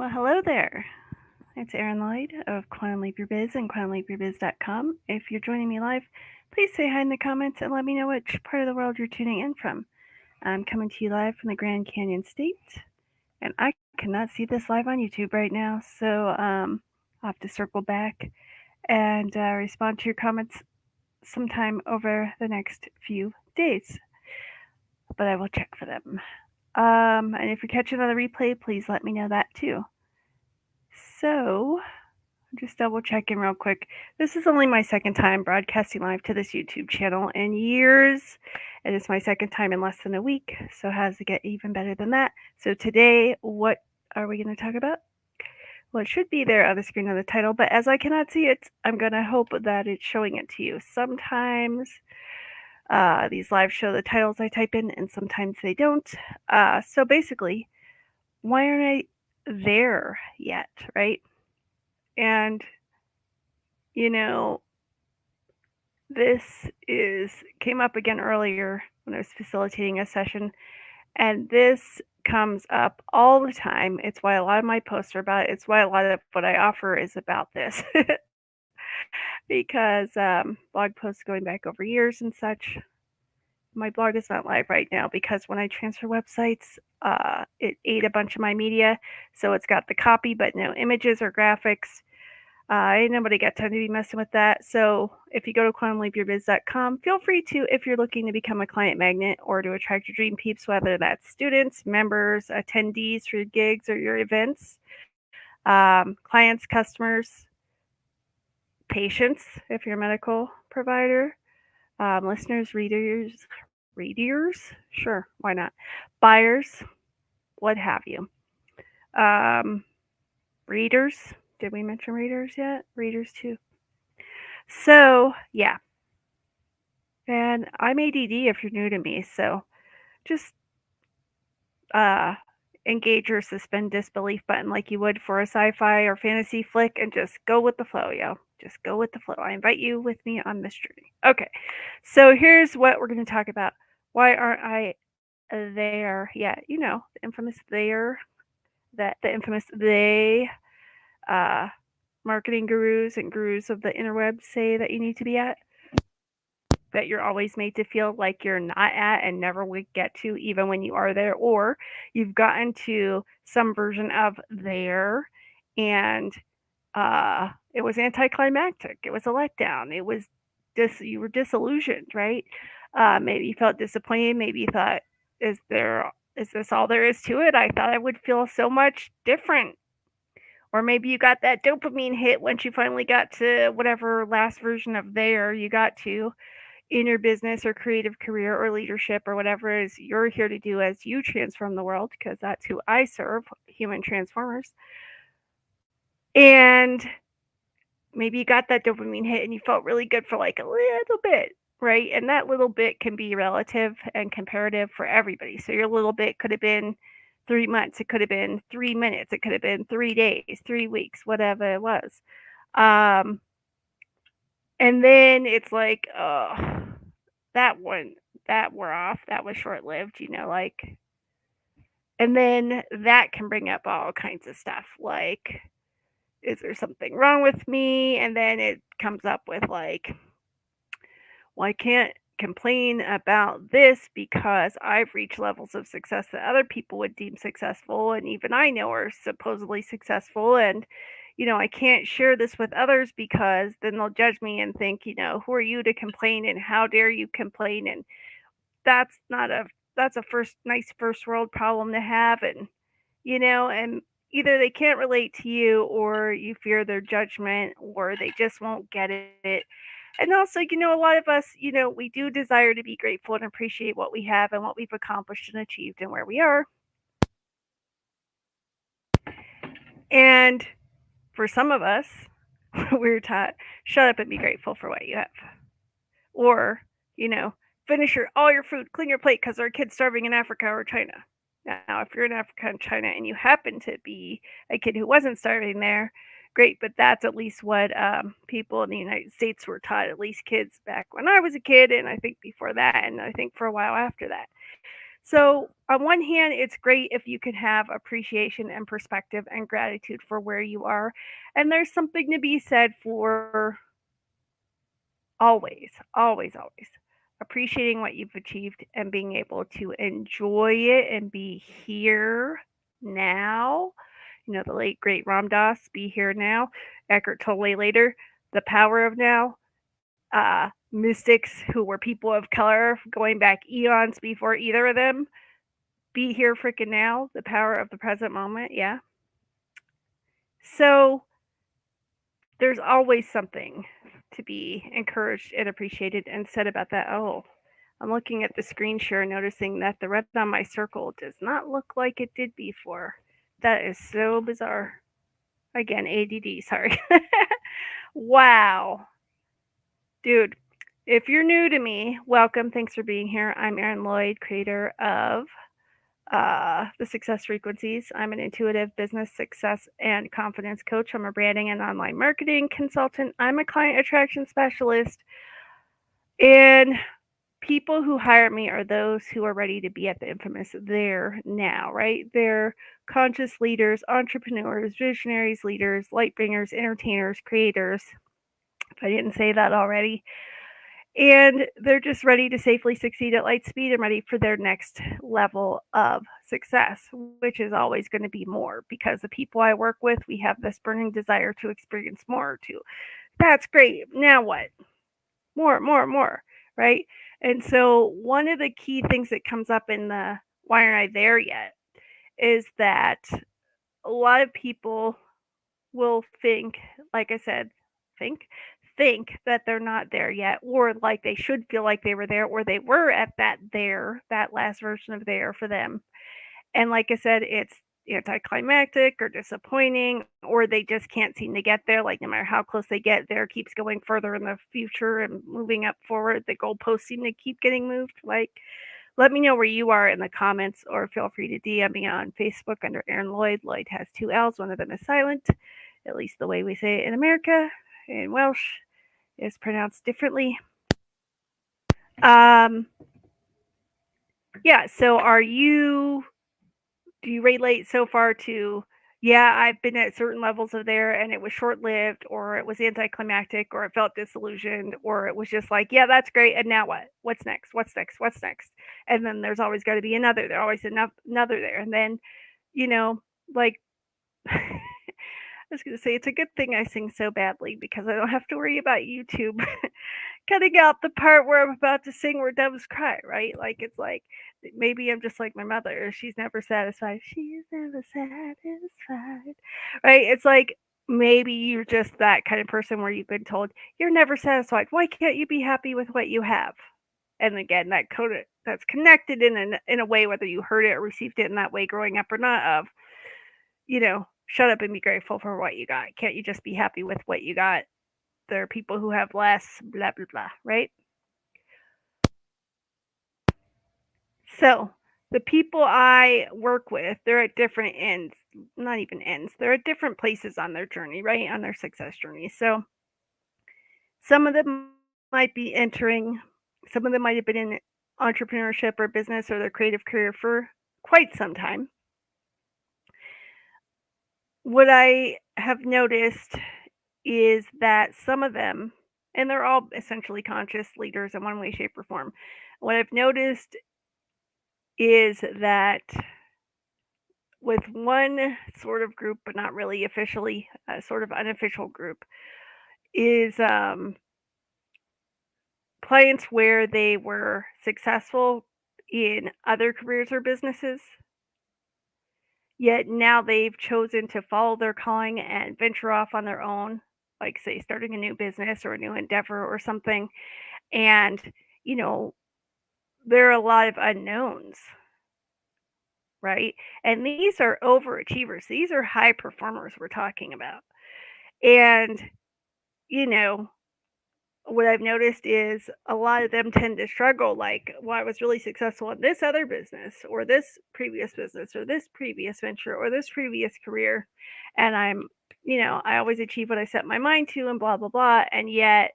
Well, hello there. It's Erin Lloyd of Quantum Leap Your Biz and quantumleapyourbiz.com. If you're joining me live, please say hi in the comments and let me know which part of the world you're tuning in from. I'm coming to you live from the Grand Canyon State, and I cannot see this live on YouTube right now, so I'll have to circle back and respond to your comments sometime over the next few days. But I will check for them. And if you're catching on the replay, please let me know that too. So, just double checking real quick. This is only my second time broadcasting live to this YouTube channel in years, and it's my second time in less than a week. So, how's it get even better than that? So, today, what are we going to talk about? Well, it should be there on the screen on the title, but as I cannot see it, I'm going to hope that it's showing it to you. Sometimes these live show the titles I type in, and sometimes they don't. So, basically, why aren't I there yet, right? And you know, this came up again earlier when I was facilitating a session, and this comes up all the time. It's why a lot of my posts are about it. It's why a lot of what I offer is about this. Because blog posts going back over years and such. My blog is not live right now because when I transfer websites, it ate a bunch of my media. So it's got the copy, but no images or graphics. Ain't nobody got time to be messing with that. So if you go to quantumleapyourbiz.com, feel free to, if you're looking to become a client magnet or to attract your dream peeps, whether that's students, members, attendees for your gigs or your events, clients, customers, patients, if you're a medical provider, listeners, readers, sure, why not? Buyers, what have you. Readers, did we mention readers yet? Readers too. So, yeah. And I'm ADD if you're new to me, so just engage your suspend disbelief button like you would for a sci-fi or fantasy flick and just go with the flow, yo. Just go with the flow. I invite you with me on this journey. Okay. So here's what we're going to talk about. Why aren't I there yet? You know, the infamous there, that the infamous they marketing gurus and gurus of the interwebs say that you need to be at, that you're always made to feel like you're not at and never would get to, even when you are there, or you've gotten to some version of there and it was anticlimactic. It was a letdown. It was you were disillusioned, right? Maybe you felt disappointed. Maybe you thought, is this all there is to it? I thought I would feel so much different. Or maybe you got that dopamine hit once you finally got to whatever last version of there you got to in your business or creative career or leadership or whatever it is you're here to do as you transform the world, because that's who I serve, human transformers. And maybe you got that dopamine hit and you felt really good for like a little bit, right? And that little bit can be relative and comparative for everybody. So your little bit could have been 3 months, it could have been 3 minutes, it could have been 3 days, 3 weeks, whatever it was. And then it's like, oh, that wore off. That was short lived, like. And then that can bring up all kinds of stuff like, is there something wrong with me? And then it comes up with like, well, I can't complain about this because I've reached levels of success that other people would deem successful, and even I know are supposedly successful. And I can't share this with others because then they'll judge me and think, who are you to complain and how dare you complain? And that's not a that's a nice first world problem to have. And and either they can't relate to you, or you fear their judgment, or they just won't get it. And also, a lot of us, we do desire to be grateful and appreciate what we have and what we've accomplished and achieved and where we are. And for some of us, we're taught, shut up and be grateful for what you have. Or, finish all your food, clean your plate because there are kids starving in Africa or China. Now, if you're in Africa and China and you happen to be a kid who wasn't starving there, great, but that's at least what people in the United States were taught, at least kids back when I was a kid, and I think before that, and I think for a while after that. So, on one hand, it's great if you can have appreciation and perspective and gratitude for where you are. And there's something to be said for always appreciating what you've achieved and being able to enjoy it and be here now. You know, the late great Ram Dass, be here now. Eckhart Tolle later, the power of now. Mystics who were people of color going back eons before either of them. Be here freaking now. The power of the present moment. Yeah. So there's always something to be encouraged and appreciated and said about that. Oh, I'm looking at the screen share, noticing that the red on my circle does not look like it did before. That is so bizarre. Again, ADD, sorry. Wow. Dude, if you're new to me, welcome. Thanks for being here. I'm Erin Lloyd, creator of the Success Frequencies. I'm an intuitive business success and confidence coach. I'm a branding and online marketing consultant. I'm a client attraction specialist. And people who hire me are those who are ready to be at the infamous there now, right? They're conscious leaders, entrepreneurs, visionaries, leaders, light bringers, entertainers, creators. If I didn't say that already, and they're just ready to safely succeed at light speed and ready for their next level of success, which is always going to be more because the people I work with, we have this burning desire to experience more too. That's great. Now what? More, right? And so one of the key things that comes up in the why aren't I there yet is that a lot of people will think, like I said, think that they're not there yet, or like they should feel like they were there, or they were at that last version of there for them. And like I said, it's anticlimactic or disappointing, or they just can't seem to get there. Like no matter how close they get there, keeps going further in the future and moving up forward. The goalposts seem to keep getting moved. Like, let me know where you are in the comments, or feel free to DM me on Facebook under Erin Lloyd. Lloyd has two L's, one of them is silent, at least the way we say it in America. In Welsh, is pronounced differently. Um, yeah, so do you relate so far to, yeah, I've been at certain levels of there and it was short lived, or it was anticlimactic, or it felt disillusioned, or it was just like, yeah, that's great. And now what? What's next? What's next? What's next? And then there's always got to be another. There's always another there. And then, you know, like, I was going to say, it's a good thing I sing so badly because I don't have to worry about YouTube cutting out the part where I'm about to sing where doves cry, right? Like it's like maybe I'm just like my mother. She's never satisfied. She's never satisfied. Right? It's like maybe you're just that kind of person where you've been told you're never satisfied. Why can't you be happy with what you have? And again, that's connected in a way, whether you heard it or received it in that way growing up or not, of, shut up and be grateful for what you got. Can't you just be happy with what you got? There are people who have less, blah, blah, blah, right? So, the people I work with, they're at different ends, not even ends, they're at different places on their journey, right? On their success journey. So, some of them might be entering, some of them might have been in entrepreneurship or business or their creative career for quite some time. What I have noticed is that some of them, and they're all essentially conscious leaders in one way, shape, or form. What I've noticed is that with one sort of group, but not really officially, a sort of unofficial group, is clients where they were successful in other careers or businesses, yet now they've chosen to follow their calling and venture off on their own, like, say, starting a new business or a new endeavor or something. And, you know, there are a lot of unknowns, right? And these are overachievers, these are high performers we're talking about. And, you know, what I've noticed is a lot of them tend to struggle. Like, well, I was really successful in this other business, or this previous business, or this previous venture, or this previous career. And I always achieve what I set my mind to, and blah, blah, blah. And yet,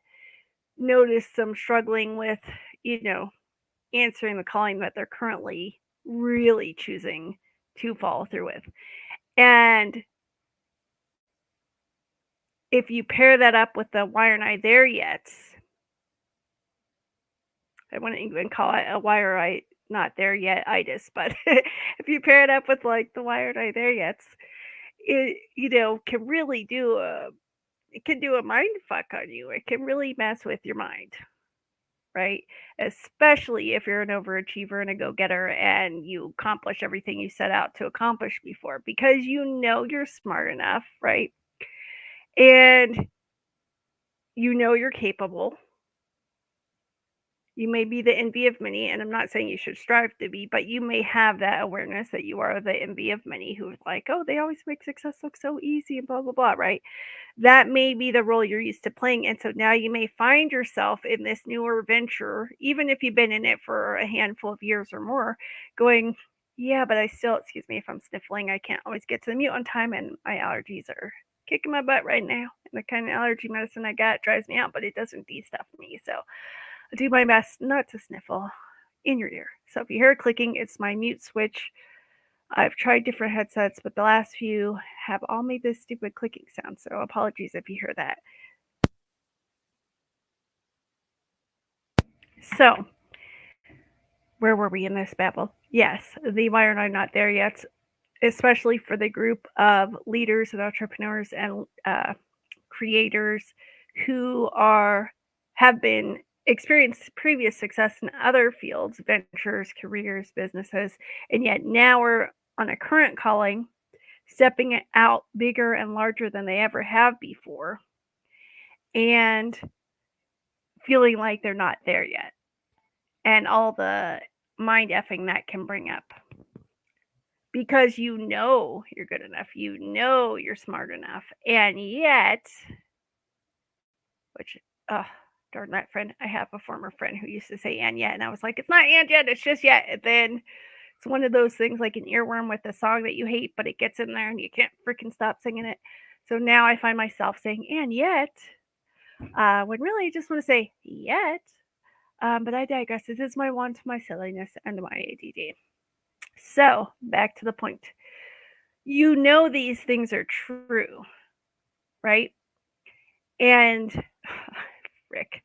notice them struggling with, you know, answering the calling that they're currently really choosing to follow through with. And if you pair that up with the "Why aren't I there yet?" I wouldn't even call it a "Why are I not there yet" itis, but if you pair it up with, like, the "Why aren't I there yet?" it, can really do a it can do a mind fuck on you. It can really mess with your mind, right? Especially if you're an overachiever and a go-getter and you accomplish everything you set out to accomplish before because you're smart enough, right? And you're capable. You may be the envy of many, and I'm not saying you should strive to be, but you may have that awareness that you are the envy of many who's like, oh, they always make success look so easy and blah, blah, blah, right? That may be the role you're used to playing. And so now you may find yourself in this newer venture, even if you've been in it for a handful of years or more, going, yeah, but I still, excuse me if I'm sniffling, I can't always get to the mute on time, and my allergies are kicking my butt right now. And the kind of allergy medicine I got drives me out, but it doesn't de-stuff me. So I do my best not to sniffle in your ear. So if you hear clicking, it's my mute switch. I've tried different headsets, but the last few have all made this stupid clicking sound. So apologies if you hear that. So where were we in this babble? Yes, the "Why aren't I not there yet?" Especially for the group of leaders and entrepreneurs and creators who have been experienced previous success in other fields, ventures, careers, businesses, and yet now we're on a current calling, stepping it out bigger and larger than they ever have before, and feeling like they're not there yet, and all the mind effing that can bring up. Because you're good enough, you're smart enough, and yet, which, ugh, darn that friend. I have a former friend who used to say "and yet," and I was like, "It's not and yet, it's just yet." And then it's one of those things like an earworm with a song that you hate, but it gets in there and you can't freaking stop singing it. So now I find myself saying "and yet," when really I just want to say "yet." But I digress. This is my want, my silliness, and my ADD. So back to the point. These things are true, right? And Rick,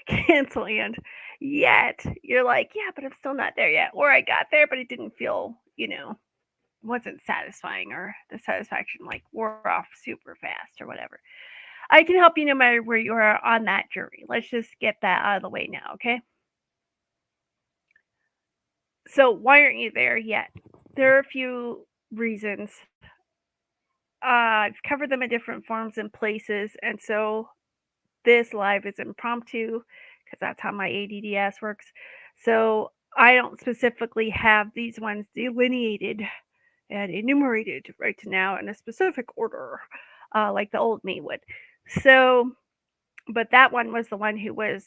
cancel and yet you're like, yeah, but I'm still not there yet. Or I got there, but it didn't feel, wasn't satisfying, or the satisfaction like wore off super fast or whatever. I can help you no matter where you are on that journey. Let's just get that out of the way now, okay? So why aren't you there yet? There are a few reasons. I've covered them in different forms and places, and so this live is impromptu because that's how my ADDS works. So I don't specifically have these ones delineated and enumerated right now in a specific order, like the old me would. So, but that one was the one who was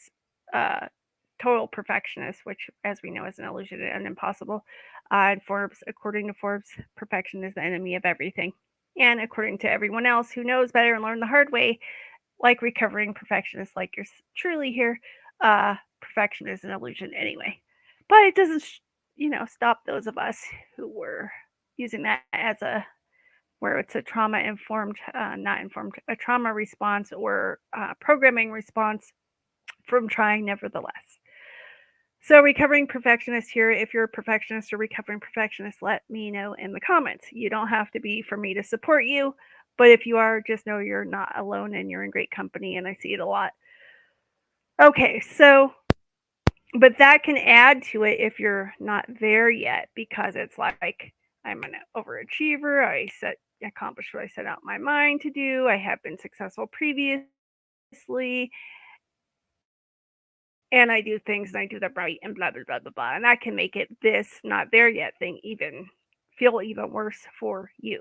uh, total perfectionist, which, as we know, is an illusion and impossible. And Forbes, according to Forbes, perfection is the enemy of everything. And according to everyone else who knows better and learned the hard way, like recovering perfectionists like you're truly here, perfection is an illusion anyway. But it doesn't, stop those of us who were using that as where it's a trauma informed, not informed, a trauma response or programming response from trying nevertheless. So, recovering perfectionist here, if you're a perfectionist or recovering perfectionist, let me know in the comments. You don't have to be for me to support you, but if you are, just know you're not alone and you're in great company, and I see it a lot. Okay, so, but that can add to it if you're not there yet, because it's like, I'm an overachiever. Accomplished what I set out my mind to do. I have been successful previously, and I do things and I do them right and blah blah blah blah blah. And that can make it this not there yet thing even feel even worse for you.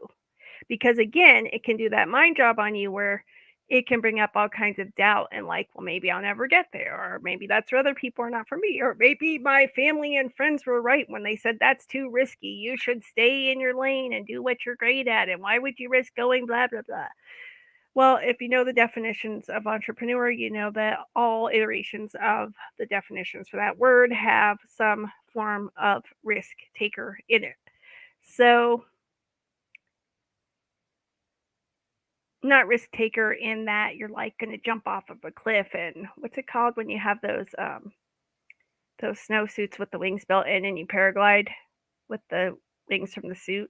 Because again, it can do that mind job on you where it can bring up all kinds of doubt and like, well, maybe I'll never get there, or maybe that's for other people or not for me, or maybe my family and friends were right when they said that's too risky. You should stay in your lane and do what you're great at. And why would you risk going blah blah blah? Well, if you know the definitions of entrepreneur, you know that all iterations of the definitions for that word have some form of risk taker in it. So, not risk taker in that you're like going to jump off of a cliff and what's it called when you have those snowsuits with the wings built in and you paraglide with the wings from the suit,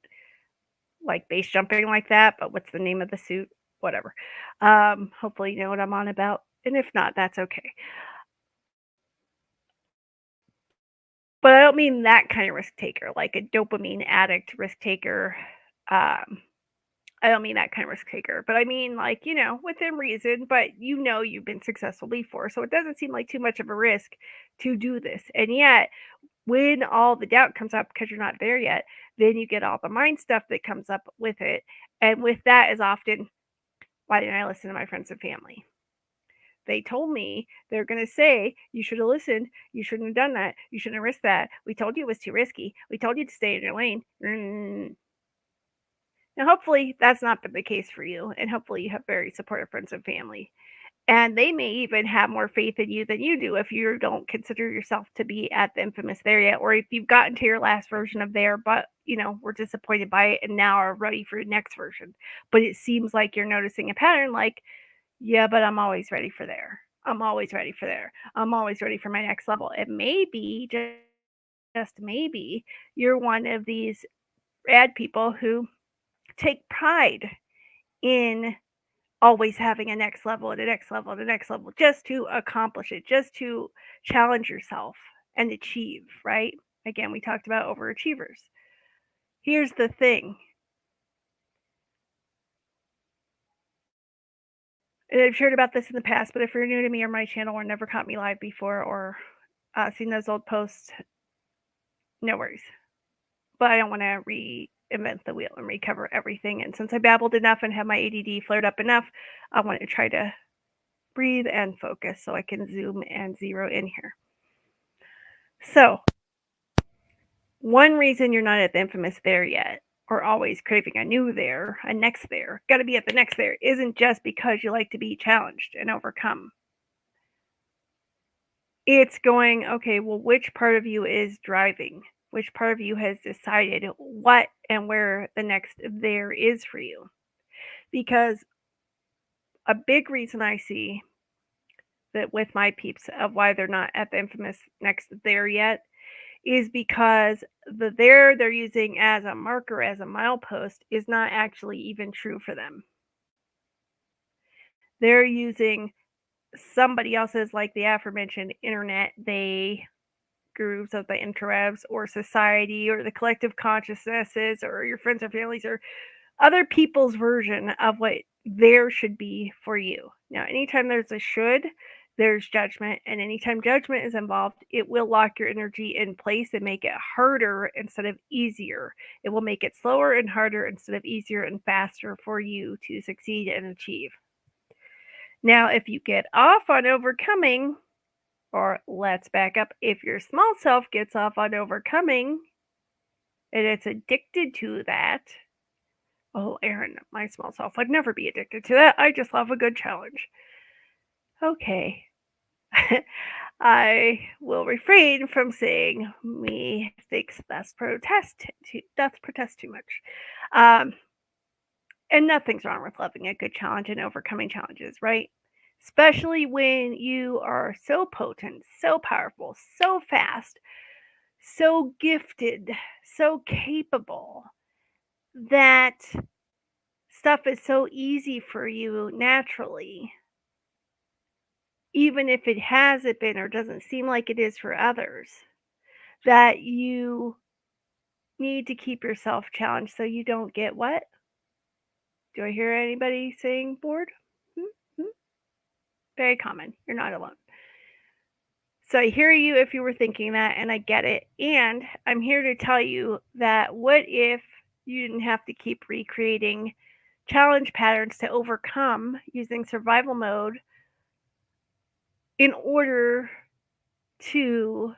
like base jumping like that, but what's the name of the suit? Whatever. Hopefully you know what I'm on about. And if not, that's okay. But I don't mean that kind of risk taker, like a dopamine addict risk taker. Um, I don't mean that kind of risk taker, but I mean like, within reason, but you've been successful before. So it doesn't seem like too much of a risk to do this. And yet, when all the doubt comes up because you're not there yet, then you get all the mind stuff that comes up with it. And with that is often, why didn't I listen to my friends and family? They told me they're going to say, you should have listened. You shouldn't have done that. You shouldn't have risked that. We told you it was too risky. We told you to stay in your lane. Now, hopefully, that's not been the case for you. And hopefully, you have very supportive friends and family. And they may even have more faith in you than you do if you don't consider yourself to be at the infamous there yet, or if you've gotten to your last version of there, but we're disappointed by it and now are ready for your next version. But it seems like you're noticing a pattern like, yeah, but I'm always ready for there. I'm always ready for there. I'm always ready for my next level. It may be just maybe you're one of these rad people who take pride in always having a next level and a next level and a next level just to accomplish it, just to challenge yourself and achieve, right? Again, we talked about overachievers. Here's the thing, and I've shared about this in the past, but if you're new to me or my channel or never caught me live before or seen those old posts, no worries. But I don't want to reinvent the wheel and recover everything. And since I babbled enough and have my ADD flared up enough, I want to try to breathe and focus so I can zoom and zero in here. So, one reason you're not at the infamous there yet, or always craving a new there, a next there, gotta be at the next there, isn't just because you like to be challenged and overcome. It's going, okay, well, which part of you is driving? Which part of you has decided what and where the next there is for you? Because a big reason I see that with my peeps of why they're not at the infamous next there yet is because the there they're using as a marker, as a milepost, is not actually even true for them. They're using somebody else's, like the aforementioned internet, they groups of the interwebs or society or the collective consciousnesses or your friends or families or other people's version of what there should be for you. Now, anytime there's a should, there's judgment. And anytime judgment is involved, it will lock your energy in place and make it harder instead of easier. It will make it slower and harder instead of easier and faster for you to succeed and achieve. Now, if you get off on overcoming, or let's back up, if your small self gets off on overcoming and it's addicted to that, oh, Aaron, my small self would never be addicted to that. I just love a good challenge. Okay. I will refrain from saying me thinks that's protest too much. Um, and nothing's wrong with loving a good challenge and overcoming challenges, right? Especially when you are so potent, so powerful, so fast, so gifted, so capable that stuff is so easy for you naturally, even if it hasn't been or doesn't seem like it is for others, that you need to keep yourself challenged so you don't get what? Do I hear anybody saying bored? Hmm? Hmm? Very common. You're not alone. So I hear you if you were thinking that, and I get it. And I'm here to tell you that what if you didn't have to keep recreating challenge patterns to overcome using survival mode in order to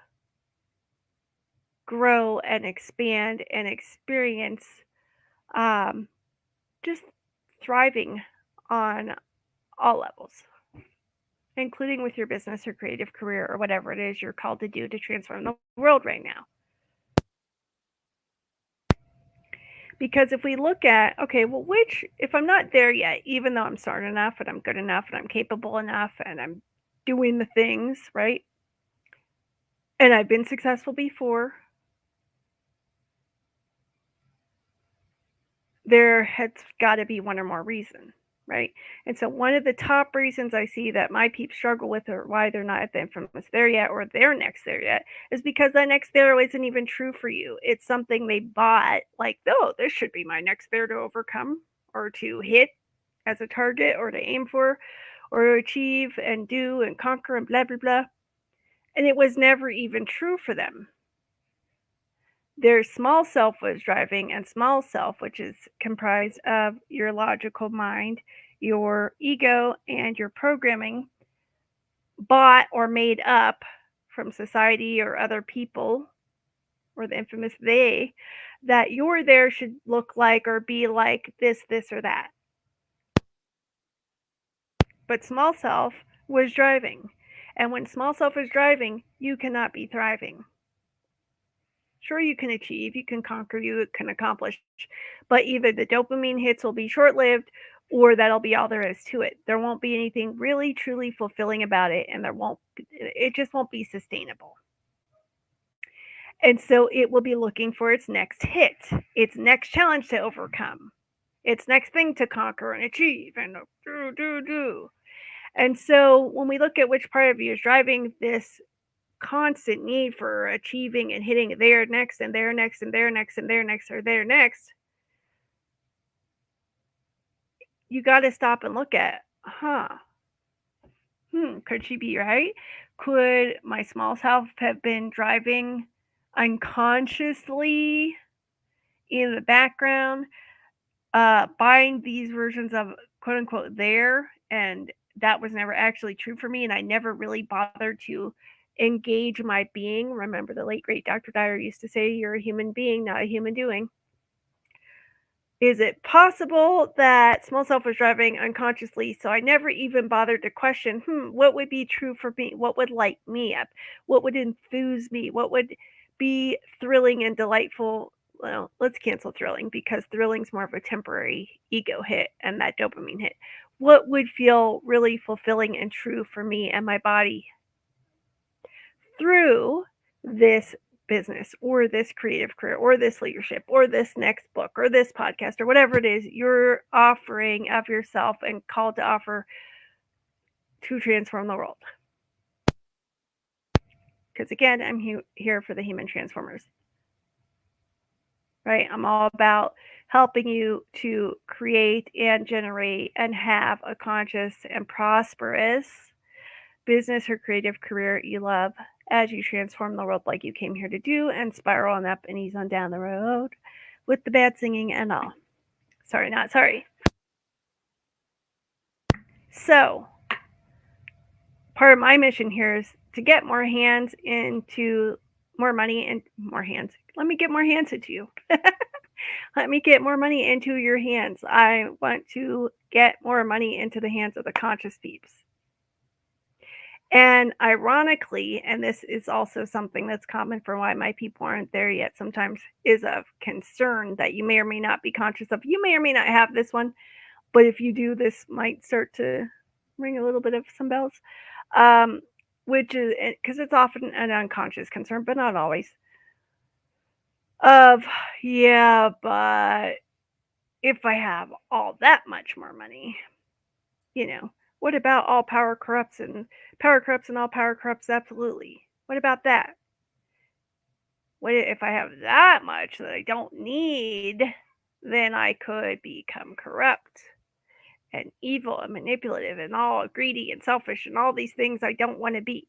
grow and expand and experience um, just thriving on all levels, including with your business or creative career or whatever it is you're called to do to transform the world right now. Because if we look at, okay, well, if I'm not there yet, even though I'm smart enough and I'm good enough and I'm capable enough and I'm doing the things, right? And I've been successful before, there has got to be one or more reason, right? And so one of the top reasons I see that my peeps struggle with or why they're not at the infamous there yet or their next there yet is because that next there isn't even true for you. It's something they bought like, oh, this should be my next there to overcome or to hit as a target or to aim for or achieve and do and conquer and blah blah blah. And it was never even true for them. Their small self was driving, and small self, which is comprised of your logical mind, your ego, and your programming, bought or made up from society or other people, or the infamous they, that your there should look like or be like this, or that. But small self was driving. And when small self is driving, you cannot be thriving. Sure, you can achieve, you can conquer, you can accomplish, but either the dopamine hits will be short lived or that'll be all there is to it. There won't be anything really truly fulfilling about it, and it just won't be sustainable. And so it will be looking for its next hit, its next challenge to overcome, its next thing to conquer and achieve and do. And so when we look at which part of you is driving this constant need for achieving and hitting there next and there next and there next and there next or there next, you got to stop and look at, could she be right? Could my small self have been driving unconsciously in the background, buying these versions of quote unquote there, and that was never actually true for me, and I never really bothered to engage my being. Remember, the late great Dr. Dyer used to say, "You're a human being, not a human doing." Is it possible that small self was driving unconsciously, so I never even bothered to question, what would be true for me? What would light me up? What would enthuse me? What would be thrilling and delightful? Well, let's cancel thrilling because thrilling's more of a temporary ego hit and that dopamine hit. What would feel really fulfilling and true for me and my body through this business or this creative career or this leadership or this next book or this podcast or whatever it is you're offering of yourself and called to offer to transform the world. Because again, I'm here for the human transformers, right? I'm all about helping you to create and generate and have a conscious and prosperous business or creative career you love as you transform the world like you came here to do and spiral on up and ease on down the road with the bad singing and all. Sorry, not sorry. So, part of my mission here is to get more hands into more money and more hands. Let me get more hands into you. Let me get more money into your hands. I want to get more money into the hands of the conscious peeps. And ironically, and this is also something that's common for why my people aren't there yet, sometimes is of concern that you may or may not be conscious of. You may or may not have this one, but if you do, this might start to ring a little bit of some bells, which is because it's often an unconscious concern, but not always. Of, yeah, but if I have all that much more money, what about all power corrupts and power corrupts and all power corrupts? Absolutely. What about that? What if I have that much that I don't need? Then I could become corrupt and evil and manipulative and all greedy and selfish and all these things I don't want to be.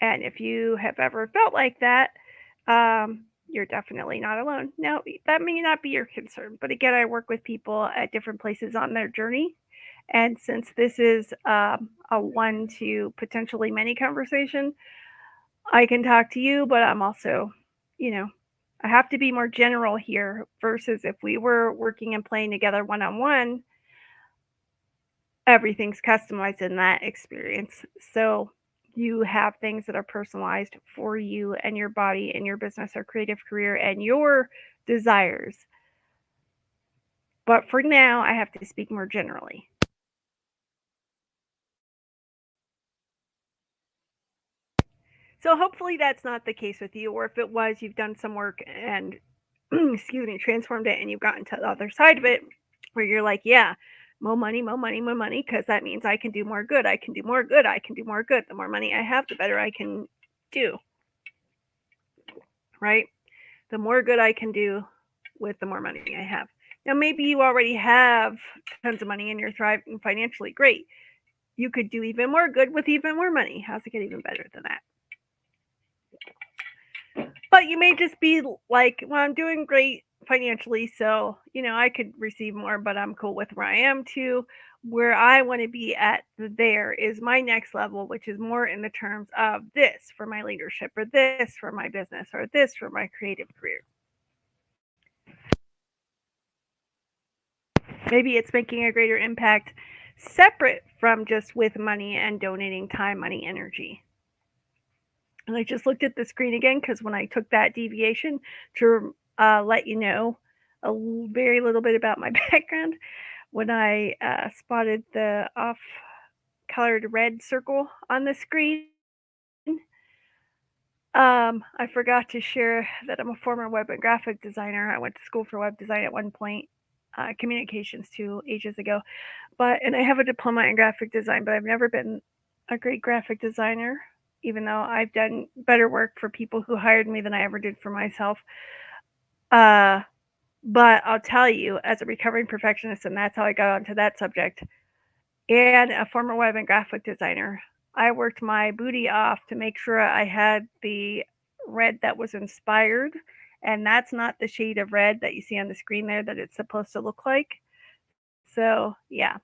And if you have ever felt like that, you're definitely not alone. Now, that may not be your concern, but again, I work with people at different places on their journey. And since this is a one to potentially many conversation, I can talk to you, but I'm also, you know, I have to be more general here versus if we were working and playing together one on one, everything's customized in that experience. So you have things that are personalized for you and your body and your business or creative career and your desires. But for now, I have to speak more generally. So hopefully that's not the case with you, or if it was, you've done some work and excuse me, transformed it and you've gotten to the other side of it where you're like, yeah, more money, more money, more money, because that means I can do more good. I can do more good. I can do more good. The more money I have, the better I can do, right? The more good I can do with the more money I have. Now, maybe you already have tons of money and you're thriving financially. Great. You could do even more good with even more money. How's it get even better than that? But you may just be like, well, I'm doing great financially, so I could receive more, but I'm cool with where I am too. Where I want to be at there is my next level, which is more in the terms of this for my leadership, or this for my business, or this for my creative career. Maybe it's making a greater impact separate from just with money and donating time, money, energy. And I just looked at the screen again because when I took that deviation to let you know very little bit about my background, when I spotted the off colored red circle on the screen, I forgot to share that I'm a former web and graphic designer. I went to school for web design at one point, communications 2 ages ago. And I have a diploma in graphic design, but I've never been a great graphic designer, even though I've done better work for people who hired me than I ever did for myself. Uh, but I'll tell you, as a recovering perfectionist, and that's how I got onto that subject, and a former web and graphic designer, I worked my booty off to make sure I had the red that was inspired. And that's not the shade of red that you see on the screen there that it's supposed to look like. So, yeah,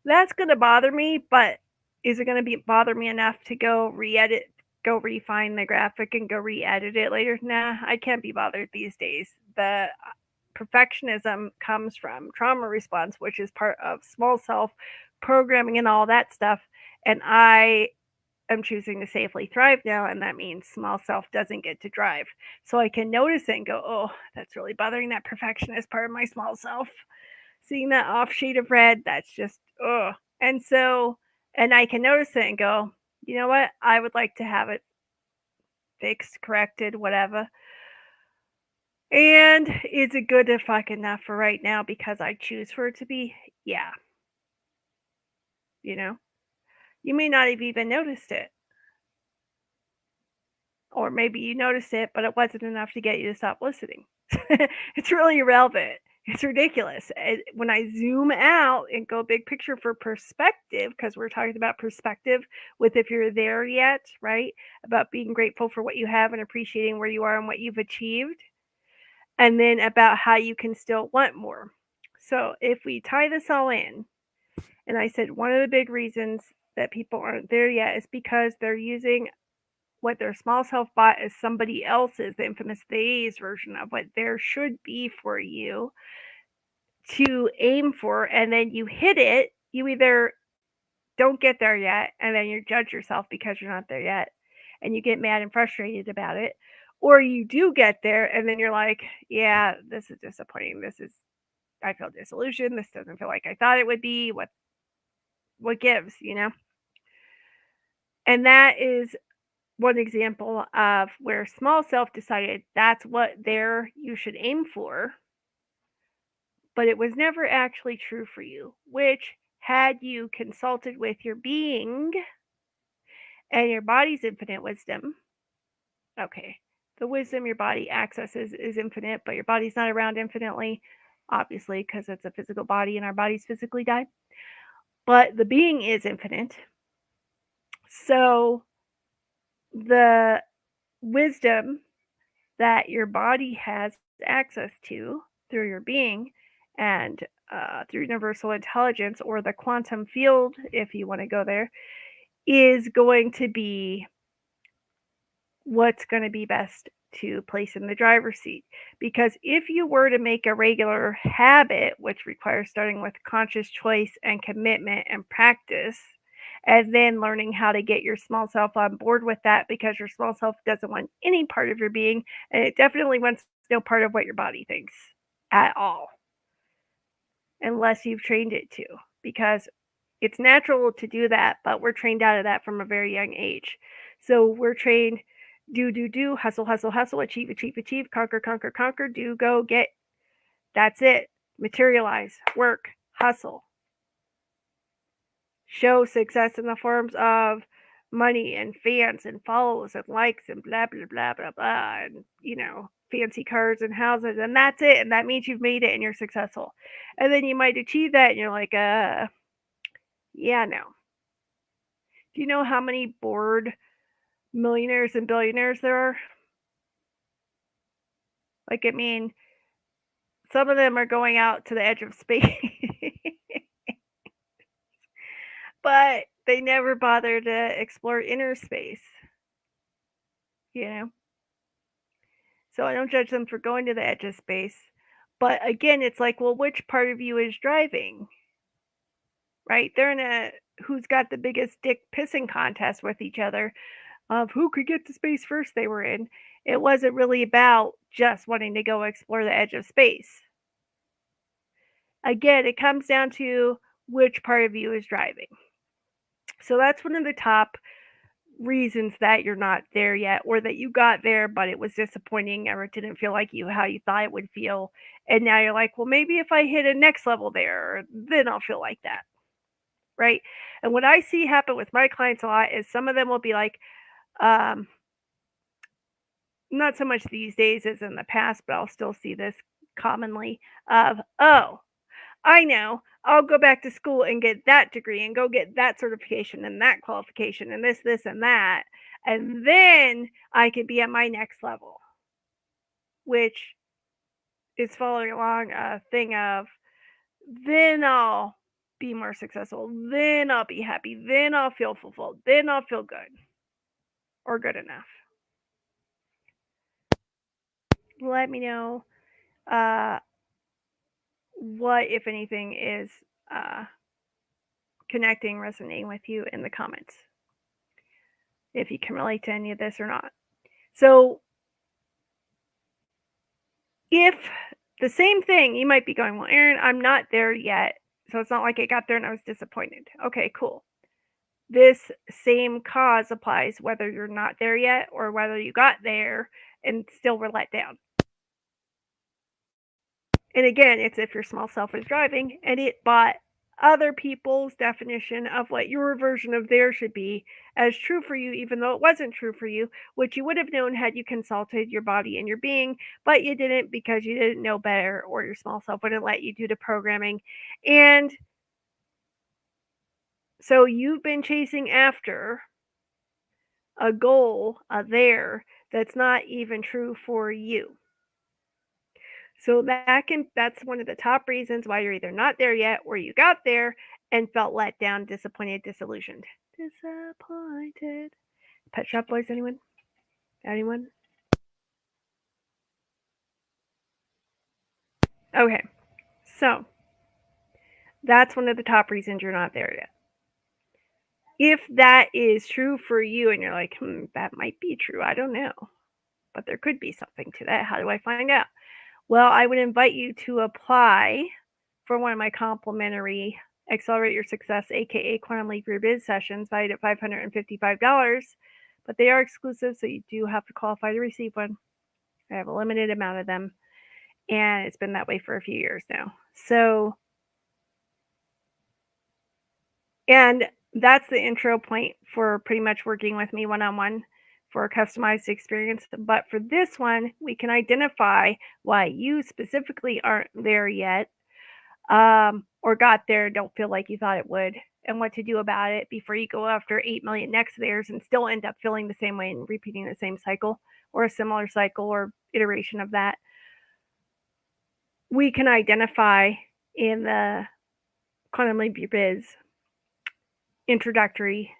that's gonna bother me, but is it gonna be bother me enough to go re-edit, go refine the graphic and go re-edit it later? Nah, I can't be bothered these days. The perfectionism comes from trauma response, which is part of small self programming and all that stuff. And I am choosing to safely thrive now, and that means small self doesn't get to drive. So I can notice it and go, oh, that's really bothering that perfectionist part of my small self. Seeing that off shade of red, that's just, ugh. And so, and I can notice it and go, you know what? I would like to have it fixed, corrected, whatever. And is it good if I enough for right now because I choose for it to be? Yeah, you know, you may not have even noticed it. Or maybe you noticed it, but it wasn't enough to get you to stop listening. It's really irrelevant. It's ridiculous. When I zoom out and go big picture for perspective, because we're talking about perspective with if you're there yet, right? About being grateful for what you have and appreciating where you are and what you've achieved. And then about how you can still want more. So if we tie this all in, and I said one of the big reasons that people aren't there yet is because they're using what their small self bought as somebody else's, the infamous they's version of what there should be for you to aim for, and then you hit it. You either don't get there yet, and then you judge yourself because you're not there yet, and you get mad and frustrated about it, or you do get there, and then you're like, yeah, this is disappointing. I feel disillusioned. This doesn't feel like I thought it would be. What gives? And that is one example of where small self decided that's what there you should aim for, but it was never actually true for you, which had you consulted with your being and your body's infinite wisdom, okay, the wisdom your body accesses is infinite, but your body's not around infinitely, obviously, because it's a physical body and our bodies physically die. But the being is infinite. So the wisdom that your body has access to through your being and through universal intelligence or the quantum field, if you want to go there, is going to be what's going to be best to place in the driver's seat. Because if you were to make a regular habit, which requires starting with conscious choice and commitment and practice, and then learning how to get your small self on board with that, because your small self doesn't want any part of your being, and it definitely wants no part of what your body thinks at all, unless you've trained it to. Because it's natural to do that, but we're trained out of that from a very young age. So we're trained do, hustle, hustle, hustle, achieve, achieve, achieve, conquer, conquer, conquer, do, go, get. That's it. Materialize, work, hustle. Show success in the forms of money and fans and follows and likes and blah, blah, blah, blah, blah. And, fancy cars and houses. And that's it. And that means you've made it and you're successful. And then you might achieve that and you're like, yeah, no. Do you know how many bored millionaires and billionaires there are? Like, I mean, some of them are going out to the edge of space, but they never bother to explore inner space, you know? So I don't judge them for going to the edge of space. But again, it's like, well, which part of you is driving? Right? They're in a who's got the biggest dick pissing contest with each other of who could get to space first they were in. It wasn't really about just wanting to go explore the edge of space. Again, it comes down to which part of you is driving. So that's one of the top reasons that you're not there yet, or that you got there but it was disappointing or it didn't feel like how you thought it would feel. And now you're like, well, maybe if I hit a next level there, then I'll feel like that. Right? And what I see happen with my clients a lot is some of them will be like, um, not so much these days as in the past, but I'll still see this commonly of, oh, I know. I'll go back to school and get that degree and go get that certification and that qualification and this, and that. And then I can be at my next level, which is following along a thing of then I'll be more successful. Then I'll be happy. Then I'll feel fulfilled. Then I'll feel good or good enough. Let me know uh, what, if anything, is uh, connecting, resonating with you in the comments, if you can relate to any of this or not. So, if the same thing, you might be going, well, Erin, I'm not there yet. So it's not like I got there and I was disappointed. Okay, cool. This same cause applies whether you're not there yet or whether you got there and still were let down. And again, it's if your small self is driving and it bought other people's definition of what your version of there should be as true for you, even though it wasn't true for you, which you would have known had you consulted your body and your being, but you didn't because you didn't know better, or your small self wouldn't let you do the programming. And so you've been chasing after a goal, a there, that's not even true for you. So that's one of the top reasons why you're either not there yet or you got there and felt let down, disappointed, disillusioned. Disappointed. Pet Shop Boys, anyone? Anyone? Okay. So, that's one of the top reasons you're not there yet. If that is true for you and you're like, that might be true, I don't know. But there could be something to that. How do I find out? Well, I would invite you to apply for one of my complimentary Accelerate Your Success, aka Quantum Leap Your Biz sessions, valued at $555. But they are exclusive, so you do have to qualify to receive one. I have a limited amount of them, and it's been that way for a few years now. So, and that's the intro point for pretty much working with me one-on-one for a customized experience. But for this one, we can identify why you specifically aren't there yet, or got there, don't feel like you thought it would, and what to do about it before you go after 8 million next theirs and still end up feeling the same way and repeating the same cycle or a similar cycle or iteration of that. We can identify in the Quantum Leap Your Biz introductory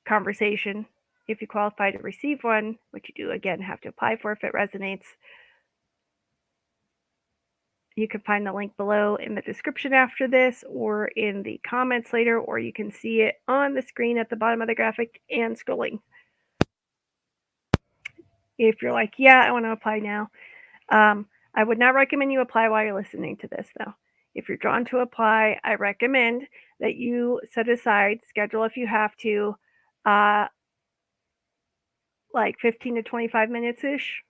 conversation if you qualify to receive one, which you do again have to apply for if it resonates. You can find the link below in the description after this or in the comments later, or you can see it on the screen at the bottom of the graphic and scrolling. If you're like, yeah, I want to apply now, I would not recommend you apply while you're listening to this, though. If you're drawn to apply, I recommend that you set aside, schedule if you have to, like 15 to 25 minutes ish,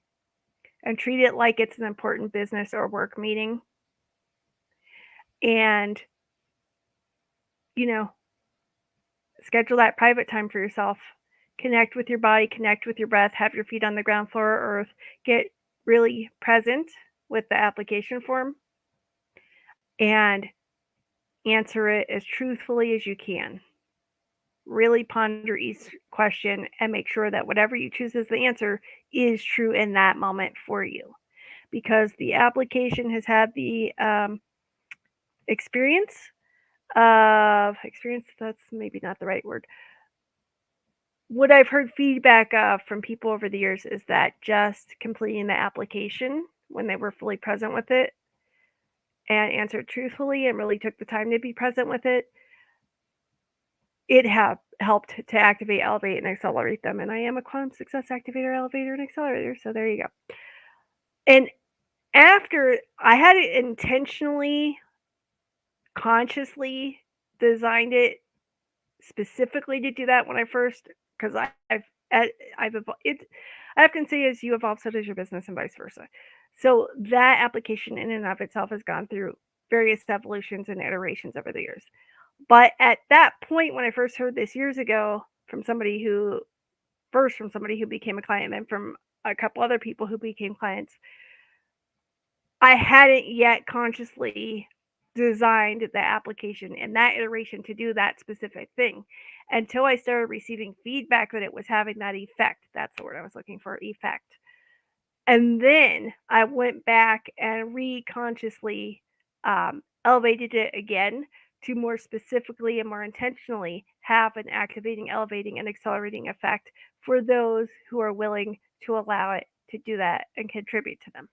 and treat it like it's an important business or work meeting. And, you know, schedule that private time for yourself. Connect with your body, connect with your breath, have your feet on the ground floor or earth. Get really present with the application form and answer it as truthfully as you can. Really ponder each question and make sure that whatever you choose as the answer is true in that moment for you. Because the application has had the experience, that's maybe not the right word. What I've heard feedback of from people over the years is that just completing the application when they were fully present with it and answered truthfully and really took the time to be present with it, it helped to activate, elevate, and accelerate them. And I am a quantum success activator, elevator, and accelerator. So there you go. And after I had it intentionally, consciously designed it specifically to do that when I first, because I've it. I often say as you evolve, so does your business, and vice versa. So that application in and of itself has gone through various evolutions and iterations over the years. But at that point, when I first heard this years ago from somebody who became a client, and then from a couple other people who became clients, I hadn't yet consciously designed the application in that iteration to do that specific thing until I started receiving feedback that it was having that effect. That's the word I was looking for, effect. And then I went back and reconsciously elevated it again to more specifically and more intentionally have an activating, elevating, and accelerating effect for those who are willing to allow it to do that and contribute to them.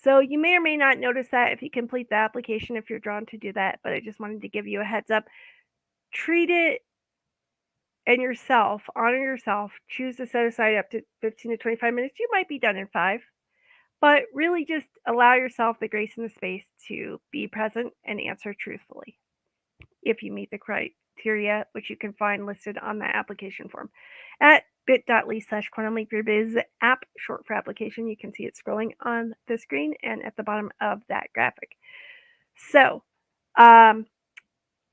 So you may or may not notice that if you complete the application, if you're drawn to do that, but I just wanted to give you a heads up. Treat it and yourself, honor yourself, choose to set aside up to 15 to 25 minutes. You might be done in 5, but really just allow yourself the grace and the space to be present and answer truthfully if you meet the criteria, which you can find listed on the application form at bit.ly/quantumleapyourbiz app, short for application. You can see it scrolling on the screen and at the bottom of that graphic. So I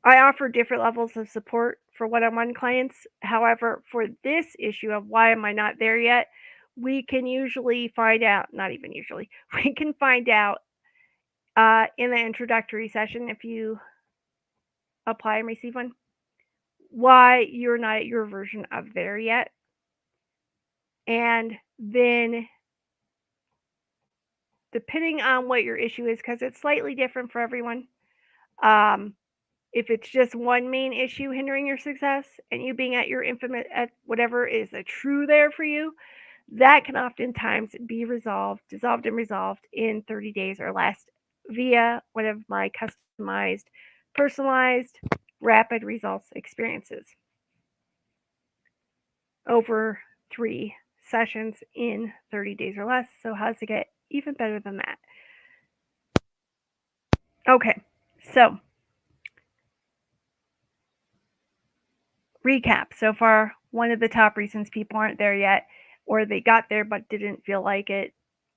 offer different levels of support for one-on-one clients. However, for this issue of why am I not there yet, we can usually find out, not even usually, we can find out in the introductory session if you apply and receive one, why you're not at your version of there yet. And then depending on what your issue is, because it's slightly different for everyone, if it's just one main issue hindering your success and you being at your infinite at whatever is a true there for you, that can oftentimes be dissolved and resolved in 30 days or less via one of my customized, personalized, rapid results experiences over 3 sessions in 30 days or less. So how does it get even better than that? Okay, so recap. So far, one of the top reasons people aren't there yet, or they got there but didn't feel like it,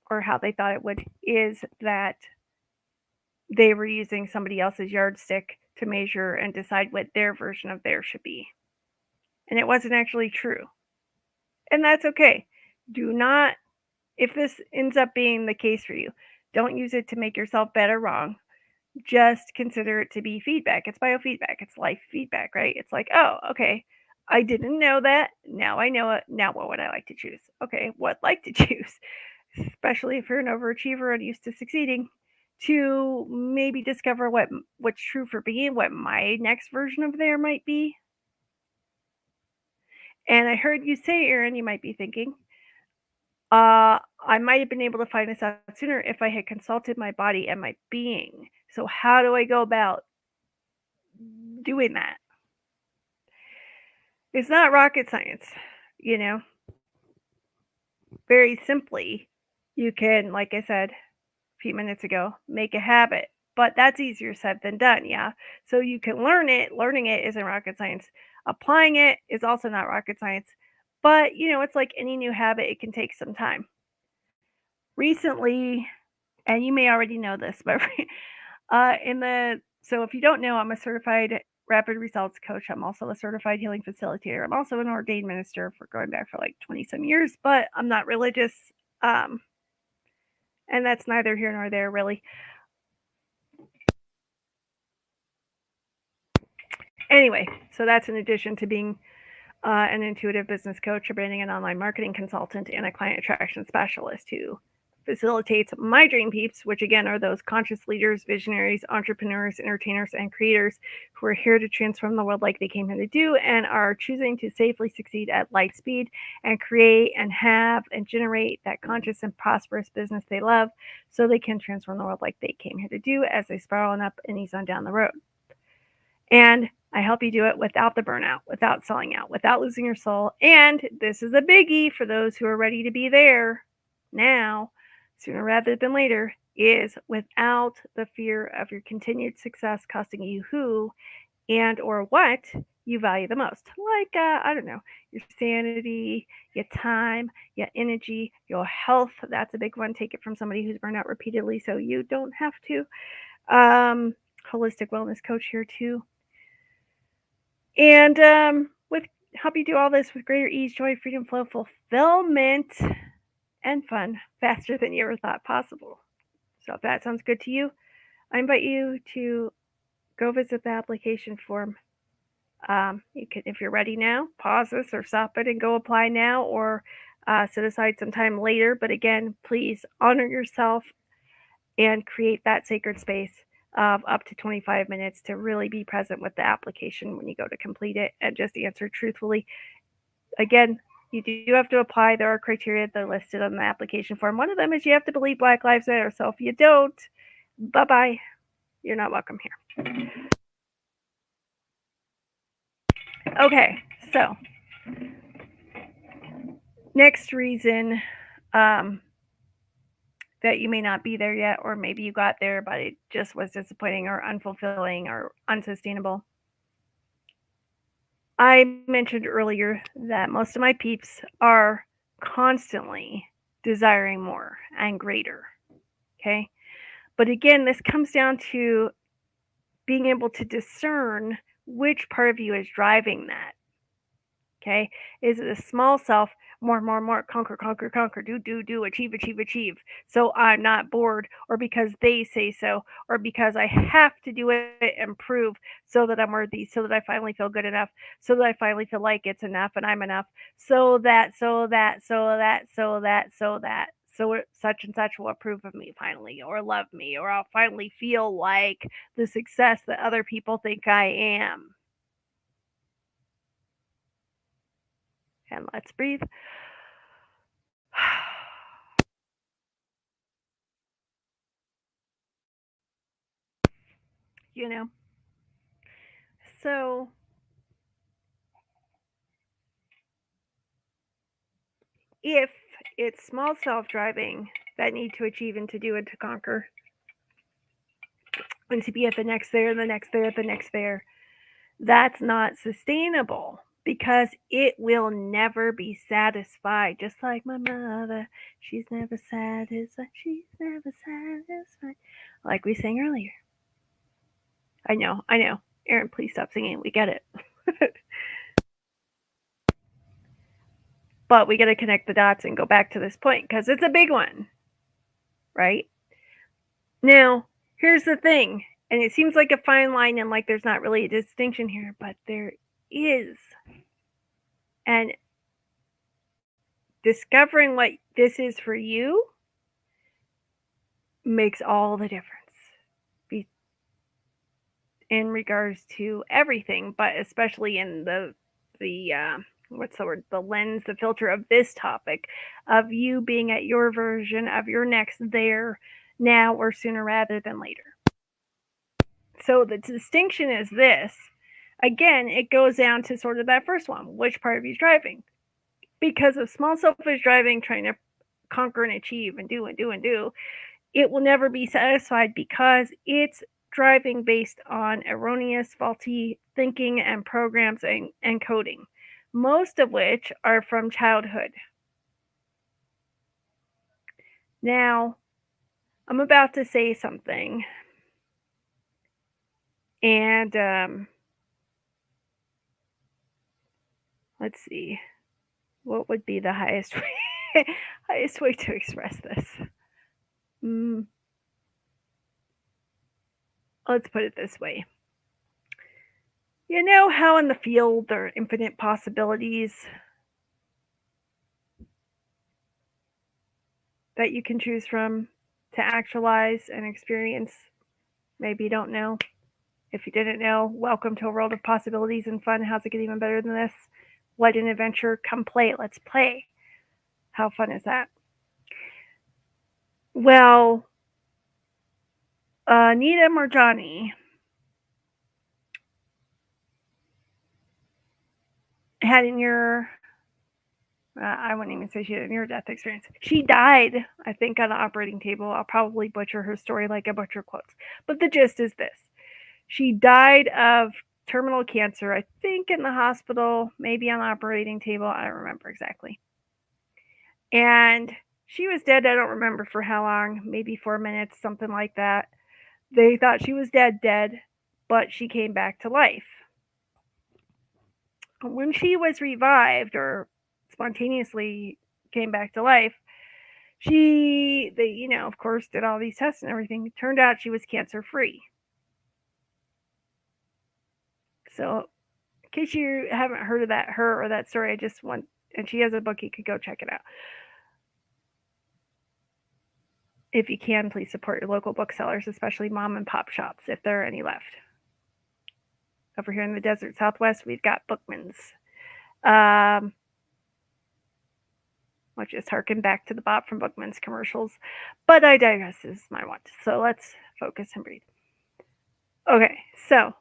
or how they thought it would, is that they were using somebody else's yardstick to measure and decide what their version of there should be. And it wasn't actually true. And that's okay. Do not, if this ends up being the case for you, don't use it to make yourself bet or wrong. Just consider it to be feedback. It's biofeedback. It's life feedback, right? It's like, oh, okay, I didn't know that. Now I know it. Now what would I like to choose? Okay, what like to choose? Especially if you're an overachiever and used to succeeding, to maybe discover what's true for me, what my next version of there might be. And I heard you say, Aaron, you might be thinking, I might have been able to find this out sooner if I had consulted my body and my being. So, how do I go about doing that? It's not rocket science, you know. Very simply, you can, like I said a few minutes ago, make a habit. But that's easier said than done, yeah. So you can learn it. Learning it isn't rocket science. Applying it is also not rocket science. But, it's like any new habit, it can take some time. Recently, and you may already know this, but so if you don't know, I'm a certified rapid results coach. I'm also a certified healing facilitator. I'm also an ordained minister for going back for like 20 some years, but I'm not religious. Um, and that's neither here nor there, really. Anyway, so that's in addition to being an intuitive business coach, a branding and online marketing consultant, and a client attraction specialist who facilitates my dream peeps, which again are those conscious leaders, visionaries, entrepreneurs, entertainers, and creators who are here to transform the world like they came here to do and are choosing to safely succeed at light speed and create and have and generate that conscious and prosperous business they love so they can transform the world like they came here to do as they spiral on up and ease on down the road. And I help you do it without the burnout, without selling out, without losing your soul. And this is a biggie for those who are ready to be there now, sooner rather than later, is without the fear of your continued success costing you who and or what you value the most. Like, I don't know, your sanity, your time, your energy, your health. That's a big one. Take it from somebody who's burned out repeatedly so you don't have to. Holistic wellness coach here too. And with help you do all this with greater ease, joy, freedom, flow, fulfillment, and fun faster than you ever thought possible. So if that sounds good to you, I invite you to go visit the application form. You can, if you're ready now, pause this or stop it and go apply now, or set aside some time later. But again, please honor yourself and create that sacred space of up to 25 minutes to really be present with the application when you go to complete it and just answer truthfully. Again, you do have to apply. There are criteria that are listed on the application form. One of them is you have to believe Black Lives Matter. So if you don't, bye bye. You're not welcome here. Okay, so next reason that you may not be there yet, or maybe you got there, but it just was disappointing or unfulfilling or unsustainable. I mentioned earlier that most of my peeps are constantly desiring more and greater. Okay. But again, this comes down to being able to discern which part of you is driving that. Okay. Is it a small self, more, conquer, conquer, conquer, do, achieve, achieve, achieve. So I'm not bored, or because they say so, or because I have to do it and prove so that I'm worthy, so that I finally feel good enough, so that I finally feel like it's enough and I'm enough, so that, so such and such will approve of me finally, or love me, or I'll finally feel like the success that other people think I am. And let's breathe. you know. So if it's small self driving that need to achieve and to do and to conquer and to be at the next there, the next there, the next there, that's not sustainable because it will never be satisfied. Just like my mother, she's never satisfied. She's never satisfied. Like we sang earlier. I know. Aaron, please stop singing. We get it. But we got to connect the dots and go back to this point because it's a big one, right? Now, here's the thing, and it seems like a fine line and like there's not really a distinction here, but there is. And discovering what this is for you makes all the difference in regards to everything, but especially in the what's the word? The lens, the filter of this topic, of you being at your version of your next there, now, or sooner rather than later. So the distinction is this. Again, it goes down to sort of that first one. Which part of you is driving? Because of small selfish driving, trying to conquer and achieve and do and do and do, it will never be satisfied because it's driving based on erroneous, faulty thinking and programs and coding, most of which are from childhood. Now, I'm about to say something, and let's see, what would be the highest way to express this? Let's put it this way. You know how in the field there are infinite possibilities that you can choose from to actualize and experience? Maybe you don't know. If you didn't know, welcome to a world of possibilities and fun. How's it get even better than this? What an adventure. Come play it. Let's play. How fun is that? Well, Nita Marjani had a near, I wouldn't even say she had a near-death experience. She died, I think, on the operating table. I'll probably butcher her story like I butcher quotes. But the gist is this. She died of terminal cancer, I think in the hospital, maybe on the operating table. I don't remember exactly. And she was dead, I don't remember for how long, maybe 4 minutes, something like that. They thought she was dead, but she came back to life. When she was revived or spontaneously came back to life, they, of course, did all these tests and everything. It turned out she was cancer free. So, in case you haven't heard of her or that story, and she has a book, you could go check it out. If you can, please support your local booksellers, especially mom and pop shops, if there are any left. Over here in the desert Southwest, we've got Bookman's. Which is harken back to the Bob from Bookman's commercials. But I digress, this is my want. So let's focus and breathe. Okay, so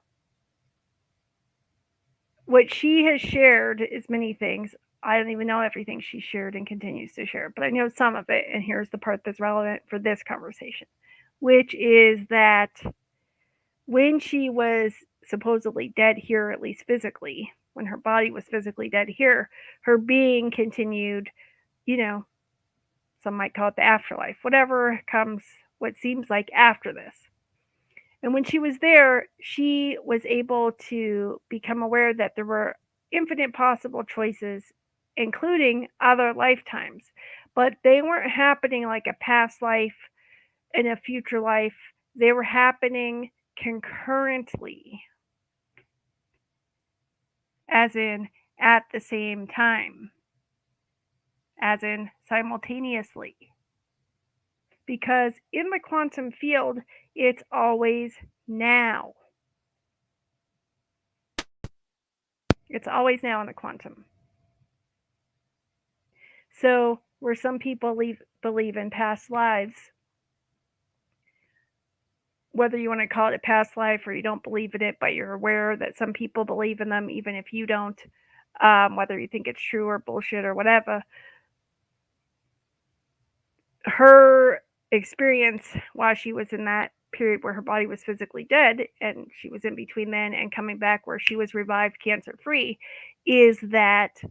what she has shared is many things. I don't even know everything she shared and continues to share, but I know some of it, and here's the part that's relevant for this conversation, which is that when she was supposedly dead here, at least physically, when her body was physically dead here, her being continued, some might call it the afterlife, whatever comes, what seems like after this. And when she was there, she was able to become aware that there were infinite possible choices, including other lifetimes, but they weren't happening like a past life and a future life. They were happening concurrently, as in at the same time, as in simultaneously. Because in the quantum field, it's always now. It's always now in the quantum. So, where some people believe in past lives, whether you want to call it a past life or you don't believe in it, but you're aware that some people believe in them, even if you don't, whether you think it's true or bullshit or whatever, her experience while she was in that period where her body was physically dead and she was in between then and coming back where she was revived cancer free is that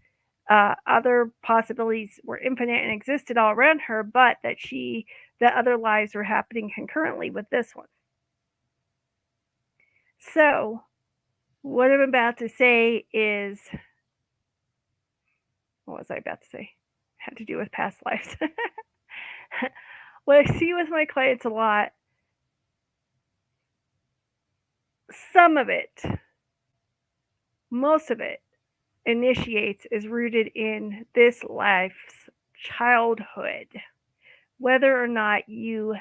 other possibilities were infinite and existed all around her, but that other lives were happening concurrently with this one. So, what I'm about to say is, what was I about to say? It had to do with past lives. What I see with my clients a lot, some of it, most of it, initiates is rooted in this life's childhood. Whether or not you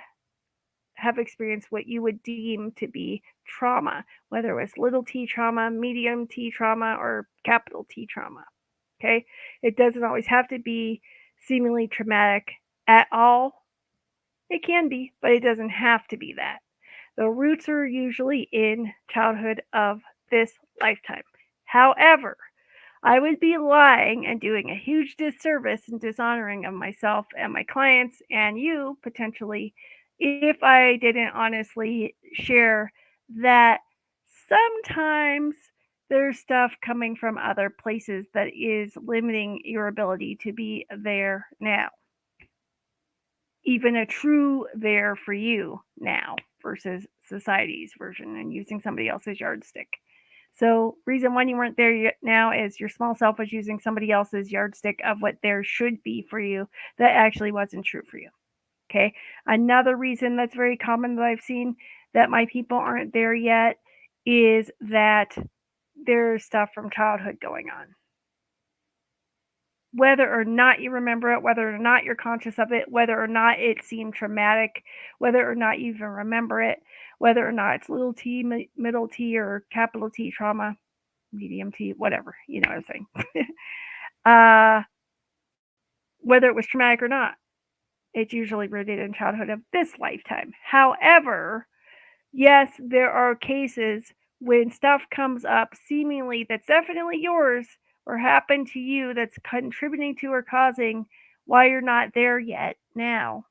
have experienced what you would deem to be trauma, whether it was little t trauma, medium T trauma, or capital T trauma. Okay? It doesn't always have to be seemingly traumatic at all. It can be, but it doesn't have to be that. The roots are usually in childhood of this lifetime. However, I would be lying and doing a huge disservice and dishonoring of myself and my clients and you potentially if I didn't honestly share that sometimes there's stuff coming from other places that is limiting your ability to be there now. Even a true there for you now versus society's version and using somebody else's yardstick. So, reason one you weren't there yet now is your small self was using somebody else's yardstick of what there should be for you that actually wasn't true for you. Okay. Another reason that's very common that I've seen that my people aren't there yet is that there's stuff from childhood going on. Whether or not you remember it, whether or not you're conscious of it, whether or not it seemed traumatic, whether or not you even remember it, whether or not it's little t, middle T, or capital T trauma, medium T, whatever, you know what I'm saying. uh, whether it was traumatic or not, it's usually rooted in childhood of this lifetime. However, yes, there are cases when stuff comes up seemingly that's definitely yours or happened to you that's contributing to or causing why you're not there yet now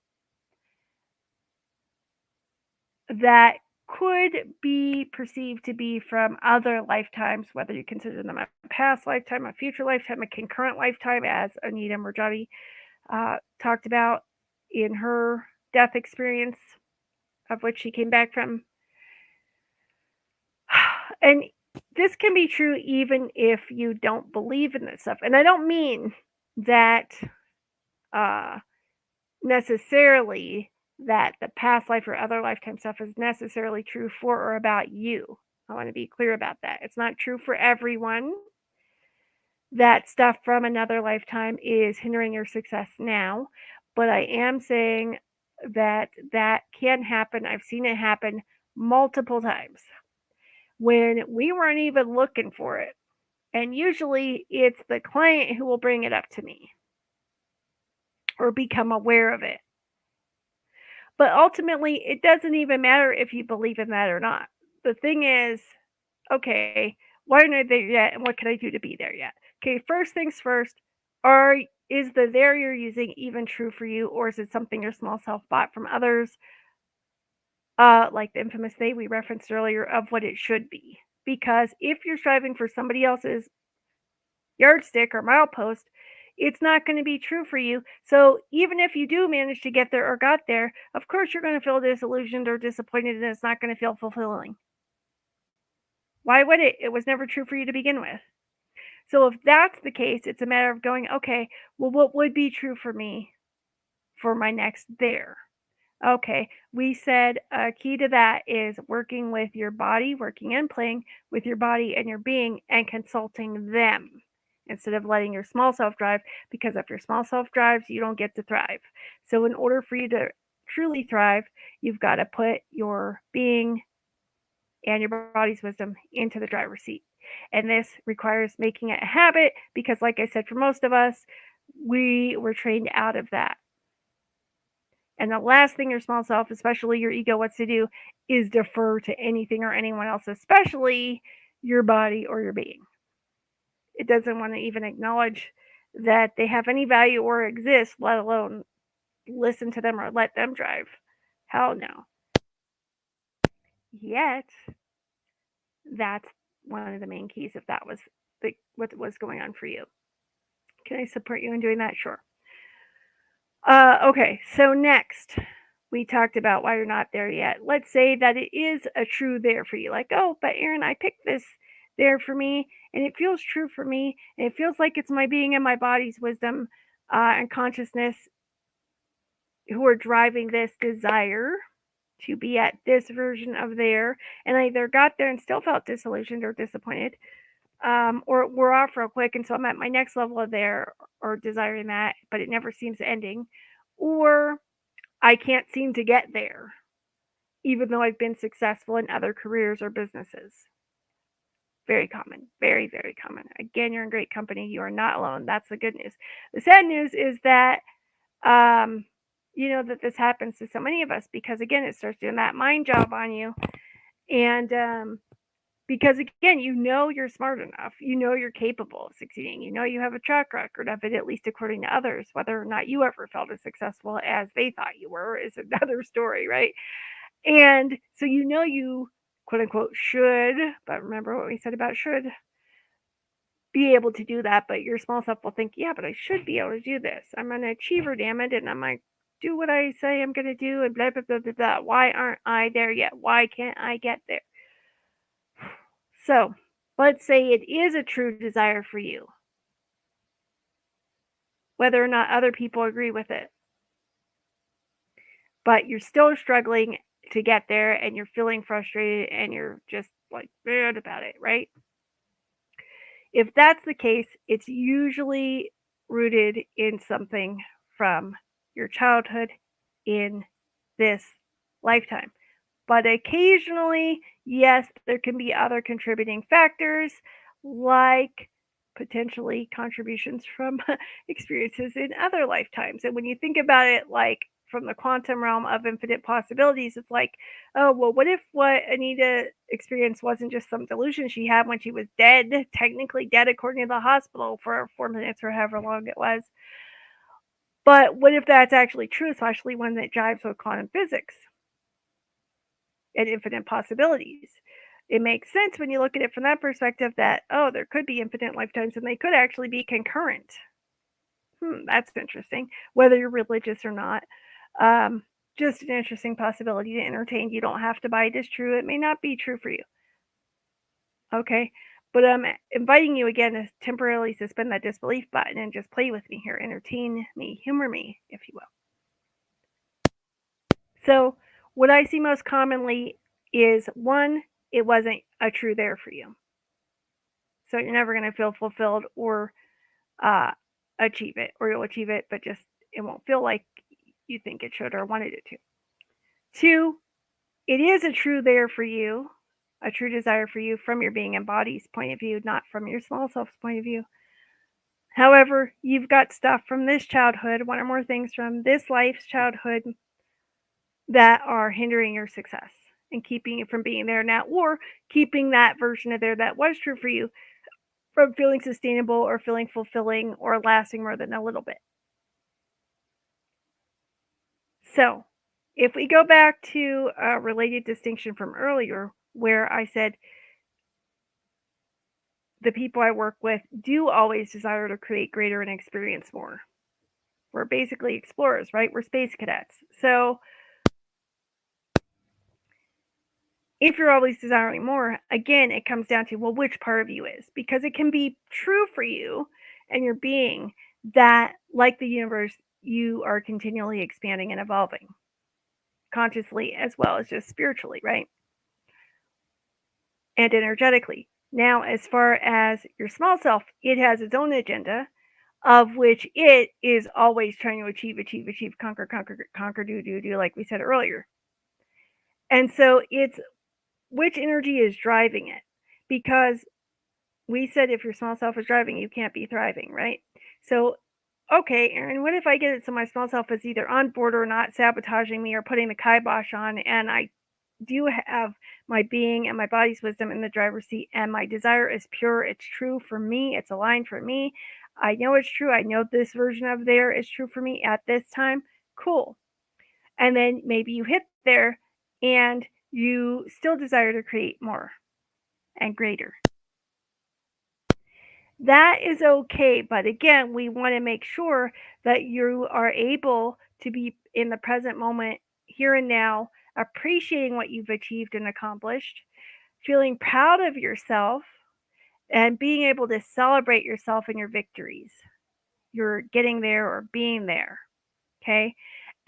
that could be perceived to be from other lifetimes, whether you consider them a past lifetime, a future lifetime, a concurrent lifetime, as Anita Murjani talked about in her death experience, of which she came back from. And this can be true even if you don't believe in this stuff. And I don't mean that uh, necessarily that the past life or other lifetime stuff is necessarily true for or about you. I want to be clear about that. It's not true for everyone that stuff from another lifetime is hindering your success now, but I am saying that that can happen. I've seen it happen multiple times when we weren't even looking for it. And usually it's the client who will bring it up to me or become aware of it. But ultimately, it doesn't even matter if you believe in that or not. The thing is, okay, why aren't I there yet? And what can I do to be there yet? Okay, first things first, are is the there you're using even true for you, or is it something your small self bought from others? Like the infamous they we referenced earlier of what it should be. Because if you're striving for somebody else's yardstick or milepost, it's not going to be true for you. So even if you do manage to get there or got there, of course you're going to feel disillusioned or disappointed and it's not going to feel fulfilling. Why would it? It was never true for you to begin with. So if that's the case, it's a matter of going, okay, well, what would be true for me for my next there? Okay, we said a key to that is working with your body, working and playing with your body and your being and consulting them instead of letting your small self drive, because if your small self drives, you don't get to thrive. So, in order for you to truly thrive, you've got to put your being and your body's wisdom into the driver's seat. And this requires making it a habit because, like I said, for most of us, we were trained out of that. And the last thing your small self, especially your ego, wants to do is defer to anything or anyone else, especially your body or your being. It doesn't want to even acknowledge that they have any value or exist, let alone listen to them or let them drive. Hell no. Yet, that's one of the main keys if that was what was going on for you. Can I support you in doing that? Sure. Okay, so next we talked about why you're not there yet. Let's say that it is a true there for you. Like, oh, but Erin, I picked this there for me, and it feels true for me, and it feels like it's my being and my body's wisdom and consciousness who are driving this desire to be at this version of there, and I either got there and still felt disillusioned or disappointed, or we're off real quick, and so I'm at my next level of there or desiring that, but it never seems ending, or I can't seem to get there, even though I've been successful in other careers or businesses. Very common. Very, very common. Again, you're in great company. You are not alone. That's the good news. The sad news is that, um, that this happens to so many of us because, again, it starts doing that mind job on you. And because, again, you're smart enough. You're capable of succeeding. You have a track record of it, at least according to others. Whether or not you ever felt as successful as they thought you were is another story, right? And so you quote unquote should, but remember what we said about should, be able to do that, but your small self will think, yeah, but I should be able to do this. I'm an achiever, damn it, and I'm like, do what I say I'm gonna do, and blah blah blah blah blah. Why aren't I there yet? Why can't I get there? So, let's say it is a true desire for you, whether or not other people agree with it, but you're still struggling to get there, and you're feeling frustrated, and you're just like mad about it, right? If that's the case, it's usually rooted in something from your childhood in this lifetime. But occasionally, yes, there can be other contributing factors like potentially contributions from experiences in other lifetimes. And when you think about it like from the quantum realm of infinite possibilities, it's like, oh, well, what if what Anita experienced wasn't just some delusion she had when she was dead, technically dead according to the hospital for 4 minutes or however long it was? But what if that's actually true, especially when it jives with quantum physics and infinite possibilities? It makes sense when you look at it from that perspective that, oh, there could be infinite lifetimes and they could actually be concurrent. That's interesting, whether you're religious or not. Um, just an interesting possibility to entertain. You don't have to buy it as true. It may not be true for you. Okay. But I'm inviting you again to temporarily suspend that disbelief button and just play with me here. Entertain me, humor me, if you will. So, what I see most commonly is one, it wasn't a true there for you. So, you're never going to feel fulfilled or uh, achieve it, or you'll achieve it, but just it won't feel like you think it should or wanted it to. Two, it is a true there for you, a true desire for you from your being and body's point of view, not from your small self's point of view. However, you've got stuff from this childhood, one or more things from this life's childhood that are hindering your success and keeping you from being there now, or keeping that version of there that was true for you from feeling sustainable or feeling fulfilling or lasting more than a little bit. So, if we go back to a related distinction from earlier, where I said the people I work with do always desire to create greater and experience more. We're basically explorers, right? We're space cadets. So, if you're always desiring more, again, it comes down to, well, which part of you is? Because it can be true for you and your being that, like the universe, you are continually expanding and evolving consciously as well as just spiritually, right? And energetically. Now, as far as your small self, it has its own agenda of which it is always trying to achieve, conquer, conquer, conquer, do, like we said earlier. And so it's which energy is driving it. Because we said if your small self is driving, you can't be thriving, right? So, okay, Erin, what if I get it so my small self is either on board or not sabotaging me or putting the kibosh on, and I do have my being and my body's wisdom in the driver's seat, and my desire is pure, it's true for me, it's aligned for me. I know it's true. I know this version of there is true for me at this time. Cool. And then maybe you hit there and you still desire to create more and greater. That is okay, but again, we want to make sure that you are able to be in the present moment, here and now, appreciating what you've achieved and accomplished, feeling proud of yourself, and being able to celebrate yourself and your victories. You're getting there or being there, okay?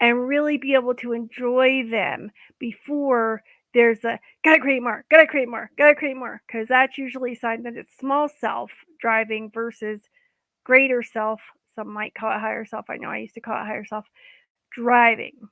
And really be able to enjoy them before there's a gotta create more, gotta create more, gotta create more, because that's usually a sign that it's small self driving versus greater self. Some might call it higher self. I know I used to call it higher self driving.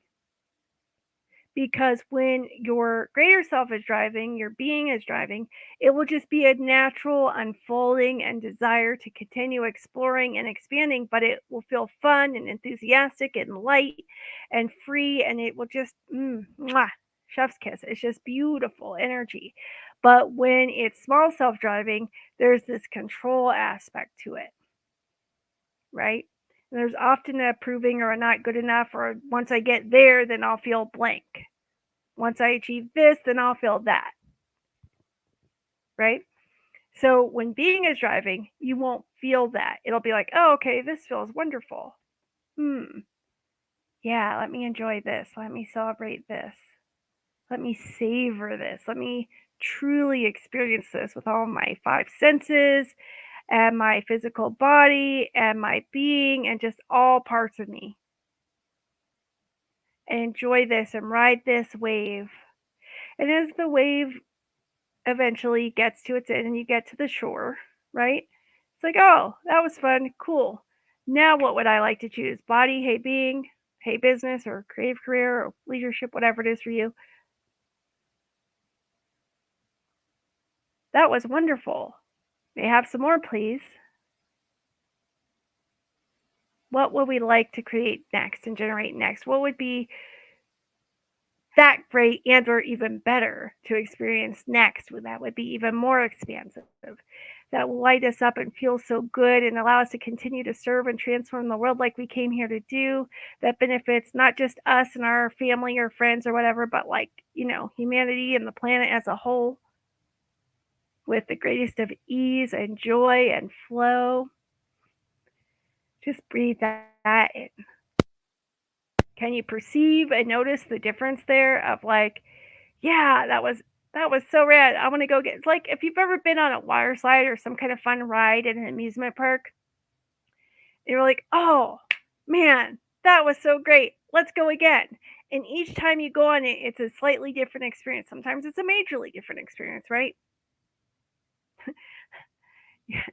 because when your greater self is driving, your being is driving, it will just be a natural unfolding and desire to continue exploring and expanding, but it will feel fun and enthusiastic and light and free, and it will just, mwah, chef's kiss. It's just beautiful energy. But when it's small self driving, there's this control aspect to it, right? And there's often a proving or a not good enough, or once I get there, then I'll feel blank. Once I achieve this, then I'll feel that, right? So when being is driving, you won't feel that. It'll be like, oh, okay, this feels wonderful. Yeah, let me enjoy this. Let me celebrate this. Let me savor this. Let me truly experience this with all my five senses and my physical body and my being and just all parts of me. And enjoy this and ride this wave. And as the wave eventually gets to its end and you get to the shore, right? It's like, oh, that was fun. Cool. Now, what would I like to choose? Body, hey, being, hey, business, or creative career, or leadership, whatever it is for you. That was wonderful. May I have some more, please? What would we like to create next and generate next? What would be that great and or even better to experience next? That would be even more expansive, that will light us up and feel so good and allow us to continue to serve and transform the world like we came here to do, that benefits not just us and our family or friends or whatever, but like, humanity and the planet as a whole, with the greatest of ease and joy and flow. Just breathe that in. Can you perceive and notice the difference there of like, yeah, that was so rad. I want to go get. It's like if you've ever been on a water slide or some kind of fun ride in an amusement park, you're like, oh man, that was so great. Let's go again. And each time you go on it, it's a slightly different experience. Sometimes it's a majorly different experience, right? Yeah,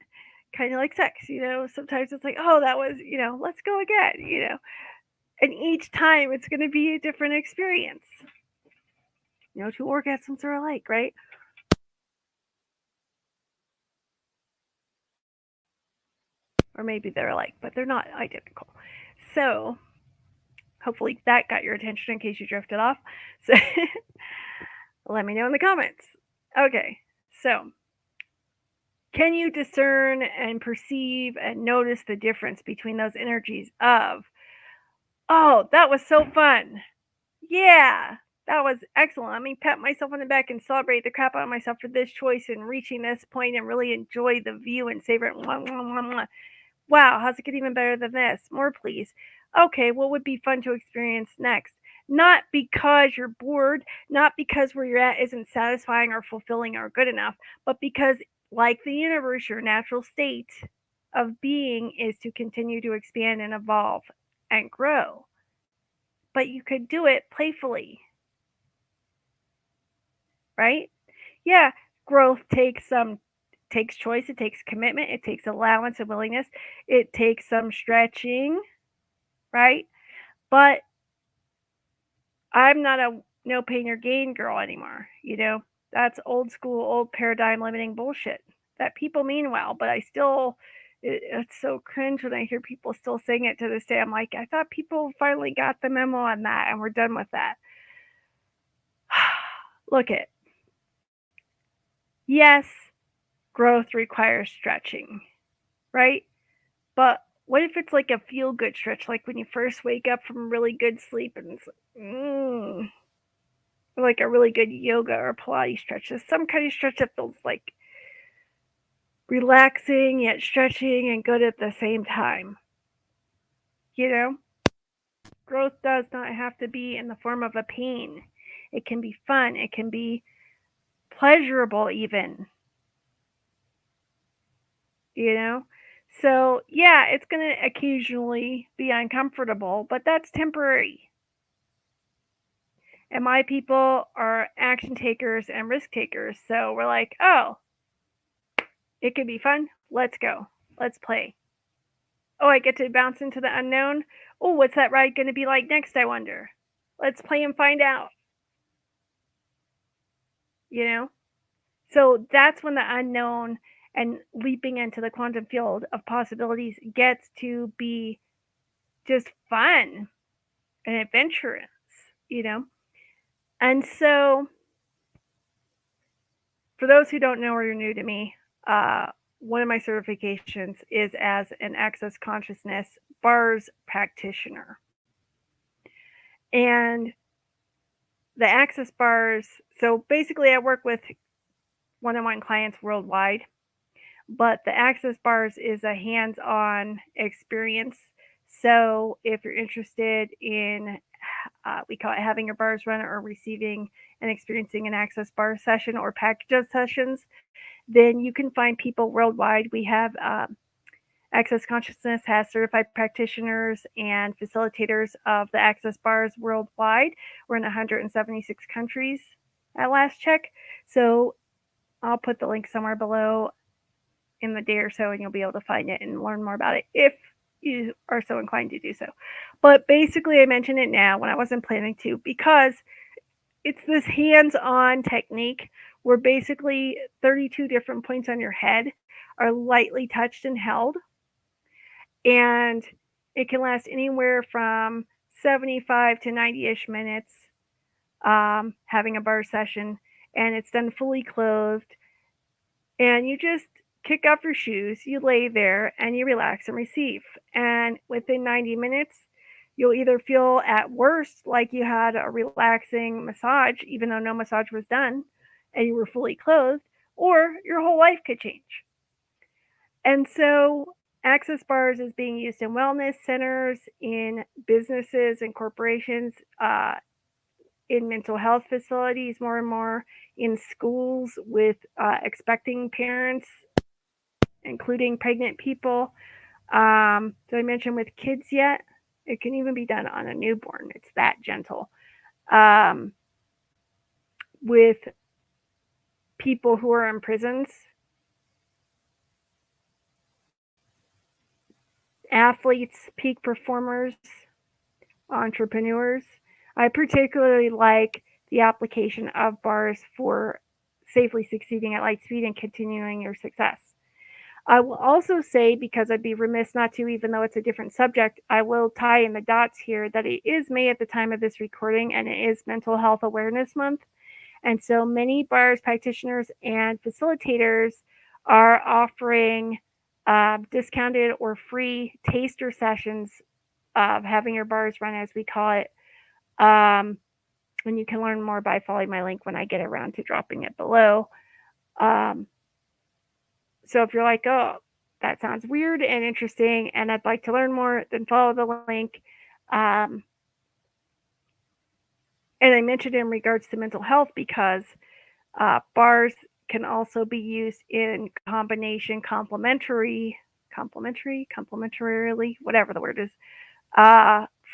kind of like sex, Sometimes it's like, oh, that was, let's go again. And each time it's going to be a different experience. Two orgasms are alike, right? Or maybe they're alike, but they're not identical. So hopefully that got your attention in case you drifted off. So let me know in the comments. Okay, so can you discern and perceive and notice the difference between those energies of, oh, that was so fun. Yeah, that was excellent. Let me pat myself on the back and celebrate the crap out of myself for this choice and reaching this point and really enjoy the view and savor it. Mwah, mwah, mwah, mwah. Wow, how's it get even better than this? More, please. Okay, what would be fun to experience next? Not because you're bored, not because where you're at isn't satisfying or fulfilling or good enough, but because, like the universe, your natural state of being is to continue to expand and evolve and grow. But you could do it playfully, right? Yeah, growth takes choice, it takes commitment, it takes allowance and willingness, it takes some stretching, right? But I'm not a no pain or gain girl anymore, That's old school, old paradigm limiting bullshit that people mean well, but it's so cringe when I hear people still saying it to this day. I'm like, I thought people finally got the memo on that and we're done with that. Look it. Yes, growth requires stretching, right? But what if it's like a feel good stretch, like when you first wake up from really good sleep and it's like a really good yoga or Pilates stretch? There's some kind of stretch that feels like relaxing yet stretching and good at the same time. Growth does not have to be in the form of a pain. It can be fun. It can be pleasurable even. So yeah, it's going to occasionally be uncomfortable, but that's temporary. And my people are action takers and risk takers. So we're like, oh, it could be fun. Let's go. Let's play. Oh, I get to bounce into the unknown. Oh, what's that ride going to be like next, I wonder? Let's play and find out. you know? So that's when the unknown and leaping into the quantum field of possibilities gets to be just fun and adventurous, you know? And so, for those who don't know or you're new to me, one of my certifications is as an Access Consciousness bars practitioner. And the Access bars, so basically, I work with one-on-one clients worldwide, but the Access bars is a hands-on experience. So if you're interested in, we call it having your bars run or receiving and experiencing an Access bar session or package of sessions, then you can find people worldwide. We have Access Consciousness has certified practitioners and facilitators of the Access bars worldwide. We're in 176 countries at last check. So I'll put the link somewhere below in the day or so, and you'll be able to find it and learn more about it if you are so inclined to do so. But basically, I mention it now when I wasn't planning to, because it's this hands-on technique where basically 32 different points on your head are lightly touched and held, and it can last anywhere from 75 to 90-ish minutes, having a bar session, and it's done fully clothed, and you just kick off your shoes, you lay there, and you relax and receive. And within 90 minutes, you'll either feel at worst like you had a relaxing massage, even though no massage was done, and you were fully clothed, or your whole life could change. And so Access bars is being used in wellness centers, in businesses and corporations, in mental health facilities more and more, in schools with expecting parents, including pregnant people. Did I mention with kids yet? It can even be done on a newborn. It's that gentle. With people who are in prisons, athletes, peak performers, entrepreneurs. I particularly like the application of bars for safely succeeding at light speed and continuing your success. I will also say, because I'd be remiss not to, even though it's a different subject, I will tie in the dots here that it is May at the time of this recording, and it is Mental Health Awareness Month. And so many bars practitioners and facilitators are offering discounted or free taster sessions of having your bars run, as we call it. And you can learn more by following my link when I get around to dropping it below. So if you're like, oh, that sounds weird and interesting, and I'd like to learn more, then follow the link. And I mentioned in regards to mental health because bars can also be used in combination, complementarily, whatever the word is,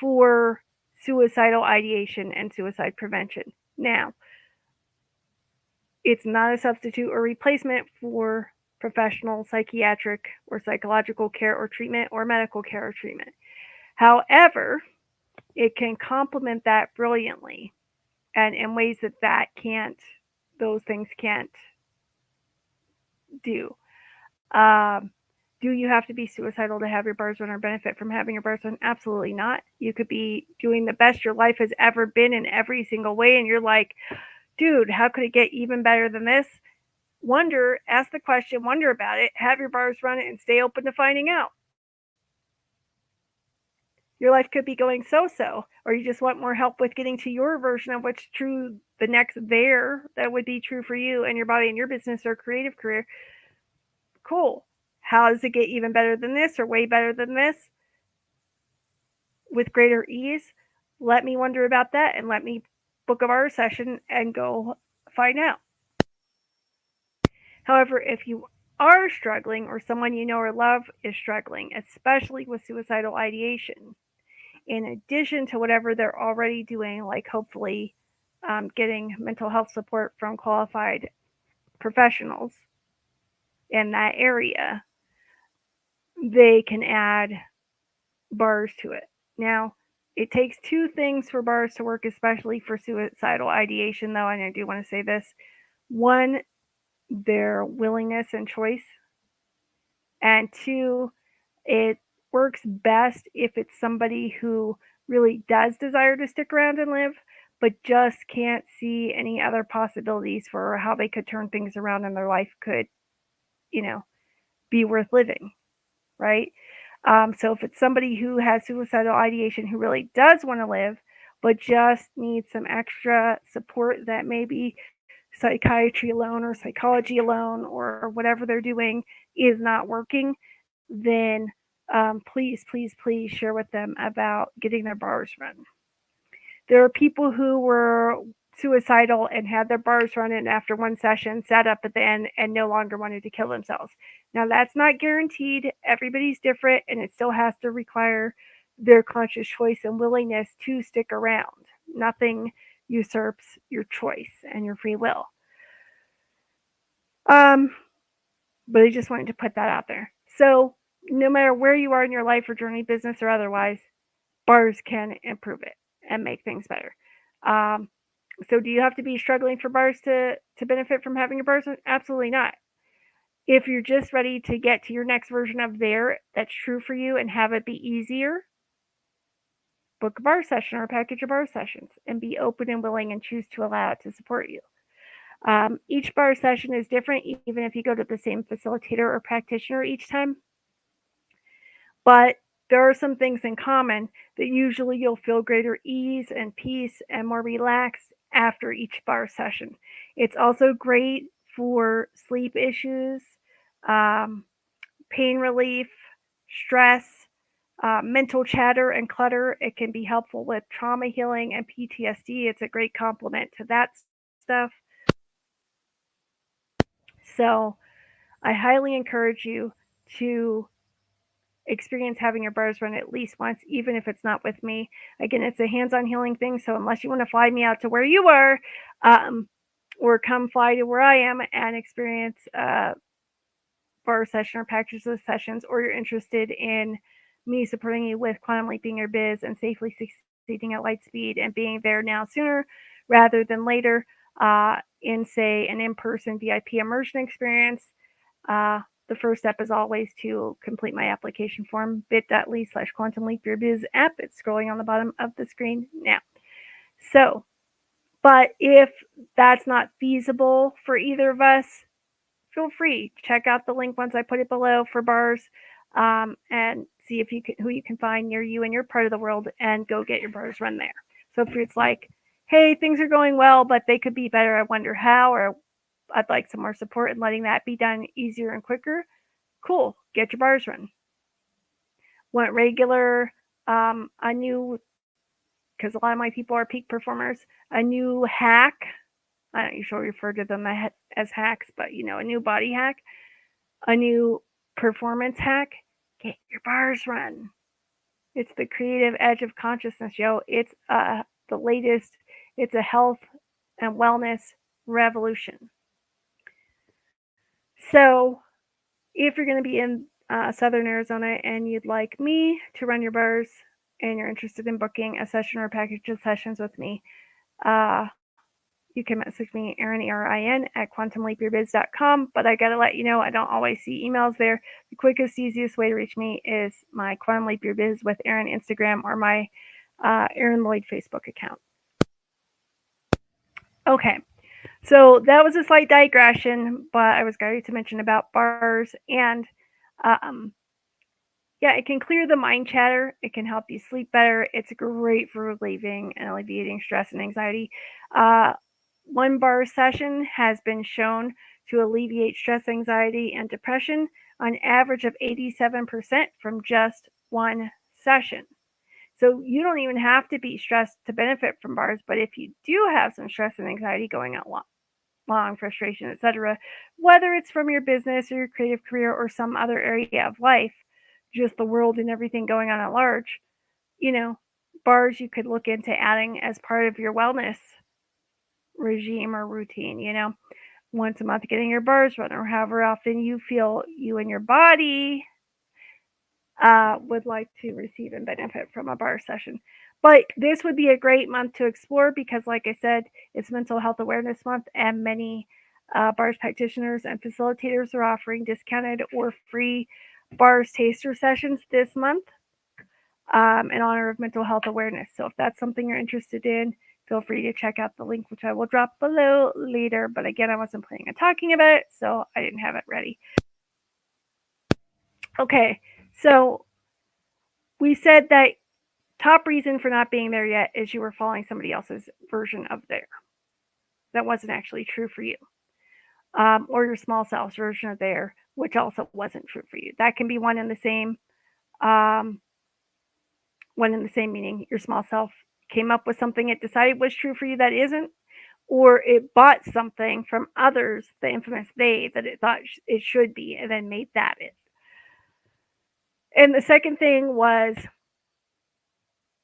for suicidal ideation and suicide prevention. Now, it's not a substitute or replacement for professional psychiatric or psychological care or treatment or medical care or treatment. However, it can complement that brilliantly and in ways that those things can't do. Do you have to be suicidal to have your bars run or benefit from having your bars run? Absolutely not. You could be doing the best your life has ever been in every single way, and you're like, dude, how could it get even better than this? Wonder, ask the question, wonder about it, have your bars run it, and stay open to finding out. Your life could be going so-so, or you just want more help with getting to your version of what's true, the next there that would be true for you and your body and your business or creative career. Cool. How does it get even better than this or way better than this with greater ease? Let me wonder about that and let me book a bar session and go find out. However, if you are struggling or someone you know or love is struggling, especially with suicidal ideation, in addition to whatever they're already doing, like hopefully getting mental health support from qualified professionals in that area, they can add bars to it. Now, it takes two things for bars to work, especially for suicidal ideation, though, and I do want to say this. one, their willingness and choice, and two, it works best if it's somebody who really does desire to stick around and live, but just can't see any other possibilities for how they could turn things around and their life could, you know, be worth living, right? So if it's somebody who has suicidal ideation who really does want to live, but just needs some extra support that maybe psychiatry alone or psychology alone or whatever they're doing is not working, then please, please, please share with them about getting their bars run. There are people who were suicidal and had their bars run and after one session sat up at the end and no longer wanted to kill themselves. Now that's not guaranteed. Everybody's different and it still has to require their conscious choice and willingness to stick around. Nothing usurps your choice and your free will. Um, but I just wanted to put that out there. So no matter where you are in your life or journey, business or otherwise, bars can improve it and make things better. Um, so do you have to be struggling for bars to benefit from having your bars? Absolutely not. If you're just ready to get to your next version of there that's true for you and have it be easier, book a bar session or a package of bar sessions and be open and willing and choose to allow it to support you. Each bar session is different, even if you go to the same facilitator or practitioner each time. But there are some things in common that usually you'll feel greater ease and peace and more relaxed after each bar session. It's also great for sleep issues, um, pain relief, stress, mental chatter and clutter. It can be helpful with trauma healing and PTSD. It's a great complement to that stuff. So I highly encourage you to experience having your bars run at least once, even if it's not with me. Again, it's a hands-on healing thing, so unless you want to fly me out to where you are, um, or come fly to where I am and experience bar session or packages of sessions, or you're interested in me supporting you with quantum leaping your biz and safely succeeding at light speed and being there now sooner rather than later, in say an in-person VIP immersion experience, uh, the first step is always to complete my application form, bit.ly/quantum leap your biz app. It's scrolling on the bottom of the screen now. So, but if that's not feasible for either of us, feel free. Check out the link once I put it below for bars, and see if you can, who you can find near you in your part of the world and go get your bars run there. So if it's like, hey, things are going well, but they could be better, I wonder how, or I'd like some more support in letting that be done easier and quicker, cool, get your bars run. Want regular, a new, because a lot of my people are peak performers, a new hack. I don't usually refer to them as hacks, but a new body hack, a new performance hack. Get your bars run. It's the creative edge of consciousness, yo. It's the latest. It's a health and wellness revolution. So, if you're going to be in Southern Arizona and you'd like me to run your bars and you're interested in booking a session or a package of sessions with me, you can message me, Erin, ERIN, at quantumleapyourbiz.com. But I got to let you know, I don't always see emails there. The quickest, easiest way to reach me is my Quantum Leap Your Biz with Erin Instagram or my Erin Lloyd Facebook account. Okay, so that was a slight digression, but I was going to mention about bars. And yeah, it can clear the mind chatter. It can help you sleep better. It's great for relieving and alleviating stress and anxiety. One bar session has been shown to alleviate stress, anxiety, and depression on average of 87% from just one session. So you don't even have to be stressed to benefit from bars, but if you do have some stress and anxiety going on long frustration, etc., whether it's from your business or your creative career or some other area of life, just the world and everything going on at large, bars you could look into adding as part of your wellness regime or routine, once a month getting your bars run or however often you feel you and your body would like to receive and benefit from a bar session. But this would be a great month to explore because, like I said, it's Mental Health Awareness Month, and many Bars practitioners and facilitators are offering discounted or free bars taster sessions this month in honor of mental health awareness. So if that's something you're interested in, feel free to check out the link, which I will drop below later. But again, I wasn't planning on talking about it, so I didn't have it ready. Okay, so we said that top reason for not being there yet is you were following somebody else's version of there. That wasn't actually true for you. Or your small self's version of there, which also wasn't true for you. That can be one and the same. One and the same meaning. Your small self came up with something it decided was true for you that isn't, or it bought something from others, the infamous they, that it thought it should be, and then made that it. And the second thing was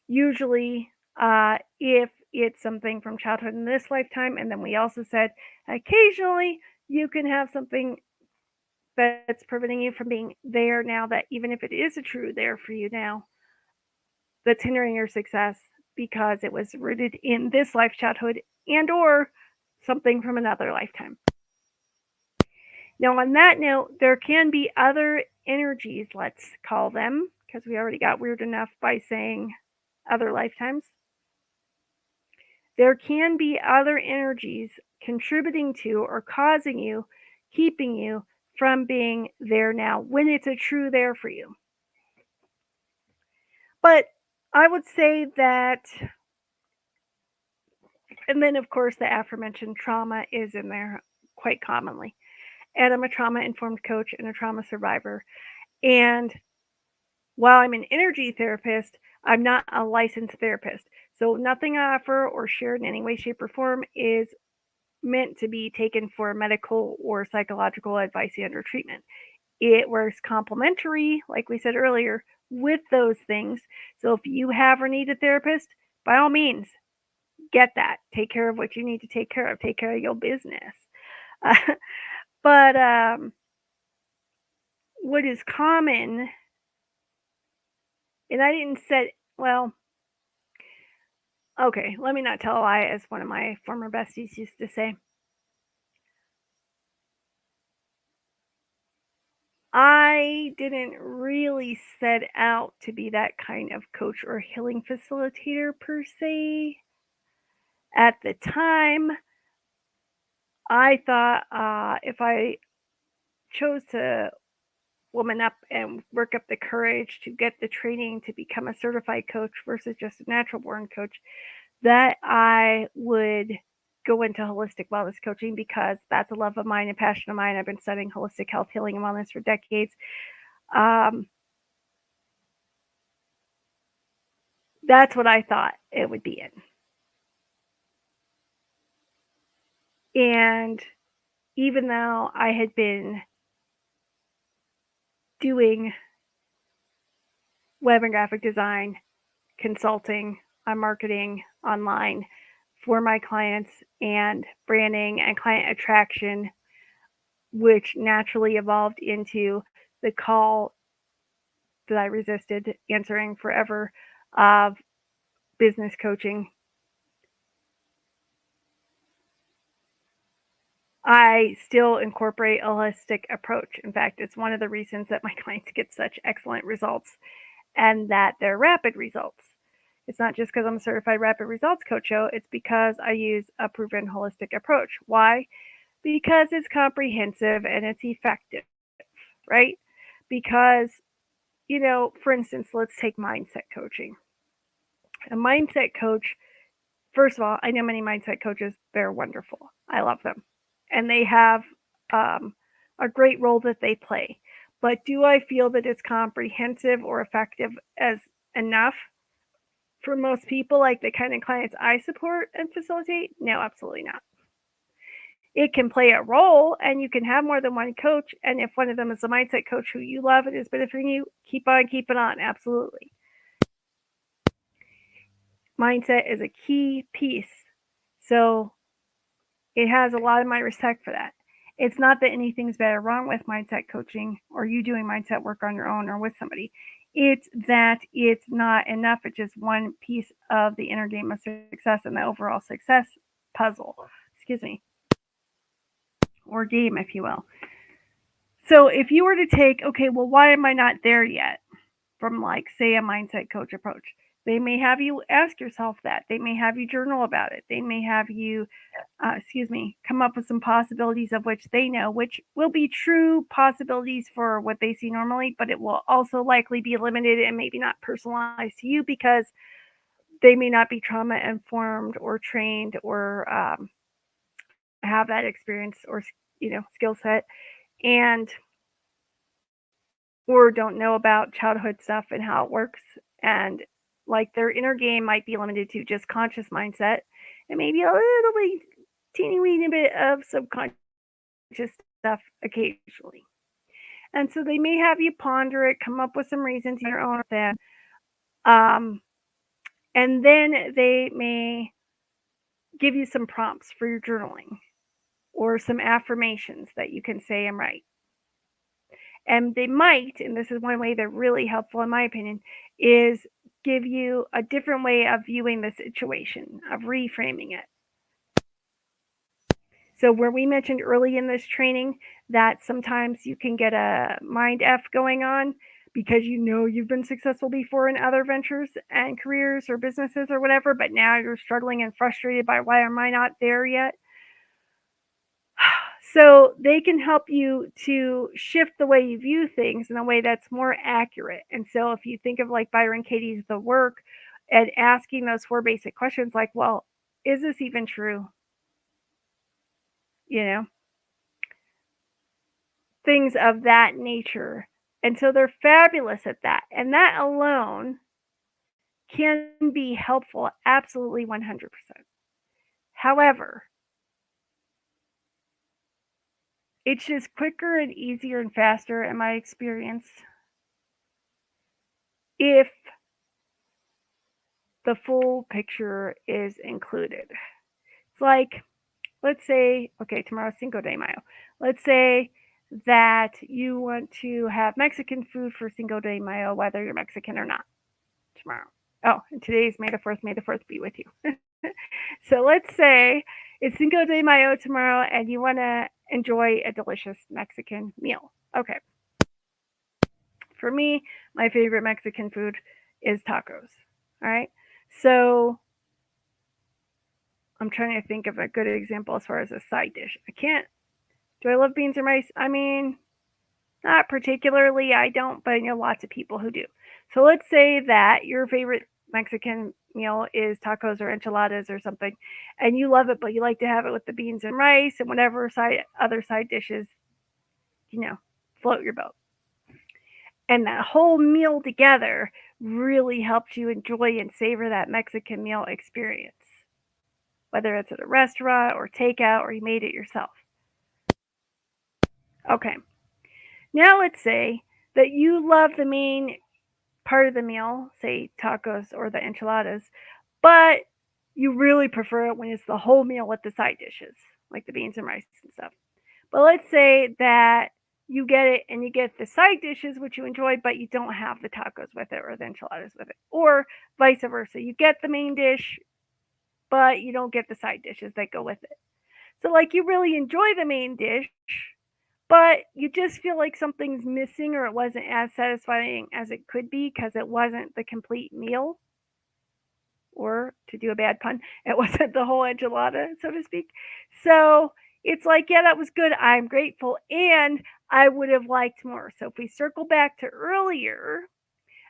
usually if it's something from childhood in this lifetime, and then we also said occasionally you can have something that's preventing you from being there now, that even if it is a true there for you now, that's hindering your success because it was rooted in this life childhood and or something from another lifetime. Now on that note, there can be other energies, let's call them, because we already got weird enough by saying other lifetimes. There can be other energies contributing to or causing you, keeping you from being there now when it's a true there for you. But I would say that, and then of course the aforementioned trauma is in there quite commonly. And I'm a trauma informed coach and a trauma survivor. And while I'm an energy therapist, I'm not a licensed therapist. So nothing I offer or share in any way, shape, or form is meant to be taken for medical or psychological advice and or treatment. It works complementary, like we said earlier, with those things. So if you have or need a therapist, by all means, get that. Take care of what you need to take care of. Take care of your business. But what is common, and I didn't say, well, okay, let me not tell a lie, as one of my former besties used to say. I didn't really set out to be that kind of coach or healing facilitator per se. At the time, I thought if I chose to woman up and work up the courage to get the training to become a certified coach versus just a natural born coach, that I would go into holistic wellness coaching because that's a love of mine and passion of mine. I've been studying holistic health, healing, and wellness for decades. That's what I thought it would be in. And even though I had been doing web and graphic design, consulting on marketing online for my clients and branding and client attraction, which naturally evolved into the call that I resisted answering forever of business coaching. I still incorporate a holistic approach. In fact, it's one of the reasons that my clients get such excellent results and that they're rapid results. It's not just because I'm a certified rapid results coach, it's because I use a proven holistic approach. Why? Because it's comprehensive and it's effective, right? Because, for instance, let's take mindset coaching. A mindset coach, first of all, I know many mindset coaches, they're wonderful. I love them. And they have a great role that they play. But do I feel that it's comprehensive or effective as enough for most people, like the kind of clients I support and facilitate? No, absolutely not. It can play a role, and you can have more than one coach. And if one of them is a mindset coach who you love and is benefiting you, keep on keeping on. Absolutely. Mindset is a key piece. So it has a lot of my respect for that. It's not that anything's bad or wrong with mindset coaching or you doing mindset work on your own or with somebody. It's that it's not enough. It's just one piece of the inner game of success and the overall success puzzle. Excuse me. or game, if you will. So if you were to take, okay, well, why am I not there yet? From, like, say, a mindset coach approach, they may have you ask yourself that. They may have you journal about it. They may have you, come up with some possibilities of which they know, which will be true possibilities for what they see normally, but it will also likely be limited and maybe not personalized to you because they may not be trauma informed or trained or have that experience or skill set, and or don't know about childhood stuff and how it works, and like their inner game might be limited to just conscious mindset and maybe a little bit teeny weeny bit of subconscious stuff occasionally. And so they may have you ponder it, come up with some reasons in your own then, um, and then they may give you some prompts for your journaling or some affirmations that you can say and write. And they might, and this is one way they're really helpful in my opinion, is give you a different way of viewing the situation, of reframing it. So where we mentioned early in this training that sometimes you can get a mind F going on because you've been successful before in other ventures and careers or businesses or whatever, but now you're struggling and frustrated by why am I not there yet? So they can help you to shift the way you view things in a way that's more accurate. And so if you think of like Byron Katie's The Work and asking those 4 basic questions like, well, is this even true? You know, things of that nature. And so they're fabulous at that. And that alone can be helpful, absolutely 100%. However, it's just quicker and easier and faster in my experience if the full picture is included. It's like, let's say, okay, tomorrow's Cinco de Mayo. Let's say that you want to have Mexican food for Cinco de Mayo, whether you're Mexican or not, tomorrow. Oh, and today's May the 4th. May the 4th be with you. So let's say it's Cinco de Mayo tomorrow and you want to enjoy a delicious Mexican meal. Okay. For me, my favorite Mexican food is tacos. All right. So I'm trying to think of a good example as far as a side dish. I can't. Do I love beans and rice? I mean, not particularly. I don't, but I know lots of people who do. So let's say that your favorite Mexican meal is tacos or enchiladas or something, and you love it, but you like to have it with the beans and rice and whatever other side dishes, you know, float your boat. And that whole meal together really helps you enjoy and savor that Mexican meal experience, whether it's at a restaurant or takeout or you made it yourself. Okay, now let's say that you love the main part of the meal, say tacos or the enchiladas, but you really prefer it when it's the whole meal with the side dishes, like the beans and rice and stuff. But let's say that you get it and you get the side dishes, which you enjoy, but you don't have the tacos with it or the enchiladas with it, or vice versa. You get the main dish, but you don't get the side dishes that go with it. So, like, you really enjoy the main dish, but you just feel like something's missing or it wasn't as satisfying as it could be because it wasn't the complete meal. Or to do a bad pun, it wasn't the whole enchilada, so to speak. So it's like, yeah, that was good. I'm grateful. And I would have liked more. So if we circle back to earlier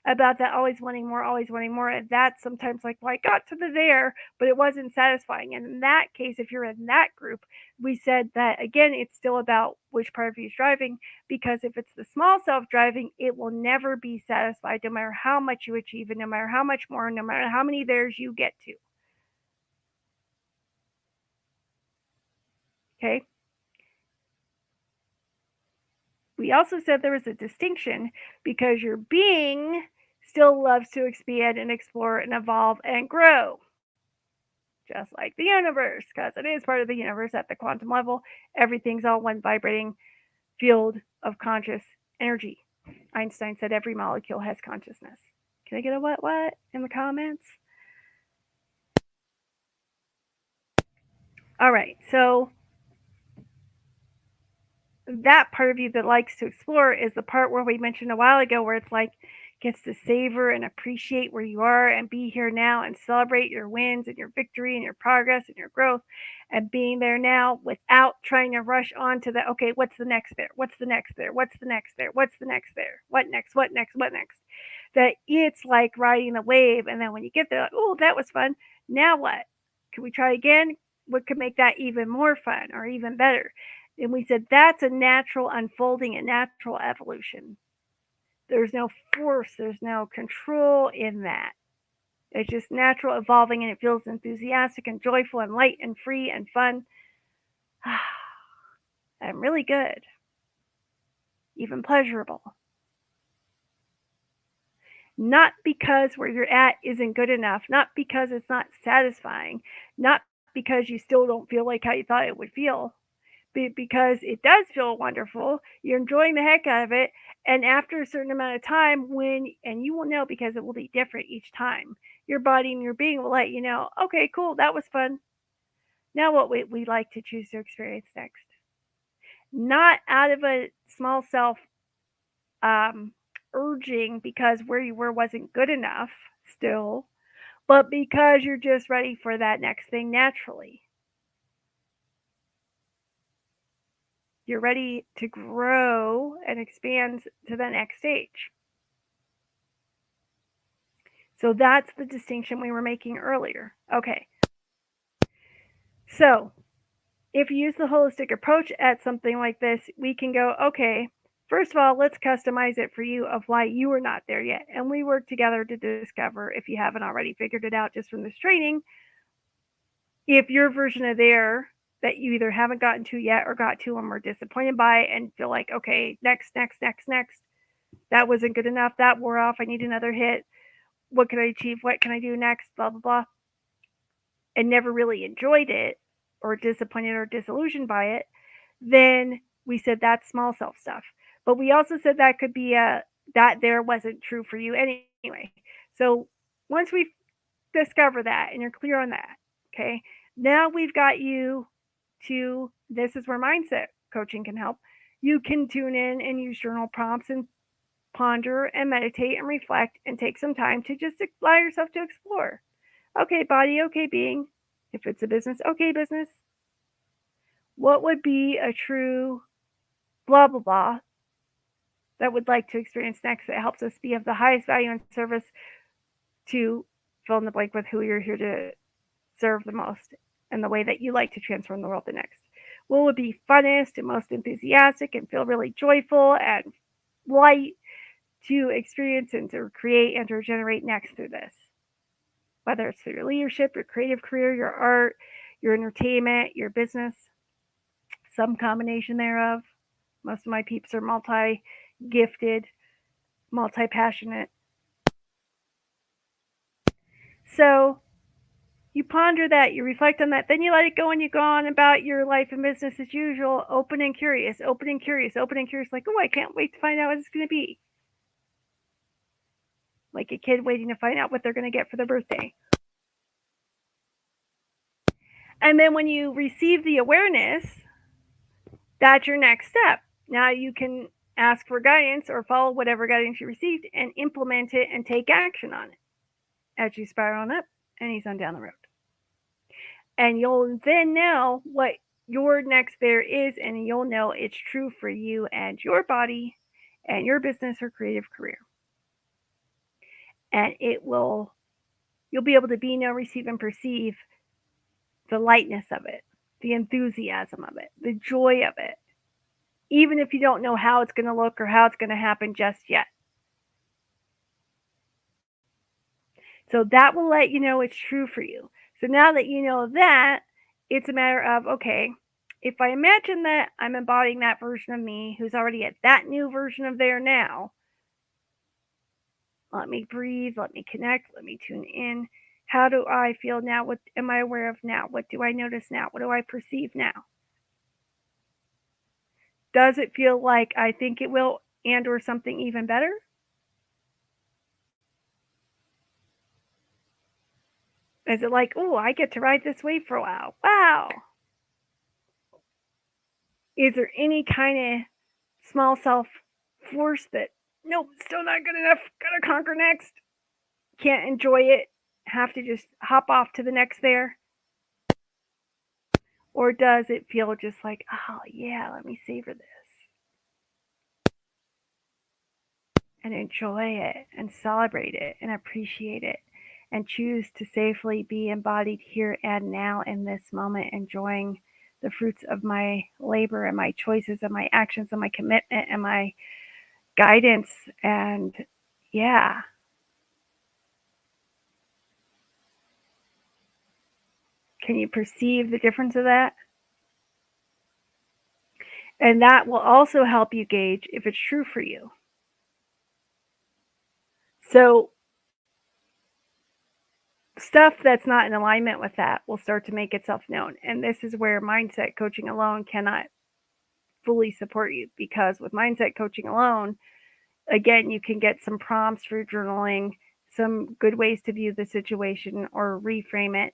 about that always wanting more, and that's sometimes like, well, I got to the there, but it wasn't satisfying. And in that case, if you're in that group, we said that again, it's still about which part of you is driving, because if it's the small self driving, it will never be satisfied no matter how much you achieve and no matter how much more, no matter how many there's you get to. Okay. We also said there was a distinction because your being still loves to expand and explore and evolve and grow, just like the universe, because it is part of the universe at the quantum level. Everything's all one vibrating field of conscious energy. Einstein said every molecule has consciousness. Can I get a what in the comments? All right, so that part of you that likes to explore is the part where we mentioned a while ago, where it's like gets to savor and appreciate where you are and be here now and celebrate your wins and your victory and your progress and your growth and being there now without trying to rush on to the okay, what's the next there? What's the next there? What's the next there? What's the next there? What next? What next? What next? That it's like riding the wave, and then when you get there, like, oh, that was fun. Now what? Can we try again? What could make that even more fun or even better? And we said that's a natural unfolding, a natural evolution. There's no force, there's no control in that. It's just natural evolving, and it feels enthusiastic and joyful and light and free and fun and really good, even pleasurable. Not because where you're at isn't good enough, not because it's not satisfying, not because you still don't feel like how you thought it would feel, because it does feel wonderful. You're enjoying the heck out of it. And after a certain amount of time, and you will know because it will be different each time, your body and your being will let you know, okay, cool, that was fun. Now what we like to choose to experience next. Not out of a small self urging because where you were wasn't good enough still, but because you're just ready for that next thing naturally. You're ready to grow and expand to the next stage. So that's the distinction we were making earlier. Okay. So if you use the holistic approach at something like this, we can go, okay, first of all, let's customize it for you of why you are not there yet. And we work together to discover, if you haven't already figured it out just from this training, if your version of there that you either haven't gotten to yet or got to and were disappointed by and feel like, okay, next, that wasn't good enough, that wore off, I need another hit, what can I achieve, what can I do next, blah, blah, blah, and never really enjoyed it or disappointed or disillusioned by it, then we said that's small self stuff. But we also said that could be that there wasn't true for you anyway. So once we discover that and you're clear on that, okay, now we've got you to, this is where mindset coaching can help. You can tune in and use journal prompts and ponder and meditate and reflect and take some time to just allow yourself to explore. Okay, body, okay, being. If it's a business, okay, business. What would be a true blah, blah, blah that would like to experience next that helps us be of the highest value and service to fill in the blank with who you're here to serve the most and the way that you like to transform the world the next? What would be funnest and most enthusiastic and feel really joyful and light to experience and to create and to generate next through this? Whether it's through your leadership, your creative career, your art, your entertainment, your business, some combination thereof. Most of my peeps are multi-gifted, multi-passionate. So you ponder that, you reflect on that, then you let it go and you go on about your life and business as usual, open and curious, open and curious, open and curious, like, oh, I can't wait to find out what it's going to be. Like a kid waiting to find out what they're going to get for their birthday. And then when you receive the awareness, that's your next step. Now you can ask for guidance or follow whatever guidance you received and implement it and take action on it as you spiral on up and ease on down the road. And you'll then know what your next there is, and you'll know it's true for you and your body and your business or creative career. And you'll be able to be, know, receive, and perceive the lightness of it, the enthusiasm of it, the joy of it, even if you don't know how it's going to look or how it's going to happen just yet. So that will let you know it's true for you. So now that you know that, it's a matter of, okay, if I imagine that I'm embodying that version of me who's already at that new version of there now, let me breathe, let me connect, let me tune in. How do I feel now? What am I aware of now? What do I notice now? What do I perceive now? Does it feel like I think it will and or something even better? Is it like, oh, I get to ride this wave for a while? Wow. Is there any kind of small self force that, nope, still not good enough, gotta conquer next, can't enjoy it, have to just hop off to the next there? Or does it feel just like, oh yeah, let me savor this and enjoy it and celebrate it and appreciate it and choose to safely be embodied here and now in this moment, enjoying the fruits of my labor and my choices and my actions and my commitment and my guidance? And yeah, can you perceive the difference of that? And that will also help you gauge if it's true for you. So stuff that's not in alignment with that will start to make itself known. And this is where mindset coaching alone cannot fully support you, because with mindset coaching alone, again, you can get some prompts for journaling, some good ways to view the situation or reframe it,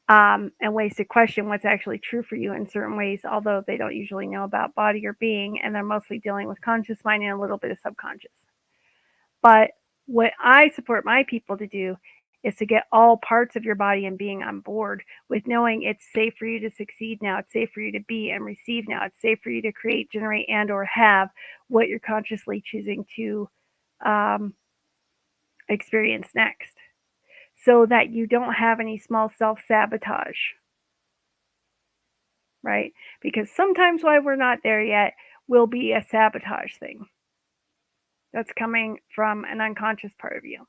and ways to question what's actually true for you in certain ways, although they don't usually know about body or being, and they're mostly dealing with conscious mind and a little bit of subconscious. But what I support my people to do is to get all parts of your body and being on board with knowing it's safe for you to succeed now, it's safe for you to be and receive now, it's safe for you to create, generate, and or have what you're consciously choosing to um, experience next, so that you don't have any small self-sabotage, right? Because sometimes why we're not there yet will be a sabotage thing that's coming from an unconscious part of you.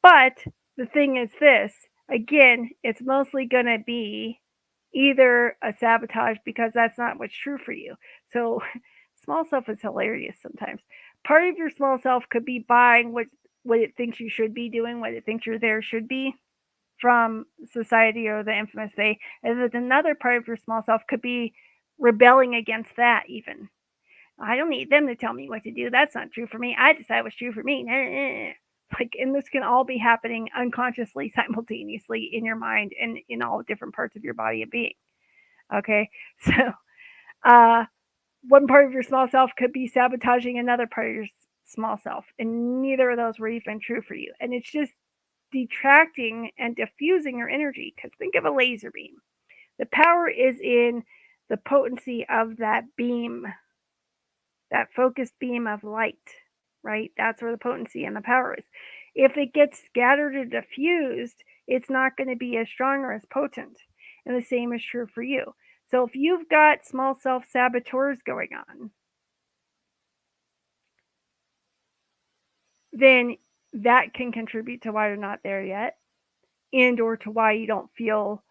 But the thing is this, again, it's mostly going to be either a sabotage because that's not what's true for you. So small self is hilarious sometimes. Part of your small self could be buying what it thinks you should be doing, what it thinks you're there should be from society or the infamous they. And then another part of your small self could be rebelling against that even. I don't need them to tell me what to do. That's not true for me. I decide what's true for me. Like, and this can all be happening unconsciously, simultaneously in your mind and in all different parts of your body and being. Okay, so uh, one part of your small self could be sabotaging another part of your small self, and neither of those were even true for you. And it's just detracting and diffusing your energy. Because think of a laser beam. The power is in the potency of that beam, that focused beam of light, right? That's where the potency and the power is. If it gets scattered or diffused, it's not going to be as strong or as potent. And the same is true for you. So if you've got small self saboteurs going on, then that can contribute to why you're not there yet, and or to why you don't feel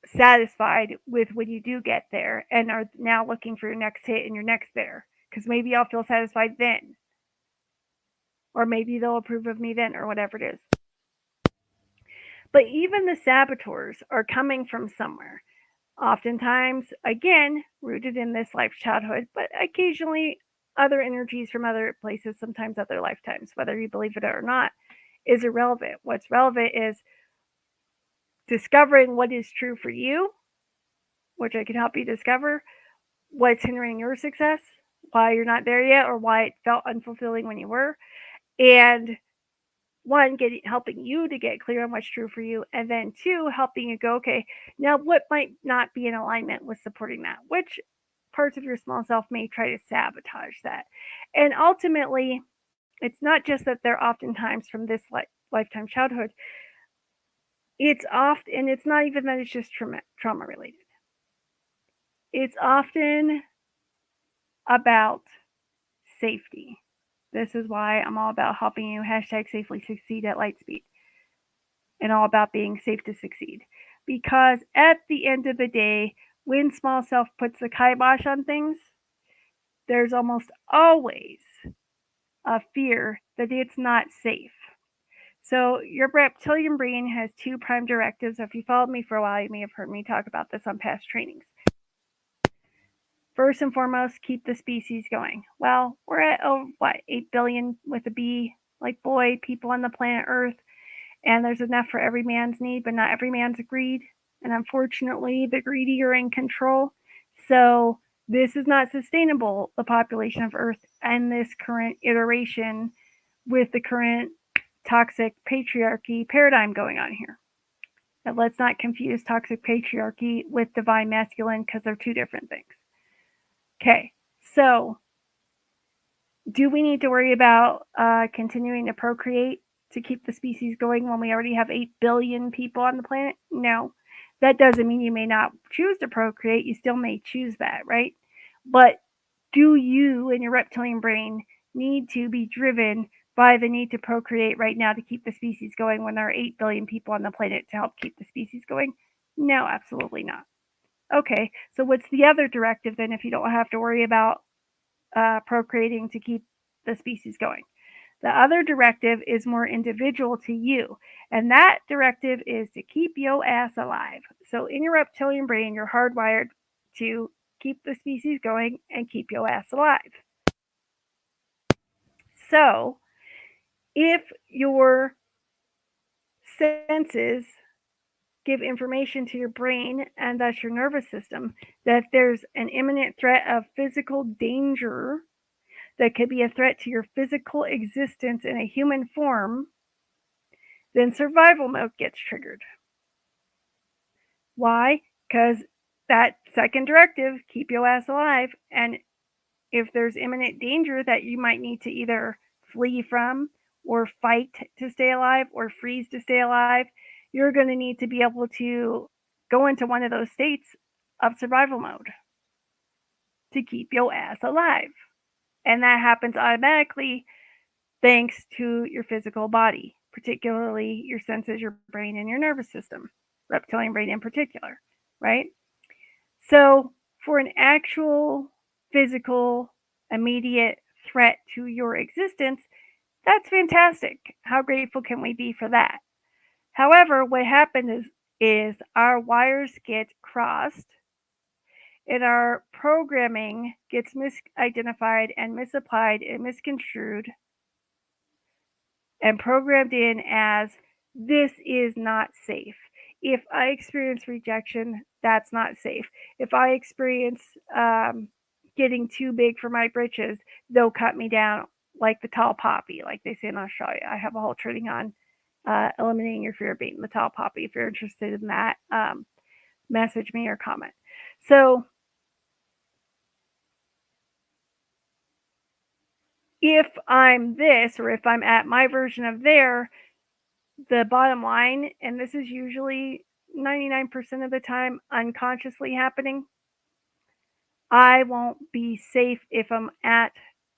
satisfied with when you do get there and are now looking for your next hit and your next there. Because maybe I'll feel satisfied then, or maybe they'll approve of me then, or whatever it is. But even the saboteurs are coming from somewhere. Oftentimes, again, rooted in this life childhood, but occasionally other energies from other places, sometimes other lifetimes, whether you believe it or not, is irrelevant. What's relevant is discovering what is true for you, which I can help you discover, what's hindering your success, why you're not there yet, or why it felt unfulfilling when you were, and one, helping you to get clear on what's true for you, and then two, helping you go, okay, now what might not be in alignment with supporting that? Which parts of your small self may try to sabotage that? And ultimately, it's not just that they're oftentimes from this lifetime childhood. It's often, and it's not even that it's just trauma related. It's often about safety. This is why I'm all about helping you #safely succeed at light speed, and all about being safe to succeed. Because at the end of the day, when small self puts the kibosh on things, there's almost always a fear that it's not safe. So your reptilian brain has two prime directives. If you followed me for a while, you may have heard me talk about this on past trainings. First and foremost, keep the species going. Well, we're at, 8 billion with a B, like boy, people on the planet Earth. And there's enough for every man's need, but not every man's greed. And unfortunately, the greedy are in control. So this is not sustainable, the population of Earth and this current iteration with the current toxic patriarchy paradigm going on here. And let's not confuse toxic patriarchy with divine masculine because they're two different things. Okay, so do we need to worry about continuing to procreate to keep the species going when we already have 8 billion people on the planet? No. That doesn't mean you may not choose to procreate. You still may choose that, right? But do you and your reptilian brain need to be driven by the need to procreate right now to keep the species going when there are 8 billion people on the planet to help keep the species going? No, absolutely not. Okay, so what's the other directive then if you don't have to worry about procreating to keep the species going? The other directive is more individual to you, and that directive is to keep your ass alive. So in your reptilian brain, you're hardwired to keep the species going and keep your ass alive. So if your senses give information to your brain and thus your nervous system that there's an imminent threat of physical danger that could be a threat to your physical existence in a human form, then survival mode gets triggered. Why? Because that second directive, keep your ass alive, and if there's imminent danger that you might need to either flee from or fight to stay alive or freeze to stay alive, you're going to need to be able to go into one of those states of survival mode to keep your ass alive. And that happens automatically thanks to your physical body, particularly your senses, your brain, and your nervous system, reptilian brain in particular, right? So, for an actual physical, immediate threat to your existence, that's fantastic. How grateful can we be for that? However, what happens is our wires get crossed and our programming gets misidentified and misapplied and misconstrued and programmed in as this is not safe. If I experience rejection, that's not safe. If I experience getting too big for my britches, they'll cut me down like the tall poppy, like they say in Australia. I have a whole training on eliminating your fear of being the tall poppy. If you're interested in that, message me or comment. So if I'm this, or if I'm at my version of there, the bottom line, and this is usually 99% of the time unconsciously happening, I won't be safe if I'm at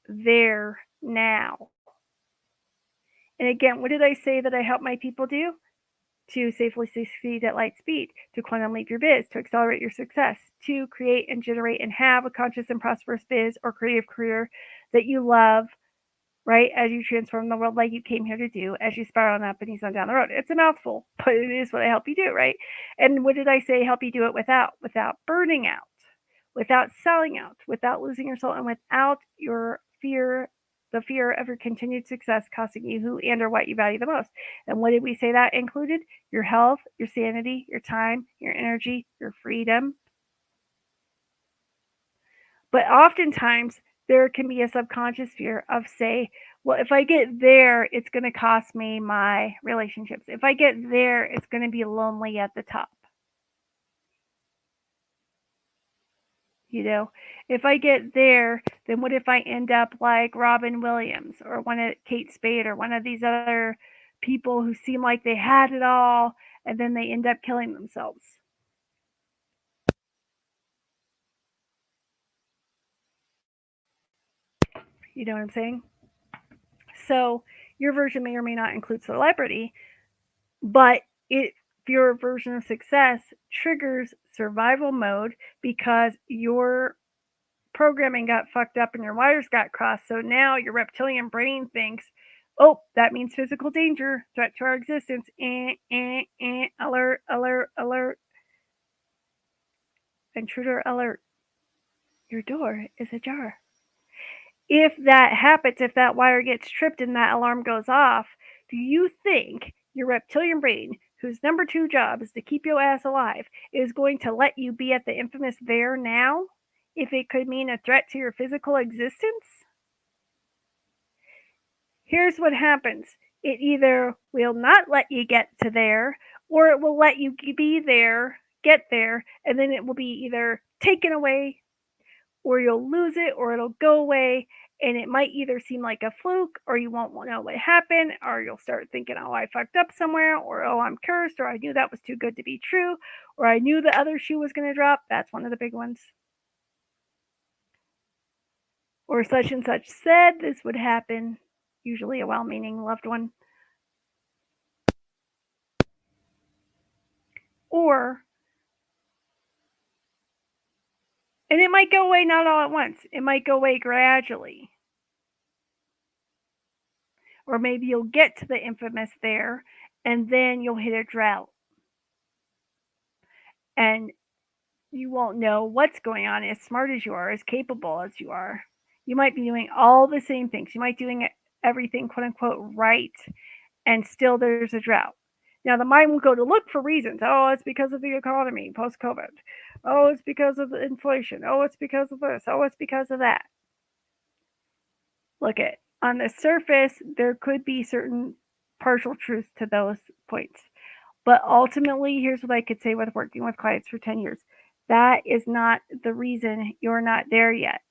there now. And again, what did I say that I help my people do? To safely succeed at light speed, to quantum leap your biz, to accelerate your success, to create and generate and have a conscious and prosperous biz or creative career that you love, right? As you transform the world like you came here to do, as you spiral on up and on down the road. It's a mouthful, but it is what I help you do, right? And what did I say help you do it without? Without burning out, without selling out, without losing your soul, and without your fear, the fear of your continued success costing you who and or what you value the most. And what did we say that included? Your health, your sanity, your time, your energy, your freedom. But oftentimes there can be a subconscious fear of, say, well, if I get there, it's going to cost me my relationships. If I get there, it's going to be lonely at the top. You know, if I get there, then what if I end up like Robin Williams or one of Kate Spade or one of these other people who seem like they had it all and then they end up killing themselves? You know what I'm saying? So your version may or may not include celebrity, but if your version of success triggers survival mode because your programming got fucked up and your wires got crossed. So now your reptilian brain thinks, oh, that means physical danger, threat to our existence. Alert, alert, alert. Intruder alert. Your door is ajar. If that happens, if that wire gets tripped and that alarm goes off, do you think your reptilian brain, whose number 2 job is to keep your ass alive, is going to let you be at the infamous there now if it could mean a threat to your physical existence, here's what happens. It either will not let you get to there, or it will let you be there, get there, and then it will be either taken away, or you'll lose it, or it'll go away, and it might either seem like a fluke, or you won't know what happened, or you'll start thinking, oh, I fucked up somewhere, or oh, I'm cursed, or I knew that was too good to be true, or I knew the other shoe was going to drop. That's one of the big ones. Or such and such said this would happen, usually a well-meaning loved one. Or, and it might go away not all at once. It might go away gradually. Or maybe you'll get to the infamous there, and then you'll hit a drought. And you won't know what's going on, as smart as you are, as capable as you are. You might be doing all the same things. You might be doing everything, quote unquote, right, and still there's a drought. Now, the mind will go to look for reasons. Oh, it's because of the economy post COVID. Oh, it's because of the inflation. Oh, it's because of this. Oh, it's because of that. Look at on the surface, there could be certain partial truths to those points. But ultimately, here's what I could say with working with clients for 10 years. That is not the reason you're not there yet,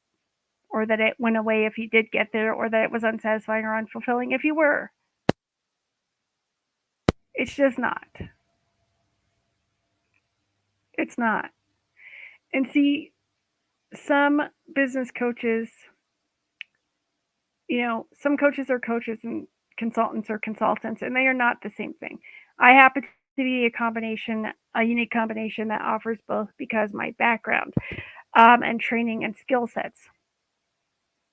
or that it went away if you did get there, or that it was unsatisfying or unfulfilling if you were. It's just not. It's not. And see, some business coaches, some coaches are coaches and consultants are consultants, and they are not the same thing. I happen to be a unique combination that offers both because my background and training and skill sets.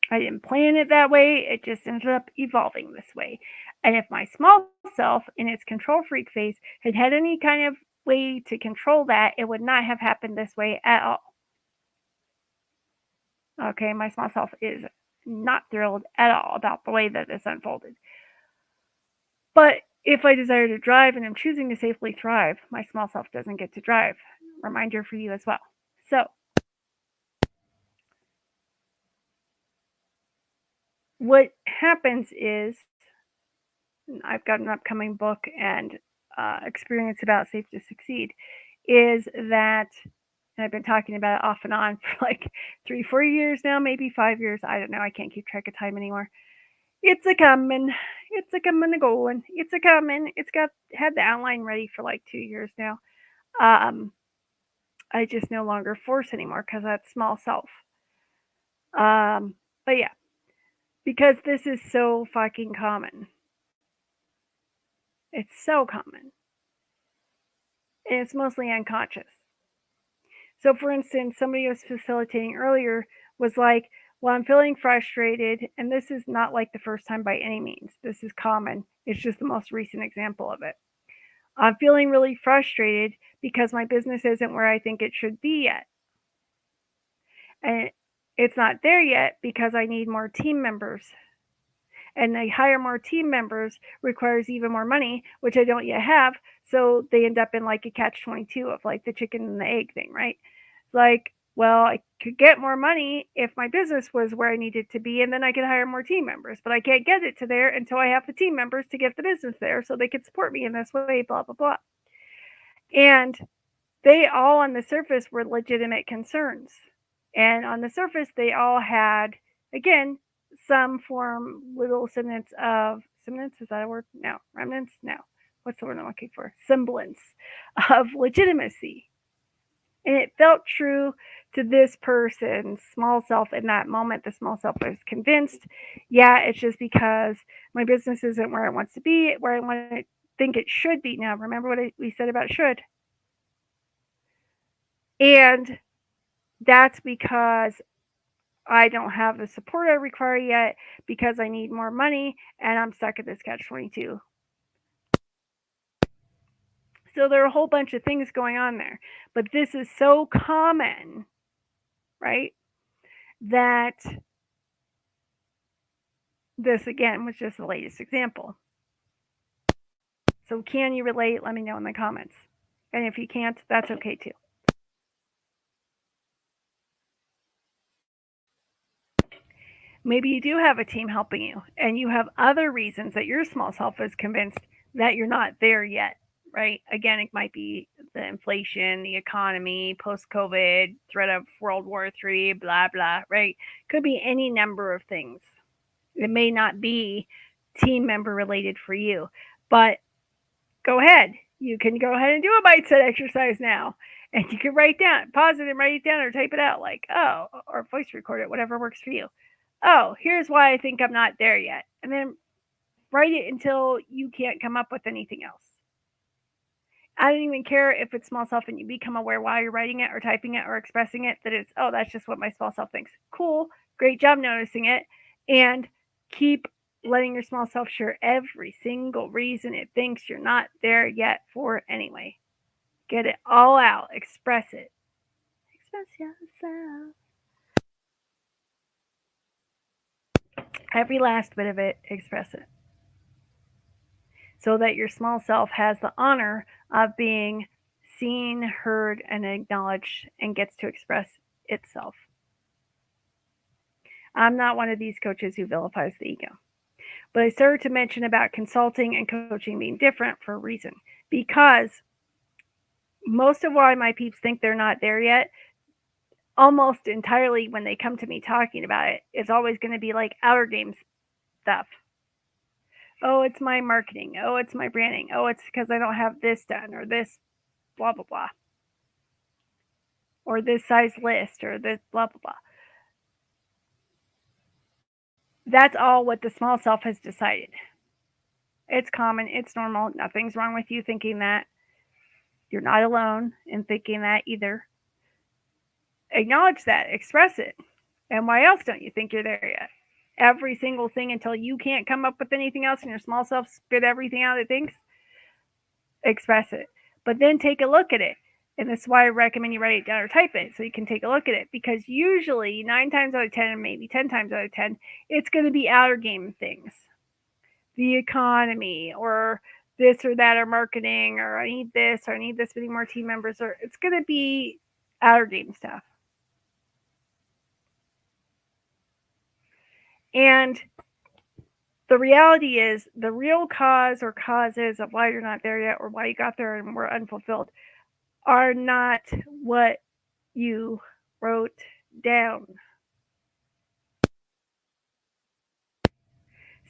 I didn't plan it that way. It just ended up evolving this way. And if my small self in its control freak phase had any kind of way to control that, it would not have happened this way at all. Okay, my small self is not thrilled at all about the way that this unfolded. But if I desire to drive and I'm choosing to safely thrive, my small self doesn't get to drive. Reminder for you as well. So, what happens is, I've got an upcoming book and experience about Safe to Succeed, is that, and I've been talking about it off and on for like 3-4 years now, maybe 5 years. I don't know. I can't keep track of time anymore. It's a coming. It's a coming and going. It's a coming. It's had the outline ready for like 2 years now. I just no longer force anymore because that's small self. But yeah, because this is so fucking common. It's so common. And it's mostly unconscious. So, for instance, somebody I was facilitating earlier was like, well, I'm feeling frustrated. And this is not like the first time by any means. This is common. It's just the most recent example of it. I'm feeling really frustrated because my business isn't where I think it should be yet. And it's not there yet because I need more team members. And they hire more team members requires even more money, which I don't yet have. So they end up in like a catch-22 of like the chicken and the egg thing, right? Like, well, I could get more money if my business was where I needed to be, and then I could hire more team members. But I can't get it to there until I have the team members to get the business there so they could support me in this way, blah, blah, blah. And they all on the surface were legitimate concerns. And on the surface, they all had, again, some form, little semblance, is that a word? No. Remnants? No. What's the word I'm looking for? Semblance of legitimacy. And it felt true to this person's small self in that moment. The small self was convinced, yeah, it's just because my business isn't where it wants to be, where I want to think it should be. Now, remember what we said about should. And that's because I don't have the support I require yet, because I need more money and I'm stuck at this catch-22. So there are a whole bunch of things going on there. But this is so common, right, that this, again, was just the latest example. So can you relate? Let me know in the comments. And if you can't, that's okay too. Maybe you do have a team helping you, and you have other reasons that your small self is convinced that you're not there yet, right? Again, it might be the inflation, the economy, post COVID, threat of World War III, blah, blah, right? Could be any number of things. It may not be team member related for you, but go ahead. You can go ahead and do a mindset exercise now. And you can write down, pause it and write it down or type it out like, oh, or voice record it, whatever works for you. Oh, here's why I think I'm not there yet. And then write it until you can't come up with anything else. I don't even care if it's small self and you become aware while you're writing it or typing it or expressing it that it's, oh, that's just what my small self thinks. Cool. Great job noticing it. And keep letting your small self share every single reason it thinks you're not there yet for anyway. Get it all out. Express it. Express yourself. Every last bit of it, express it. So that your small self has the honor of being seen, heard, and acknowledged and gets to express itself. I'm not one of these coaches who vilifies the ego. But I started to mention about consulting and coaching being different for a reason. Because most of why my peeps think they're not there yet, almost entirely when they come to me talking about it, is always going to be like outer game stuff. Oh, it's my marketing. Oh, it's my branding. Oh, it's because I don't have this done or this blah, blah, blah. Or this size list or this blah, blah, blah. That's all what the small self has decided. It's common. It's normal. Nothing's wrong with you thinking that. You're not alone in thinking that either. Acknowledge that. Express it. And why else don't you think you're there yet? Every single thing until you can't come up with anything else and your small self spit everything out it thinks. Express it. But then take a look at it. And that's why I recommend you write it down or type it so you can take a look at it. Because usually 9 times out of 10, and maybe 10 times out of 10, it's going to be outer game things. The economy or this or that or marketing or I need this many more team members or it's going to be outer game stuff. And the reality is the real cause or causes of why you're not there yet or why you got there and were unfulfilled are not what you wrote down.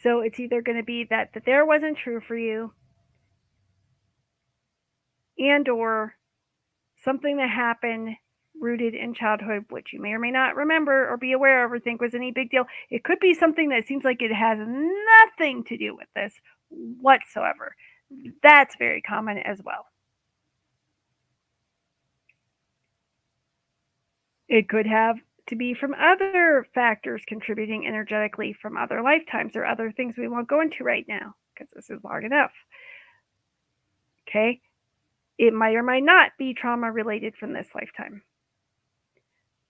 So it's either going to be that the there wasn't true for you and or something that happened rooted in childhood, which you may or may not remember or be aware of or think was any big deal. It could be something that seems like it has nothing to do with this whatsoever. That's very common as well. It could have to be from other factors contributing energetically from other lifetimes or other things we won't go into right now because this is long enough. Okay? It might or might not be trauma related from this lifetime.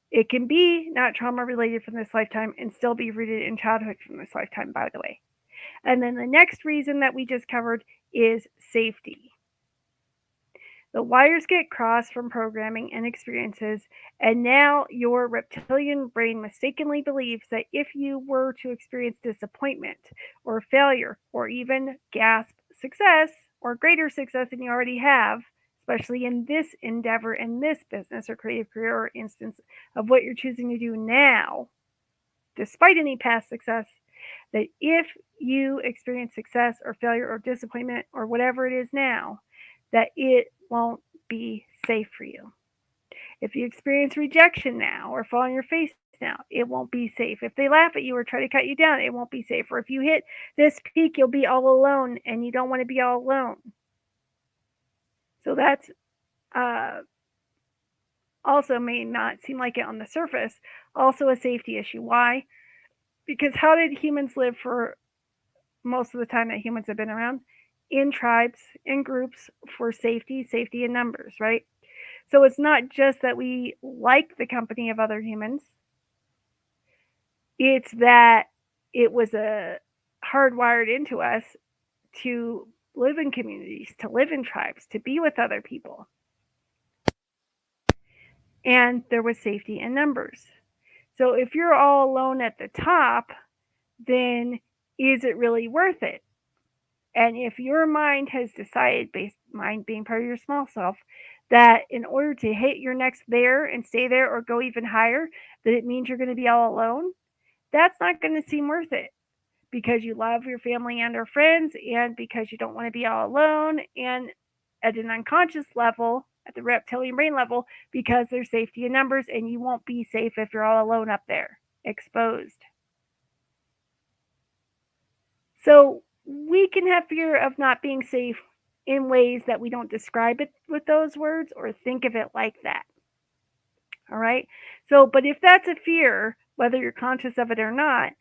It can be not trauma related from this lifetime and still be rooted in childhood from this lifetime, by the way. And then the next reason that we just covered is safety. The wires get crossed from programming and experiences, and now your reptilian brain mistakenly believes that if you were to experience disappointment or failure or even gasp success or greater success than you already have, especially in this endeavor, in this business or creative career or instance of what you're choosing to do now, despite any past success, that if you experience success or failure or disappointment or whatever it is now, that it won't be safe for you. If you experience rejection now or fall on your face now, it won't be safe. If they laugh at you or try to cut you down, it won't be safe. Or if you hit this peak, you'll be all alone and you don't want to be all alone. So that's also may not seem like it on the surface, also a safety issue. Why? Because how did humans live for most of the time that humans have been around? In tribes, in groups for safety in numbers, right? So it's not just that we like the company of other humans. It's that it was hardwired into us to live in communities, to live in tribes, to be with other people. And there was safety in numbers. So if you're all alone at the top, then is it really worth it? And if your mind has decided, based mind being part of your small self, that in order to hit your next there and stay there or go even higher, that it means you're going to be all alone, that's not going to seem worth it because you love your family and or friends and because you don't want to be all alone and at an unconscious level, at the reptilian brain level, because there's safety in numbers and you won't be safe if you're all alone up there, exposed. So we can have fear of not being safe in ways that we don't describe it with those words or think of it like that. All right. So, but if that's a fear, whether you're conscious of it or not,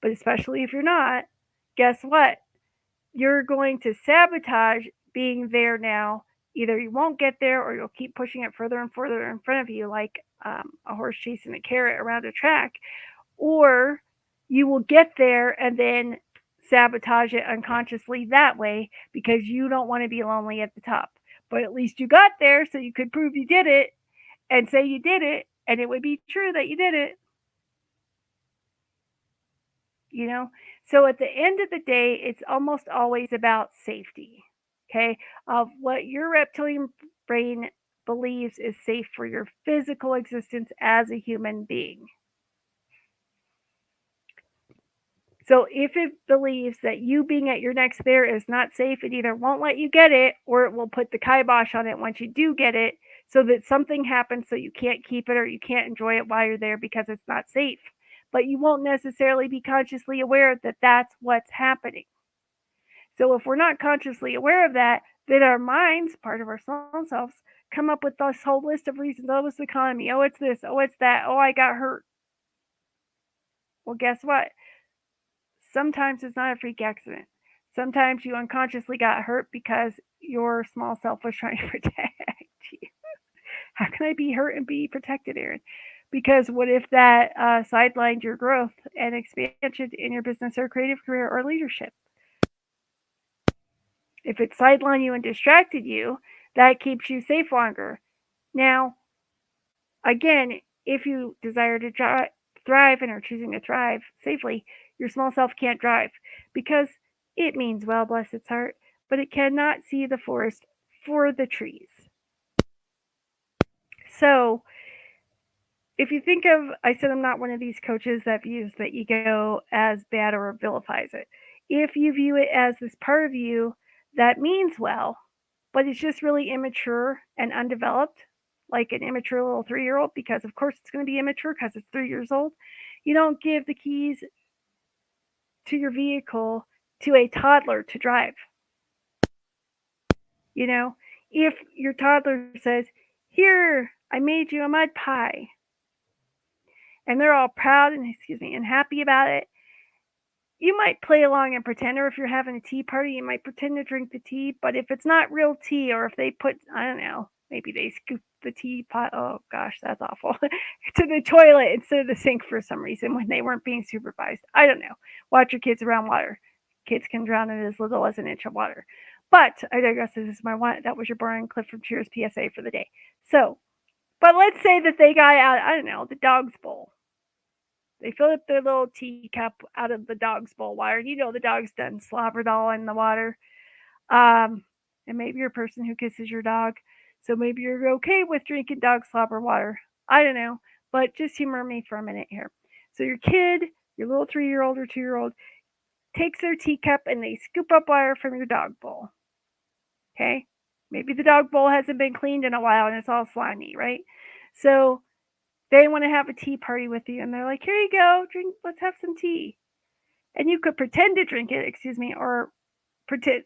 but especially if you're not, guess what? You're going to sabotage being there now. Either you won't get there or you'll keep pushing it further and further in front of you, like a horse chasing a carrot around a track, or you will get there and then sabotage it unconsciously that way because you don't want to be lonely at the top. But at least you got there so you could prove you did it and say you did it, and it would be true that you did it. You know? So at the end of the day, it's almost always about safety, okay? Of what your reptilian brain believes is safe for your physical existence as a human being. So if it believes that you being at your next there is not safe, it either won't let you get it or it will put the kibosh on it once you do get it so that something happens so you can't keep it or you can't enjoy it while you're there because it's not safe. But you won't necessarily be consciously aware that that's what's happening. So if we're not consciously aware of that, then our minds, part of our small selves, come up with this whole list of reasons. Oh, it's the economy. Oh, it's this. Oh, it's that. Oh, I got hurt. Well, guess what? Sometimes it's not a freak accident. Sometimes you unconsciously got hurt because your small self was trying to protect you. How can I be hurt and be protected, Aaron? Because what if that sidelined your growth and expansion in your business or creative career or leadership? If it sidelined you and distracted you, that keeps you safe longer. Now, again, if you desire to thrive and are choosing to thrive safely, your small self can't drive because it means well, bless its heart, but it cannot see the forest for the trees. So, if you think of, I said I'm not one of these coaches that views the ego as bad or vilifies it. If you view it as this part of you that means well, but it's just really immature and undeveloped, like an immature little 3-year-old, because of course it's going to be immature because it's 3 years old. You don't give the keys to your vehicle to a toddler to drive. You know, if your toddler says, "Here, I made you a mud pie," and they're all proud and and happy about it, you might play along and pretend, or if you're having a tea party, you might pretend to drink the tea. But if it's not real tea, or if they put, I don't know, maybe they scoop the teapot, oh gosh, that's awful, to the toilet instead of the sink for some reason when they weren't being supervised. I don't know. Watch your kids around water. Kids can drown in as little as an inch of water. But I digress. This is my one. That was your Brian Cliff from Cheers PSA for the day. So, but let's say that they got out, I don't know, the dog's bowl. They fill up their little teacup out of the dog's bowl water. You know the dog's done slobbered all in the water. And maybe you're a person who kisses your dog, so maybe you're okay with drinking dog slobber water. I don't know, but just humor me for a minute here. So your kid, your little 3-year-old or 2-year-old, takes their teacup and they scoop up water from your dog bowl. Okay? Maybe the dog bowl hasn't been cleaned in a while and it's all slimy, right? So they want to have a tea party with you and they're like, "Here you go, drink, let's have some tea." And you could pretend to drink it, or pretend,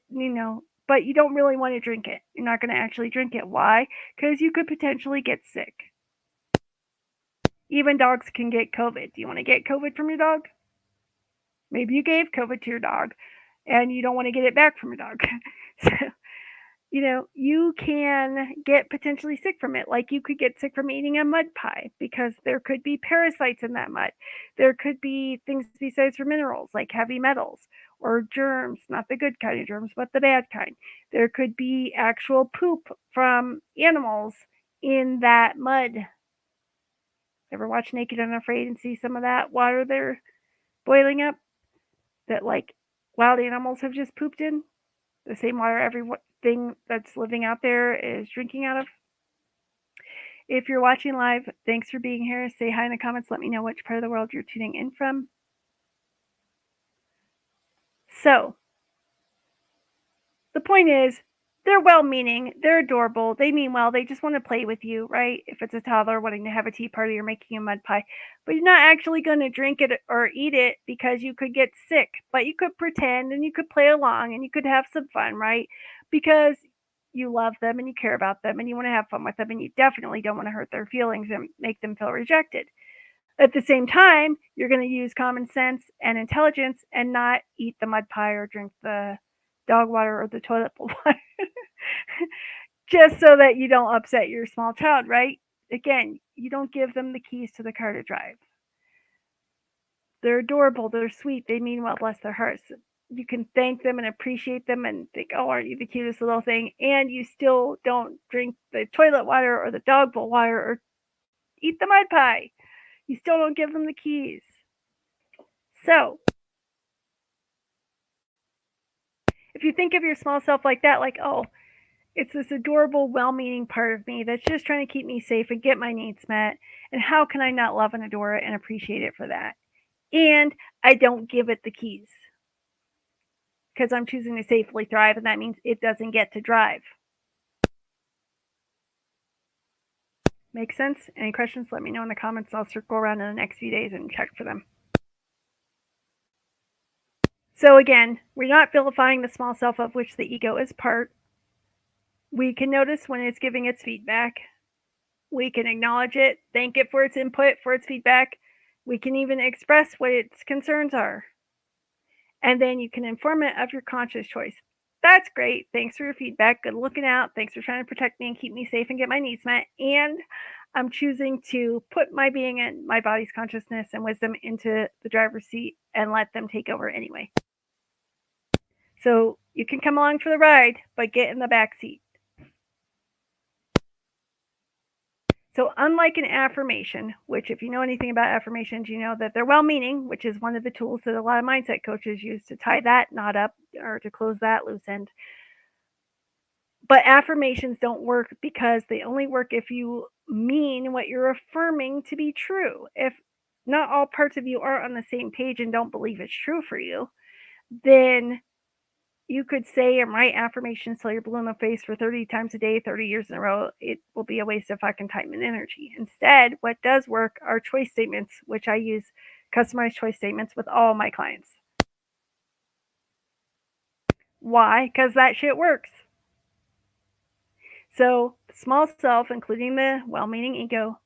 but you don't really want to drink it. You're not going to actually drink it. Why? Because you could potentially get sick. Even dogs can get COVID. Do you want to get COVID from your dog? Maybe you gave COVID to your dog and you don't want to get it back from your dog. So, you can get potentially sick from it. Like you could get sick from eating a mud pie because there could be parasites in that mud. There could be things besides for minerals like heavy metals or germs, not the good kind of germs, but the bad kind. There could be actual poop from animals in that mud. Ever watch Naked and Afraid and see some of that water they're boiling up that like wild animals have just pooped in? The same water everything that's living out there is drinking out of. If you're watching live, thanks for being here. Say hi in the comments. Let me know which part of the world you're tuning in from. So, the point is, they're well-meaning, they're adorable, they mean well, they just want to play with you, right? If it's a toddler wanting to have a tea party or making a mud pie, but you're not actually going to drink it or eat it because you could get sick, but you could pretend and you could play along and you could have some fun, right? Because you love them and you care about them and you want to have fun with them and you definitely don't want to hurt their feelings and make them feel rejected. At the same time, you're going to use common sense and intelligence and not eat the mud pie or drink the dog water or the toilet bowl water just so that you don't upset your small child, right? Again, you don't give them the keys to the car to drive. They're adorable, they're sweet, they mean well, bless their hearts. You can thank them and appreciate them and think, oh, aren't you the cutest little thing? And you still don't drink the toilet water or the dog bowl water or eat the mud pie. You still don't give them the keys. So, if you think of your small self like that, like, oh, it's this adorable, well meaning part of me that's just trying to keep me safe and get my needs met, and how can I not love and adore it and appreciate it for that? And I don't give it the keys because I'm choosing to safely thrive, and that means it doesn't get to drive. Make sense? Any questions? Let me know in the comments. I'll circle around in the next few days and check for them. So, again, we're not vilifying the small self of which the ego is part. We can notice when it's giving its feedback. We can acknowledge it, thank it for its input, for its feedback. We can even express what its concerns are. And then you can inform it of your conscious choice. That's great. Thanks for your feedback. Good looking out. Thanks for trying to protect me and keep me safe and get my needs met. And I'm choosing to put my being and my body's consciousness and wisdom into the driver's seat and let them take over anyway. So you can come along for the ride, but get in the back seat. So, unlike an affirmation, which, if you know anything about affirmations, you know that they're well meaning, which is one of the tools that a lot of mindset coaches use to tie that knot up or to close that loose end. But affirmations don't work because they only work if you mean what you're affirming to be true. If not all parts of you are on the same page and don't believe it's true for you, then you could say and write affirmations till you're blue in the face for 30 times a day, 30 years in a row. It will be a waste of fucking time and energy. Instead, what does work are choice statements, which I use customized choice statements with all my clients. Why? Because that shit works. So, small self, including the well meaning ego,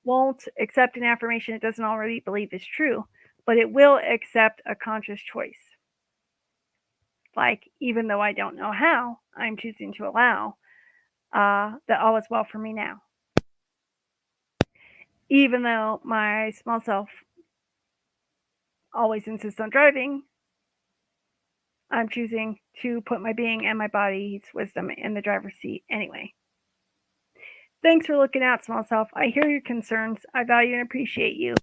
won't accept an affirmation it doesn't already believe is true, but it will accept a conscious choice. Like, even though I don't know how, I'm choosing to allow that all is well for me now. Even though my small self always insists on driving, I'm choosing to put my being and my body's wisdom in the driver's seat anyway. Thanks for looking out, small self. I hear your concerns. I value and appreciate you.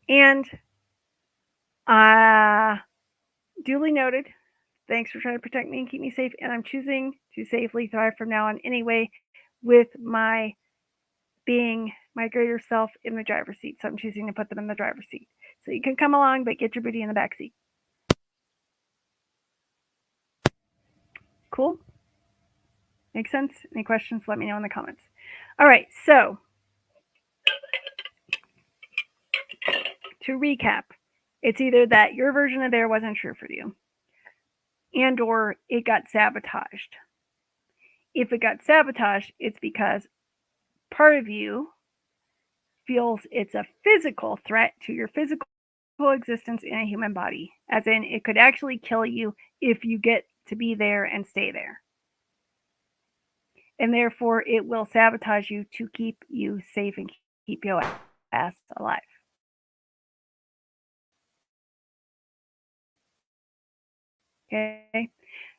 And duly noted. Thanks for trying to protect me and keep me safe. And I'm choosing to safely thrive from now on anyway with my being my greater self in the driver's seat. So I'm choosing to put them in the driver's seat. So you can come along, but get your booty in the back seat. Cool? Make sense? Any questions? Let me know in the comments. All right, so to recap, it's either that your version of there wasn't true for you and or it got sabotaged. If it got sabotaged, it's because part of you feels it's a physical threat to your physical existence in a human body, as in it could actually kill you if you get to be there and stay there. And therefore, it will sabotage you to keep you safe and keep your ass alive. Okay?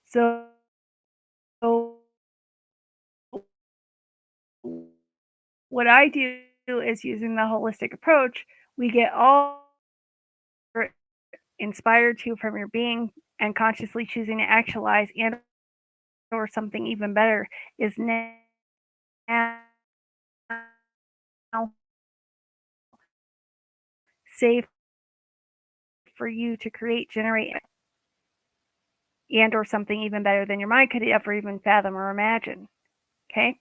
So what I do is using the holistic approach, we get all inspired to from your being and consciously choosing to actualize and or something even better is now safe for you to create, generate, and or something even better than your mind could ever even fathom or imagine. Okay?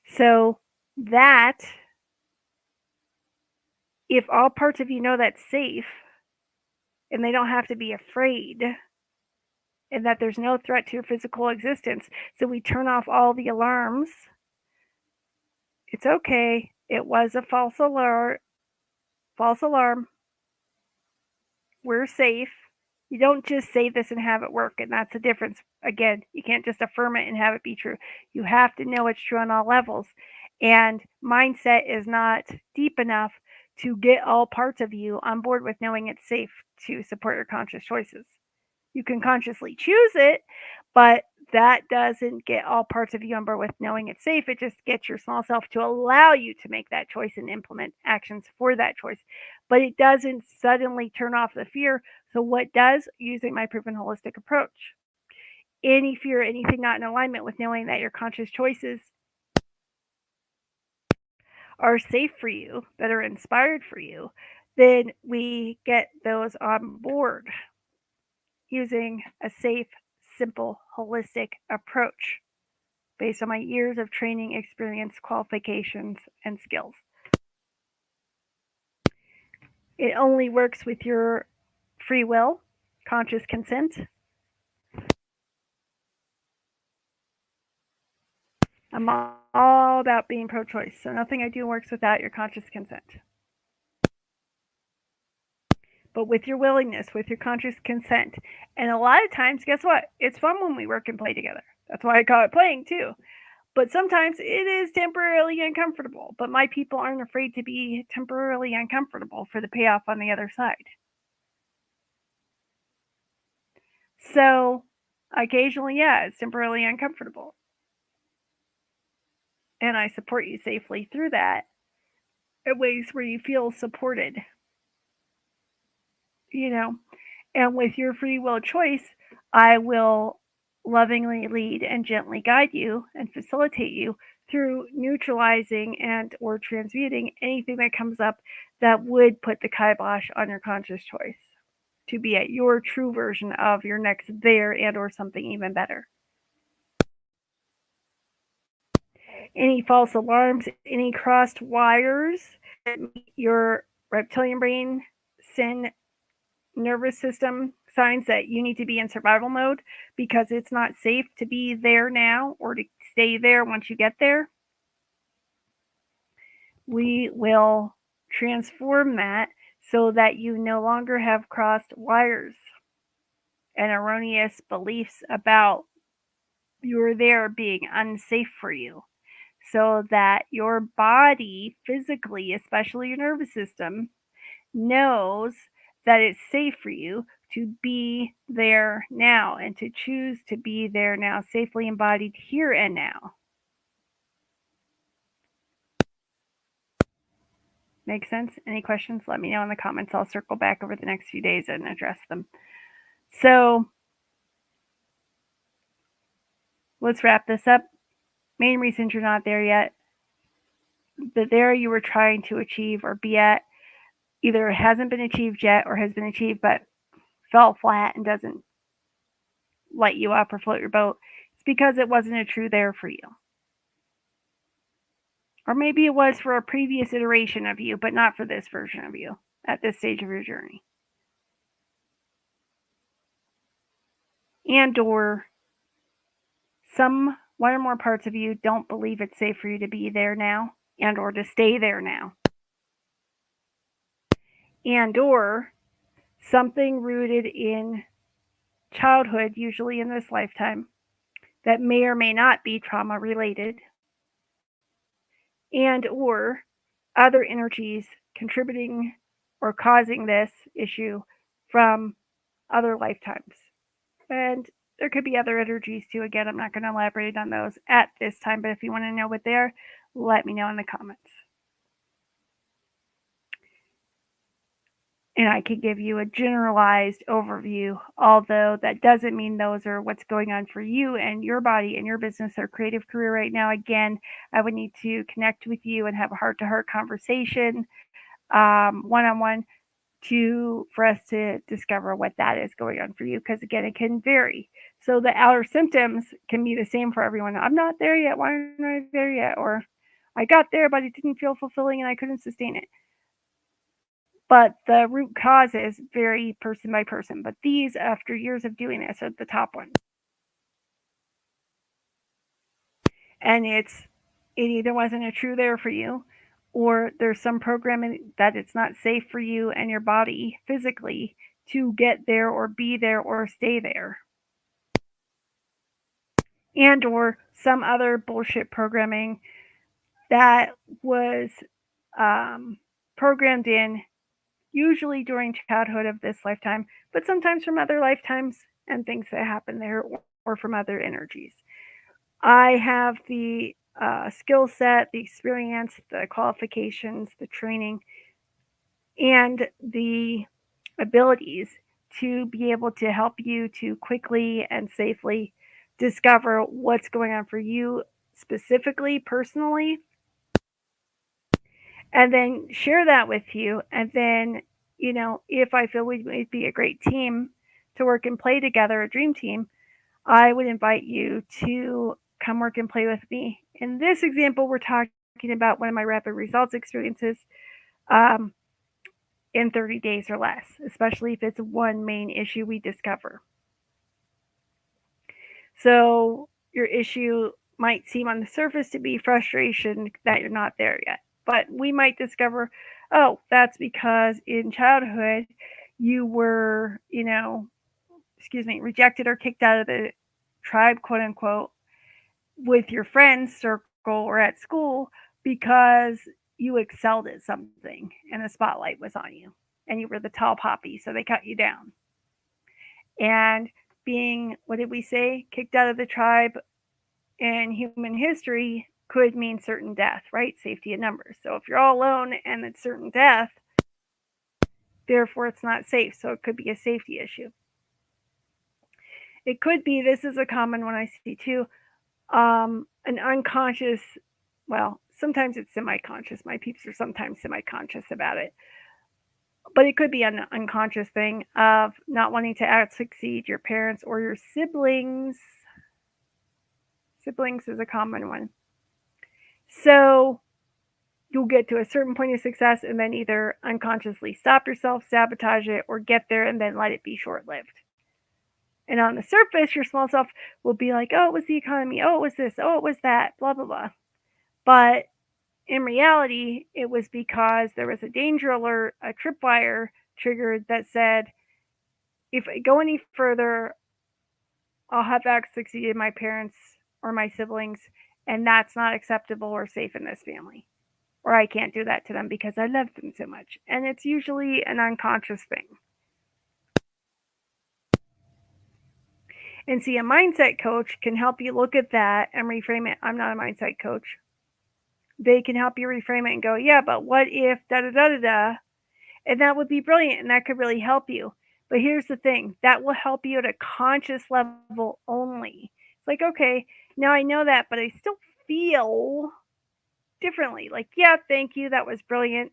So that if all parts of you know that's safe and they don't have to be afraid and that there's no threat to your physical existence, so we turn off all the alarms. It's okay. It was a false alert, false alarm. We're safe. You don't just say this and have it work, and that's the difference. Again, you can't just affirm it and have it be true. You have to know it's true on all levels. And mindset is not deep enough to get all parts of you on board with knowing it's safe to support your conscious choices. You can consciously choose it, but that doesn't get all parts of you on board with knowing it's safe. It just gets your small self to allow you to make that choice and implement actions for that choice. But it doesn't suddenly turn off the fear. So, what does? Using my proven holistic approach. Any fear, anything not in alignment with knowing that your conscious choices are safe for you, that are inspired for you, then we get those on board using a safe, simple, holistic approach based on my years of training, experience, qualifications, and skills. It only works with your free will, conscious consent. I'm all about being pro choice, so nothing I do works without your conscious consent. But with your willingness, with your conscious consent. And a lot of times, guess what? It's fun when we work and play together. That's why I call it playing too. But sometimes it is temporarily uncomfortable. But my people aren't afraid to be temporarily uncomfortable for the payoff on the other side. So occasionally, yeah, it's temporarily uncomfortable. And I support you safely through that in ways where you feel supported, you know. And with your free will choice, I will lovingly lead and gently guide you and facilitate you through neutralizing and or transmuting anything that comes up that would put the kibosh on your conscious choice to be at your true version of your next there and or something even better. Any false alarms, any crossed wires that meet your reptilian brain, sin, nervous system signs that you need to be in survival mode because it's not safe to be there now or to stay there once you get there, we will transform that so that you no longer have crossed wires and erroneous beliefs about you're there being unsafe for you. So that your body physically, especially your nervous system, knows that it's safe for you to be there now and to choose to be there now, safely embodied here and now. Make sense? Any questions? Let me know in the comments. I'll circle back over the next few days and address them. So let's wrap this up. Main reasons you're not there yet. The there you were trying to achieve or be at either hasn't been achieved yet or has been achieved but fell flat and doesn't light you up or float your boat. It's because it wasn't a true there for you. Or maybe it was for a previous iteration of you, but not for this version of you at this stage of your journey. And or some one or more parts of you don't believe it's safe for you to be there now and or to stay there now. And or something rooted in childhood, usually in this lifetime, that may or may not be trauma related. And or other energies contributing or causing this issue from other lifetimes. And there could be other energies too. Again, I'm not going to elaborate on those at this time, but if you want to know what they are, let me know in the comments. And I can give you a generalized overview, although that doesn't mean those are what's going on for you and your body and your business or creative career right now. Again, I would need to connect with you and have a heart to heart conversation, one on one, to for us to discover what that is going on for you, because again it can vary. So the outer symptoms can be the same for everyone. I'm not there yet, why aren't I there yet? Or I got there but it didn't feel fulfilling and I couldn't sustain it. But the root causes vary person by person, but these, after years of doing this, are the top ones. And it either wasn't a true there for you, or there's some programming that it's not safe for you and your body physically to get there or be there or stay there, and or some other bullshit programming that was um, programmed in, usually during childhood of this lifetime, but sometimes from other lifetimes and things that happen there, or from other energies. I have the skill set, the experience, the qualifications, the training, and the abilities to be able to help you to quickly and safely discover what's going on for you specifically, personally, and then share that with you. And then, if I feel we might be a great team to work and play together, a dream team, I would invite you to come work and play with me. In this example, we're talking about one of my rapid results experiences, um, in 30 days or less, especially if it's one main issue we discover. So, your issue might seem on the surface to be frustration that you're not there yet, but we might discover, oh, that's because in childhood you were, rejected or kicked out of the tribe, quote unquote, with your friends circle or at school because you excelled at something and the spotlight was on you and you were the tall poppy, so they cut you down. And being, what did we say, kicked out of the tribe in human history could mean certain death, right? Safety in numbers. So if you're all alone and it's certain death, therefore it's not safe. So it could be a safety issue. It could be, this is a common one I see too, an unconscious, well, sometimes it's semi-conscious. My peeps are sometimes semi-conscious about it. But it could be an unconscious thing of not wanting to out succeed your parents or your siblings. Siblings is a common one. So you'll get to a certain point of success and then either unconsciously stop yourself, sabotage it, or get there and then let it be short lived. And on the surface, your small self will be like, oh, it was the economy. Oh, it was this. Oh, it was that. Blah, blah, blah. But in reality, it was because there was a danger alert, a tripwire triggered that said, if I go any further, I'll have succeeded my parents or my siblings, and that's not acceptable or safe in this family. Or I can't do that to them because I love them so much. And it's usually an unconscious thing. And see, a mindset coach can help you look at that and reframe it. I'm not a mindset coach. They can help you reframe it and go, yeah, but what if da da da da da? And that would be brilliant and that could really help you. But here's the thing, that will help you at a conscious level only. It's like, okay, now I know that, but I still feel differently. Like, yeah, thank you, that was brilliant.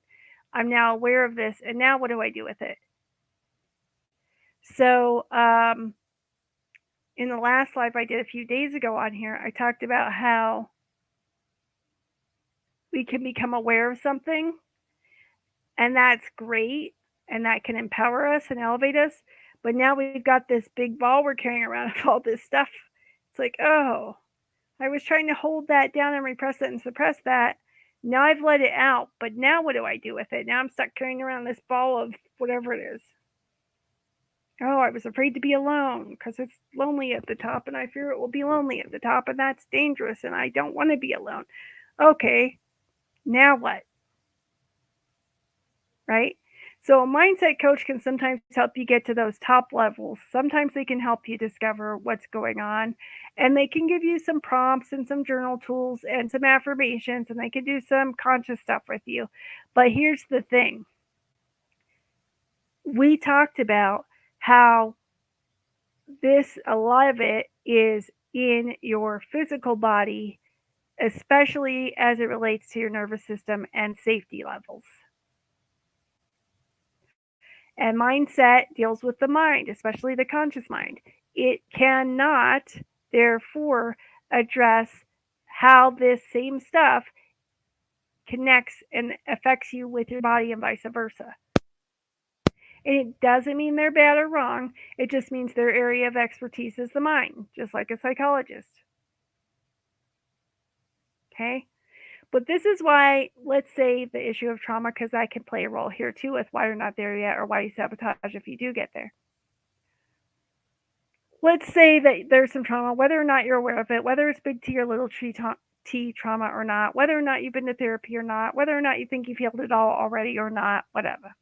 I'm now aware of this, and now what do I do with it? So, in the last live I did a few days ago on here, I talked about how we can become aware of something, and that's great, and that can empower us and elevate us. But now we've got this big ball we're carrying around of all this stuff. It's like, oh, I was trying to hold that down and repress it and suppress that. Now I've let it out, but now what do I do with it? Now I'm stuck carrying around this ball of whatever it is. Oh, I was afraid to be alone because it's lonely at the top, and I fear it will be lonely at the top, and that's dangerous, and I don't want to be alone. Okay, now what? Right? So, a mindset coach can sometimes help you get to those top levels. Sometimes they can help you discover what's going on, and they can give you some prompts and some journal tools and some affirmations, and they can do some conscious stuff with you. But here's the thing, we talked about how a lot of it is in your physical body, especially as it relates to your nervous system and safety levels. And mindset deals with the mind, especially the conscious mind. It cannot, therefore, address how this same stuff connects and affects you with your body and vice versa. And it doesn't mean they're bad or wrong. It just means their area of expertise is the mind, just like a psychologist. Okay? But this is why, let's say the issue of trauma, because that can play a role here too with why you're not there yet or why you sabotage if you do get there. Let's say that there's some trauma, whether or not you're aware of it, whether it's big T or little T trauma or not, whether or not you've been to therapy or not, whether or not you think you've healed it all already or not, whatever.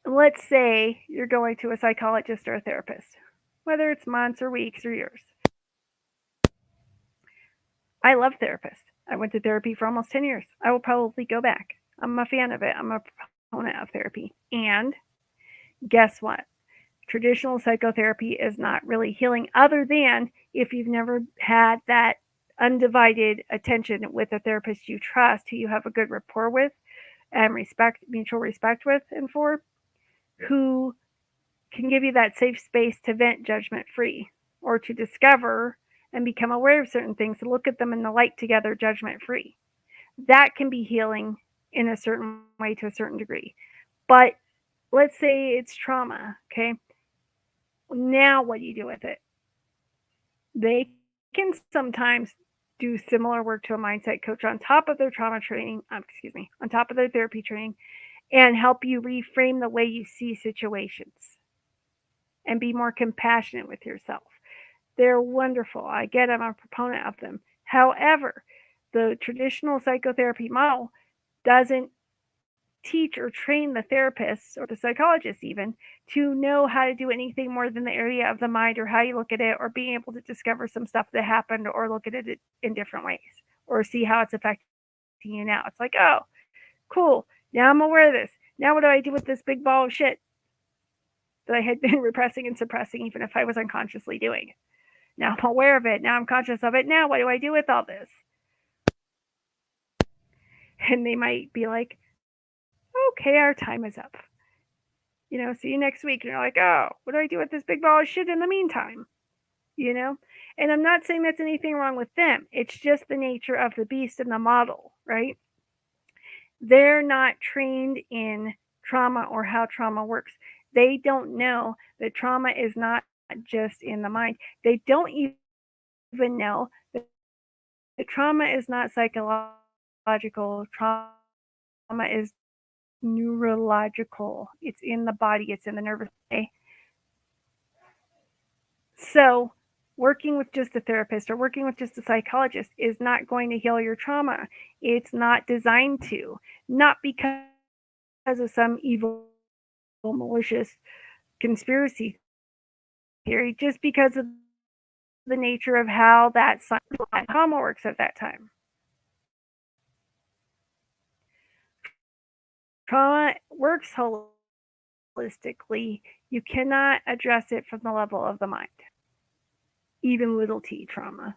Let's say you're going to a psychologist or a therapist, whether it's months or weeks or years. I love therapists. I went to therapy for almost 10 years. I will probably go back. I'm a fan of it. I'm a proponent of therapy. And guess what? Traditional psychotherapy is not really healing, other than if you've never had that undivided attention with a therapist you trust, who you have a good rapport with and mutual respect with and for, who can give you that safe space to vent judgment free or to discover and become aware of certain things, to look at them in the light together judgment free. That can be healing in a certain way to a certain degree. But let's say it's trauma, okay? Now what do you do with it? They can sometimes do similar work to a mindset coach on top of their trauma training, on top of their therapy training, and help you reframe the way you see situations and be more compassionate with yourself. They're wonderful. I get I'm a proponent of them. However, the traditional psychotherapy model doesn't teach or train the therapists or the psychologists even to know how to do anything more than the area of the mind or how you look at it or being able to discover some stuff that happened or look at it in different ways or see how it's affecting you now. It's like, oh, cool. Now I'm aware of this. Now what do I do with this big ball of shit that I had been repressing and suppressing even if I was unconsciously doing it? Now I'm aware of it. Now I'm conscious of it. Now what do I do with all this? And they might be like, okay, our time is up. See you next week. And you're like, oh, what do I do with this big ball of shit in the meantime? And I'm not saying that's anything wrong with them. It's just the nature of the beast and the model, right? They're not trained in trauma or how trauma works. They don't know that trauma is not just in the mind. They don't even know that trauma is not psychological. Trauma is neurological. It's in the body. It's in the nervous system. So working with just a therapist or working with just a psychologist is not going to heal your trauma. It's not designed to. Not because of some evil, malicious conspiracy theory, just because of the nature of how that trauma works at that time. Trauma works holistically. You cannot address it from the level of the mind. Even little t trauma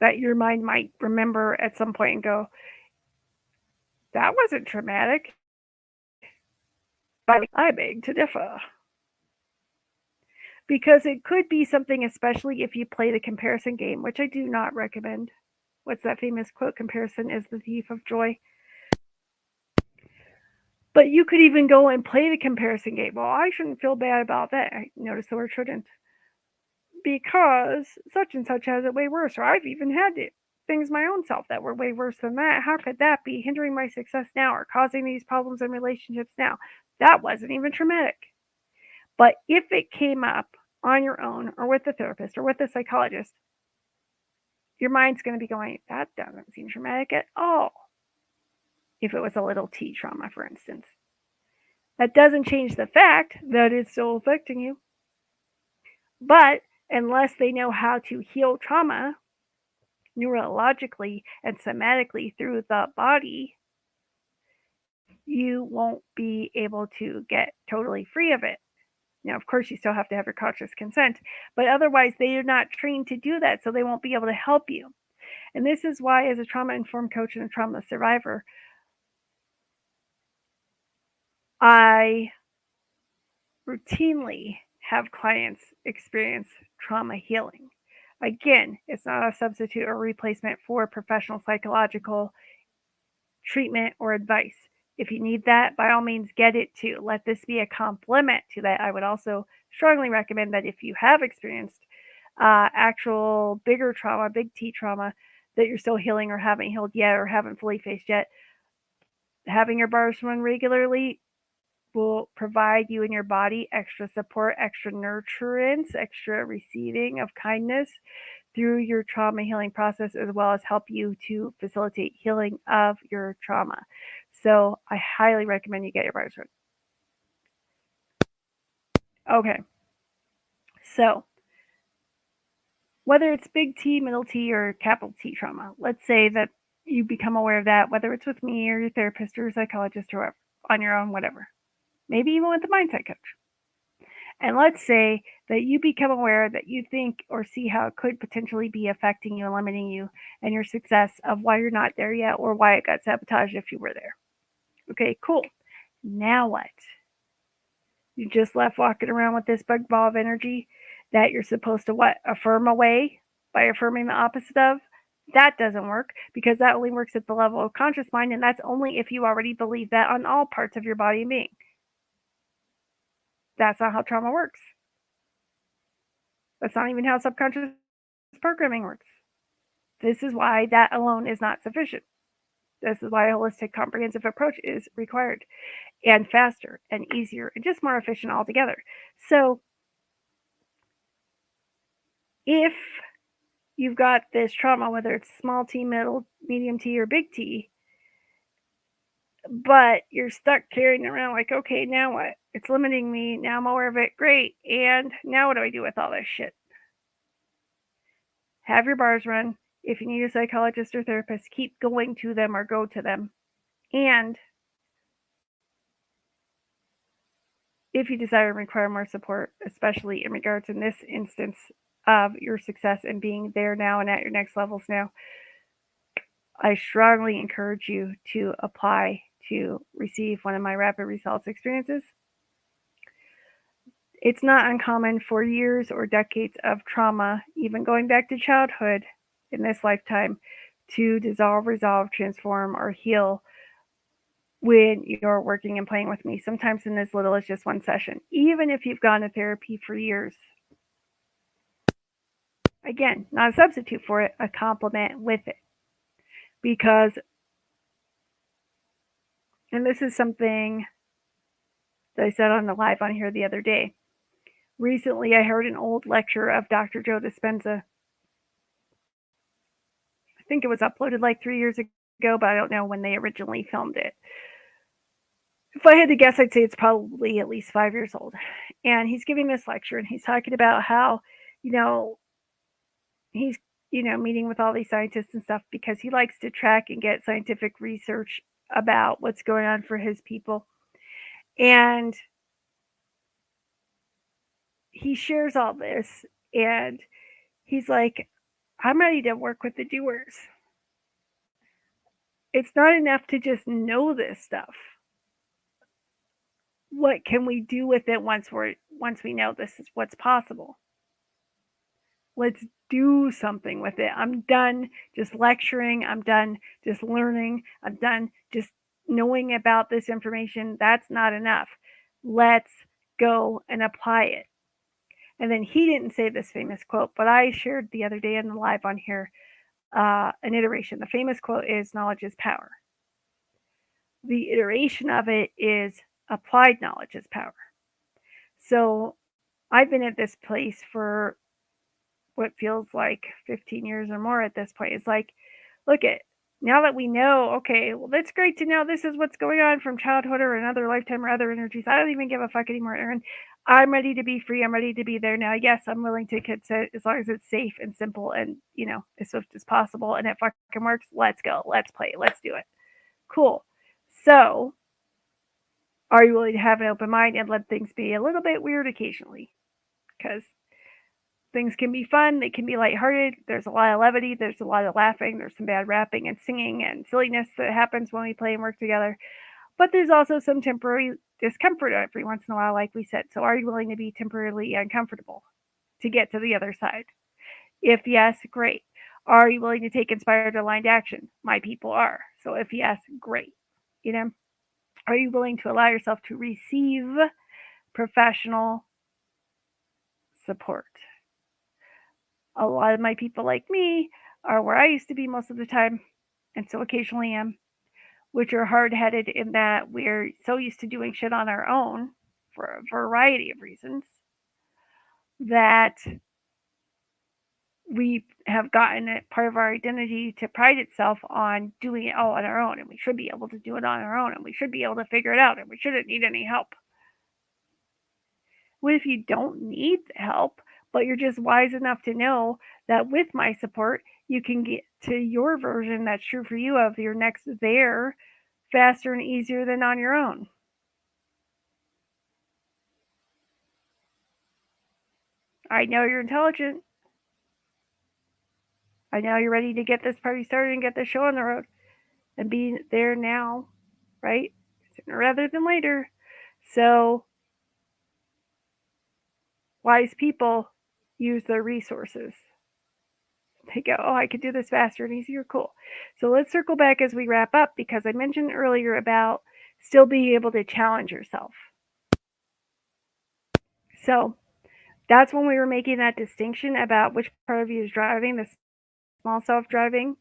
that your mind might remember at some point and go, that wasn't traumatic. But I beg to differ. Because it could be something, especially if you play the comparison game, which I do not recommend. What's that famous quote? Comparison is the thief of joy. But you could even go and play the comparison game. Well, I shouldn't feel bad about that. I notice the word shouldn't. Because such and such has it way worse. Or I've even had things my own self that were way worse than that. How could that be hindering my success now or causing these problems in relationships now? That wasn't even traumatic. But if it came up on your own or with a therapist or with a psychologist, your mind's going to be going, that doesn't seem traumatic at all. If it was a little t trauma, for instance. That doesn't change the fact that it's still affecting you. But unless they know how to heal trauma neurologically and somatically through the body, you won't be able to get totally free of it. Now, of course, you still have to have your conscious consent, but otherwise, they are not trained to do that, so they won't be able to help you. And this is why, as a trauma informed coach and a trauma survivor, I routinely have clients experience trauma healing. Again, it's not a substitute or replacement for professional psychological treatment or advice. If you need that, by all means, get it too. Let this be a complement to that. I would also strongly recommend that if you have experienced actual bigger trauma, big T trauma, that you're still healing or haven't healed yet or haven't fully faced yet, having your bars run regularly will provide you and your body extra support, extra nurturance, extra receiving of kindness through your trauma healing process, as well as help you to facilitate healing of your trauma. So I highly recommend you get your bars run. Okay. So whether it's big T, middle T, or capital T trauma, let's say that you become aware of that, whether it's with me or your therapist or your psychologist or whatever, on your own, whatever. Maybe even with a mindset coach. And let's say that you become aware that you think or see how it could potentially be affecting you and limiting you and your success of why you're not there yet or why it got sabotaged if you were there. Okay, cool. Now what? You just left walking around with this bug ball of energy that you're supposed to what? Affirm away by affirming the opposite of? That doesn't work because that only works at the level of conscious mind, and that's only if you already believe that on all parts of your body and being. That's not how trauma works. That's not even how subconscious programming works. This is why that alone is not sufficient. This is why a holistic, comprehensive approach is required, and faster and easier and just more efficient altogether. So, if you've got this trauma, whether it's small t, middle, medium T, or big T, but you're stuck carrying around like, okay, now what? It's limiting me. Now I'm aware of it. Great. And now what do I do with all this shit? Have your bars run. If you need a psychologist or therapist, keep going to them or go to them. And if you desire and require more support, especially in regards in this instance of your success and being there now and at your next levels now, I strongly encourage you to apply to receive one of my rapid results experiences. It's not uncommon for years or decades of trauma, even going back to childhood in this lifetime, to dissolve, resolve, transform, or heal when you're working and playing with me, sometimes in as little as just one session, even if you've gone to therapy for years. Again, not a substitute for it, a complement with it. Because, and this is something that I said on the live on here the other day. Recently, I heard an old lecture of Dr. Joe Dispenza. I think it was uploaded like 3 years ago, but I don't know when they originally filmed it. If I had to guess, I'd say it's probably at least 5 years old. And he's giving this lecture and he's talking about how, he's, meeting with all these scientists and stuff because he likes to track and get scientific research about what's going on for his people. And he shares all this and he's like, I'm ready to work with the doers. It's not enough to just know this stuff. What can we do with it once we know this is what's possible? Let's do something with it. I'm done just lecturing. I'm done just learning. I'm done just knowing about this information. That's not enough. Let's go and apply it. And then he didn't say this famous quote, but I shared the other day in the live on here an iteration. The famous quote is knowledge is power. The iteration of it is applied knowledge is power. So I've been at this place for what feels like 15 years or more at this point. It's like, look at, now that we know, okay, well, that's great to know this is what's going on from childhood or another lifetime or other energies. I don't even give a fuck anymore, Erin. I'm ready to be free. I'm ready to be there now. Yes, I'm willing to consent as long as it's safe and simple and, as swift as possible and it fucking works. Let's go. Let's play. Let's do it. Cool. So Are you willing to have an open mind and let things be a little bit weird occasionally? Because things can be fun, they can be lighthearted. There's a lot of levity, there's a lot of laughing, there's some bad rapping and singing and silliness that happens when we play and work together. But there's also some temporary discomfort every once in a while, like we said. So, are you willing to be temporarily uncomfortable to get to the other side? If yes, great. Are you willing to take inspired aligned action? My people are. So, if yes, great. You know, are you willing to allow yourself to receive professional support? A lot of my people, like me, are where I used to be most of the time, and so occasionally am, which are hard headed in that we're so used to doing shit on our own for a variety of reasons that we have gotten it part of our identity to pride itself on doing it all on our own, and we should be able to do it on our own, and we should be able to figure it out, and we shouldn't need any help. What if you don't need help, but you're just wise enough to know that with my support, you can get to your version that's true for you of your next there faster and easier than on your own? I know you're intelligent. I know you're ready to get this party started and get this show on the road and be there now, right? Sooner rather than later. So, wise people use their resources. They go, oh, I could do this faster and easier. Cool. So, let's circle back as we wrap up because I mentioned earlier about still being able to challenge yourself. So, that's when we were making that distinction about which part of you is driving, the small self driving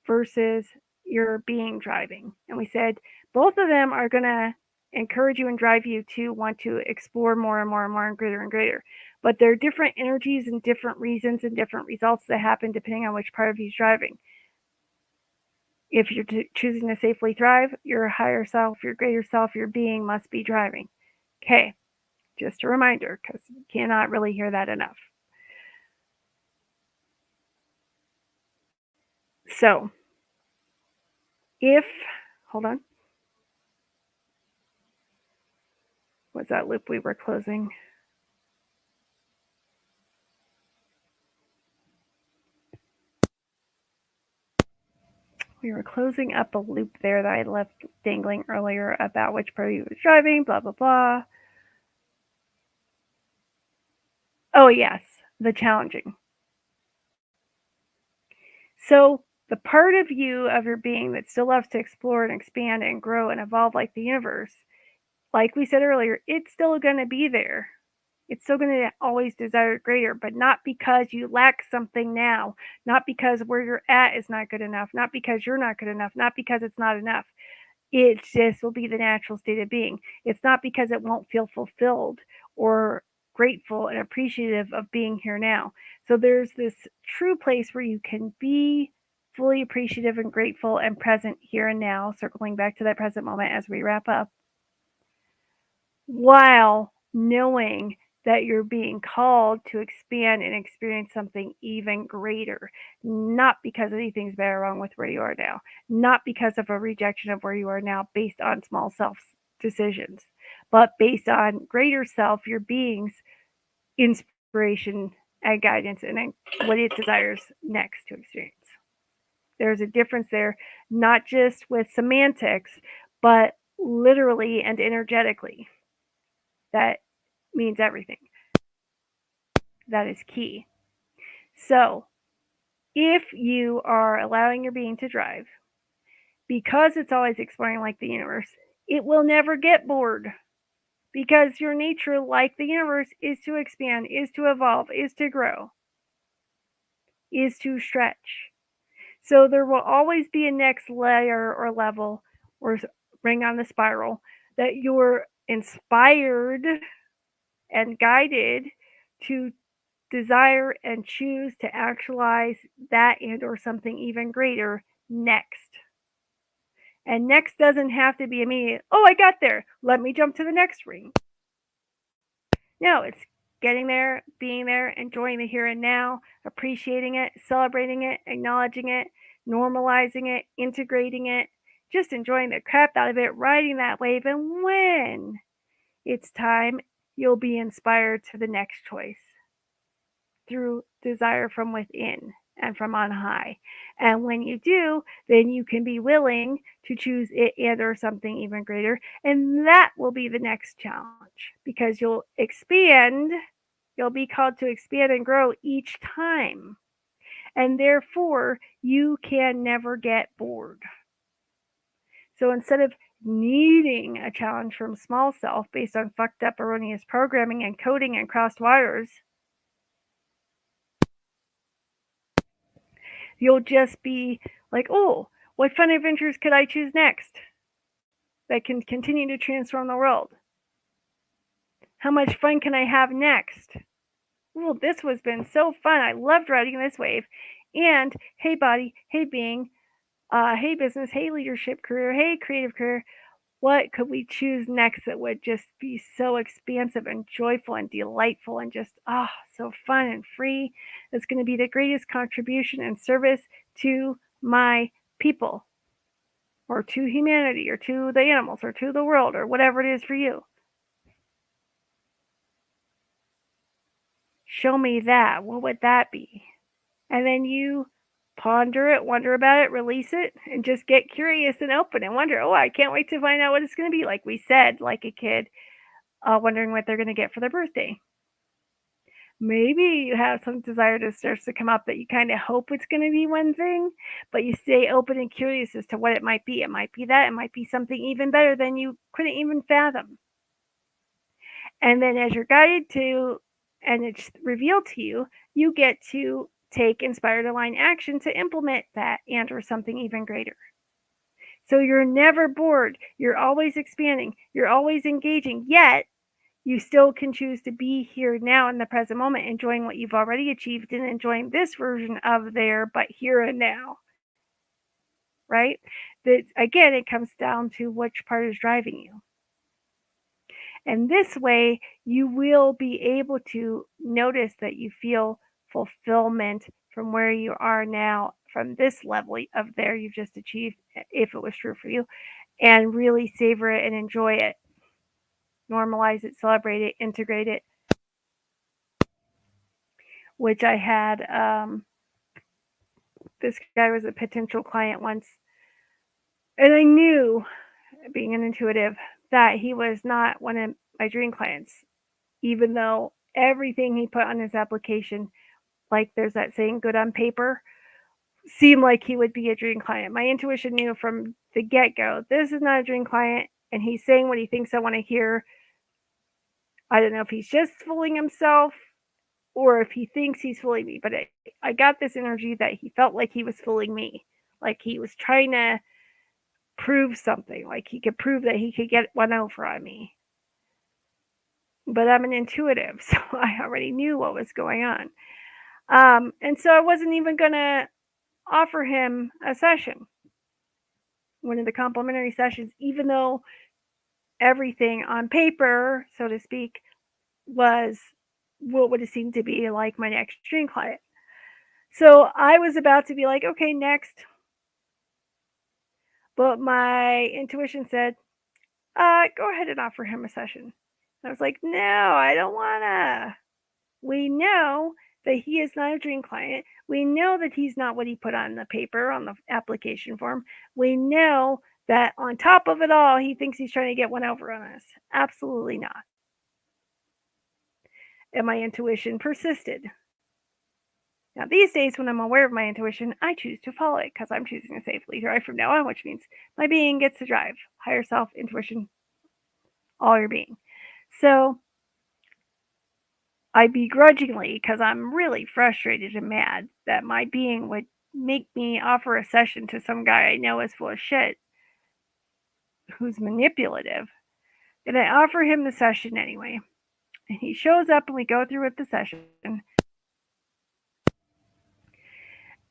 versus your being driving. And we said both of them are going to encourage you and drive you to want to explore more and more and more and greater and greater. But there are different energies and different reasons and different results that happen depending on which part of you is driving. If you're choosing to safely thrive, your higher self, your greater self, your being must be driving. Okay, just a reminder because you cannot really hear that enough. So, if, hold on, was that loop we were closing? We were closing up a loop there that I left dangling earlier about which part he was driving, blah, blah, blah. Oh, yes, the challenging. So, the part of you, of your being, that still loves to explore and expand and grow and evolve like the universe, like we said earlier, it's still going to be there. It's still going to always desire greater, but not because you lack something now, not because where you're at is not good enough, not because you're not good enough, not because it's not enough. It just will be the natural state of being. It's not because it won't feel fulfilled or grateful and appreciative of being here now. So there's this true place where you can be fully appreciative and grateful and present here and now, circling back to that present moment as we wrap up, while knowing that you're being called to expand and experience something even greater, not because anything's bad or wrong with where you are now, not because of a rejection of where you are now based on small self decisions, but based on greater self, your being's inspiration and guidance and what it desires next to experience. There's a difference there, not just with semantics, but literally and energetically. That means everything. That is key. So, if you are allowing your being to drive, because it's always exploring like the universe, it will never get bored. Because your nature, like the universe, is to expand, is to evolve, is to grow, is to stretch. So, there will always be a next layer or level or ring on the spiral that you're inspired and guided to desire and choose to actualize that and or something even greater next. And next doesn't have to be immediate. Oh, I got there. Let me jump to the next ring. No, it's getting there, being there, enjoying the here and now, appreciating it, celebrating it, acknowledging it, normalizing it, integrating it, just enjoying the crap out of it, riding that wave. And when it's time, you'll be inspired to the next choice through desire from within and from on high. And when you do, then you can be willing to choose it and or something even greater. And that will be the next challenge because you'll expand, you'll be called to expand and grow each time. And therefore, you can never get bored. So instead of needing a challenge from small self based on fucked up erroneous programming and coding and crossed wires, you'll just be like, oh, what fun adventures could I choose next that can continue to transform the world? How much fun can I have next? Oh, this has been so fun. I loved riding this wave. And hey, body, hey, being, hey, business, hey, leadership career, hey, creative career. What could we choose next that would just be so expansive and joyful and delightful and just, so fun and free? It's going to be the greatest contribution and service to my people or to humanity or to the animals or to the world or whatever it is for you. Show me that. What would that be? And then you ponder it, wonder about it, release it, and just get curious and open and wonder, oh, I can't wait to find out what it's going to be. Like we said, like a kid wondering what they're going to get for their birthday. Maybe you have some desire that starts to come up that you kind of hope it's going to be one thing, but you stay open and curious as to what it might be. It might be that. It might be something even better than you couldn't even fathom. And then as you're guided to, and it's revealed to you, you get to take inspired aligned action to implement that and or something even greater. So you're never bored. You're always expanding. You're always engaging. Yet you still can choose to be here now in the present moment, enjoying what you've already achieved and enjoying this version of there, but here and now. Right? That again, it comes down to which part is driving you. And this way, you will be able to notice that you feel fulfillment from where you are now, from this level of there you've just achieved, if it was true for you, and really savor it and enjoy it. Normalize it, celebrate it, integrate it. Which I had, this guy was a potential client once, and I knew, being an intuitive, that he was not one of my dream clients, even though everything he put on his application, like there's that saying, good on paper, seemed like he would be a dream client. My intuition knew from the get-go, this is not a dream client, and he's saying what he thinks I want to hear. I don't know if he's just fooling himself or if he thinks he's fooling me, but I got this energy that he felt like he was fooling me, like he was trying to prove something, like he could prove that he could get one over on me. But I'm an intuitive, so I already knew what was going on. And so I wasn't even going to offer him a session, one of the complimentary sessions, even though everything on paper, so to speak, was what would have seemed to be like my next dream client. So I was about to be like, okay, next. But my intuition said, go ahead and offer him a session. I was like, no, I don't wanna. We know that he is not a dream client. We know that he's not what he put on the paper, on the application form. We know that on top of it all, he thinks he's trying to get one over on us. Absolutely not. And my intuition persisted. Now, these days, when I'm aware of my intuition, I choose to follow it because I'm choosing to safely drive from now on, which means my being gets to drive. Higher self, intuition, all your being. So I begrudgingly, because I'm really frustrated and mad that my being would make me offer a session to some guy I know is full of shit, who's manipulative, and I offer him the session anyway. And he shows up and we go through with the session.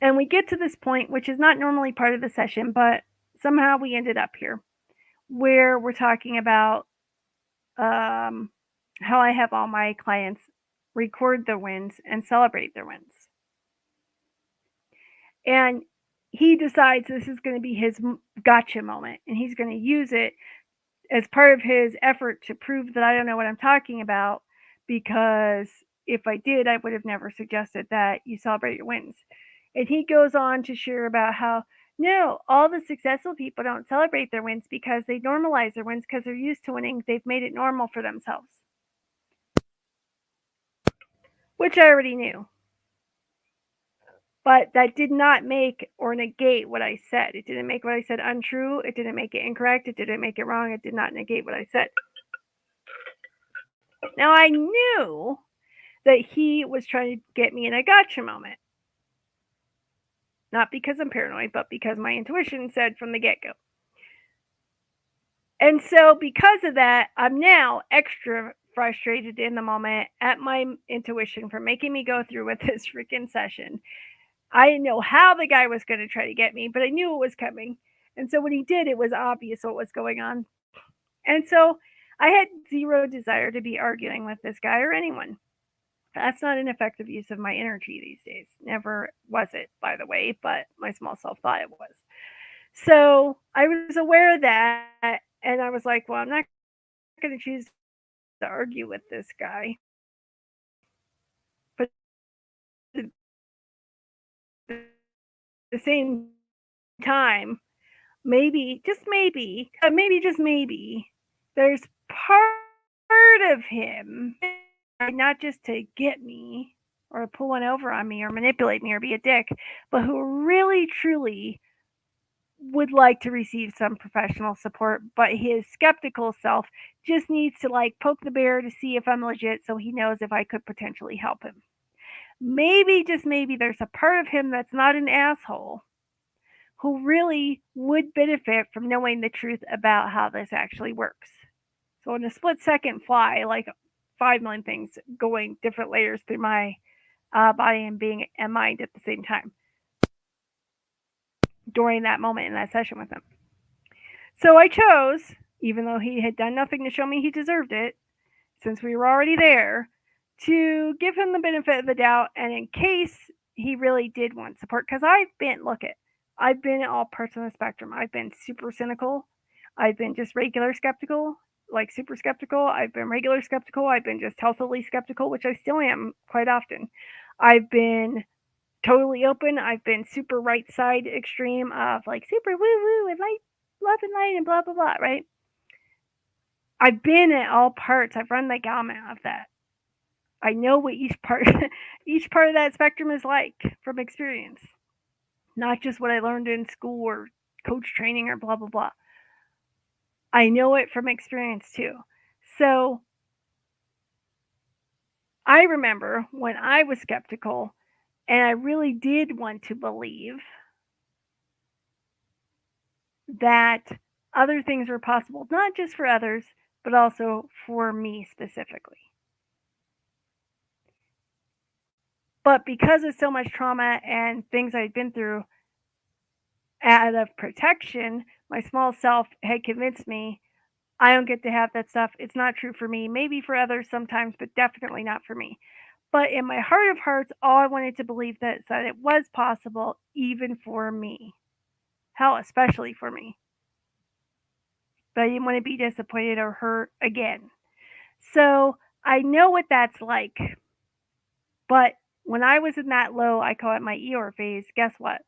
And we get to this point, which is not normally part of the session, but somehow we ended up here, where we're talking about how I have all my clients record their wins and celebrate their wins. And he decides this is going to be his gotcha moment, and he's going to use it as part of his effort to prove that I don't know what I'm talking about, because if I did, I would have never suggested that you celebrate your wins. And he goes on to share about how no, all the successful people don't celebrate their wins because they normalize their wins because they're used to winning. They've made it normal for themselves, which I already knew. But that did not make or negate what I said. It didn't make what I said untrue. It didn't make it incorrect. It didn't make it wrong. It did not negate what I said. Now, I knew that he was trying to get me in a gotcha moment. Not because I'm paranoid, but because my intuition said from the get go. And so, because of that, I'm now extra frustrated in the moment at my intuition for making me go through with this freaking session. I didn't know how the guy was going to try to get me, but I knew it was coming. And so, when he did, it was obvious what was going on. And so, I had zero desire to be arguing with this guy or anyone. That's not an effective use of my energy these days. Never was it, by the way, but my small self thought it was. So I was aware of that, and I was like, well, I'm not going to choose to argue with this guy. But at the same time, maybe, just maybe, there's part of him, not just to get me or pull one over on me or manipulate me or be a dick, but who really truly would like to receive some professional support, but his skeptical self just needs to like poke the bear to see if I'm legit so he knows if I could potentially help him. Maybe, just maybe, there's a part of him that's not an asshole who really would benefit from knowing the truth about how this actually works. So, in a split second fly, like 5 million things going different layers through my body and being and mind at the same time during that moment in that session with him. So I chose, even though he had done nothing to show me he deserved it, since we were already there, to give him the benefit of the doubt, and in case he really did want support, because I've been at all parts of the spectrum. I've been super cynical. I've been just regular skeptical, like super skeptical. I've been regular skeptical. I've been just healthily skeptical, which I still am quite often. I've been totally open. I've been super right side extreme of like super woo woo and light, love and light and blah blah blah, right? I've been at all parts. I've run the gamut of that. I know what each part each part of that spectrum is like from experience. Not just what I learned in school or coach training or blah blah blah. I know it from experience too. So I remember when I was skeptical and I really did want to believe that other things were possible, not just for others, but also for me specifically. But because of so much trauma and things I'd been through, out of protection, my small self had convinced me I don't get to have that stuff. It's not true for me. Maybe for others sometimes, but definitely not for me. But in my heart of hearts, all I wanted to believe that it was possible even for me. Hell, especially for me. But I didn't want to be disappointed or hurt again. So I know what that's like. But when I was in that low, I call it my Eeyore phase, guess what?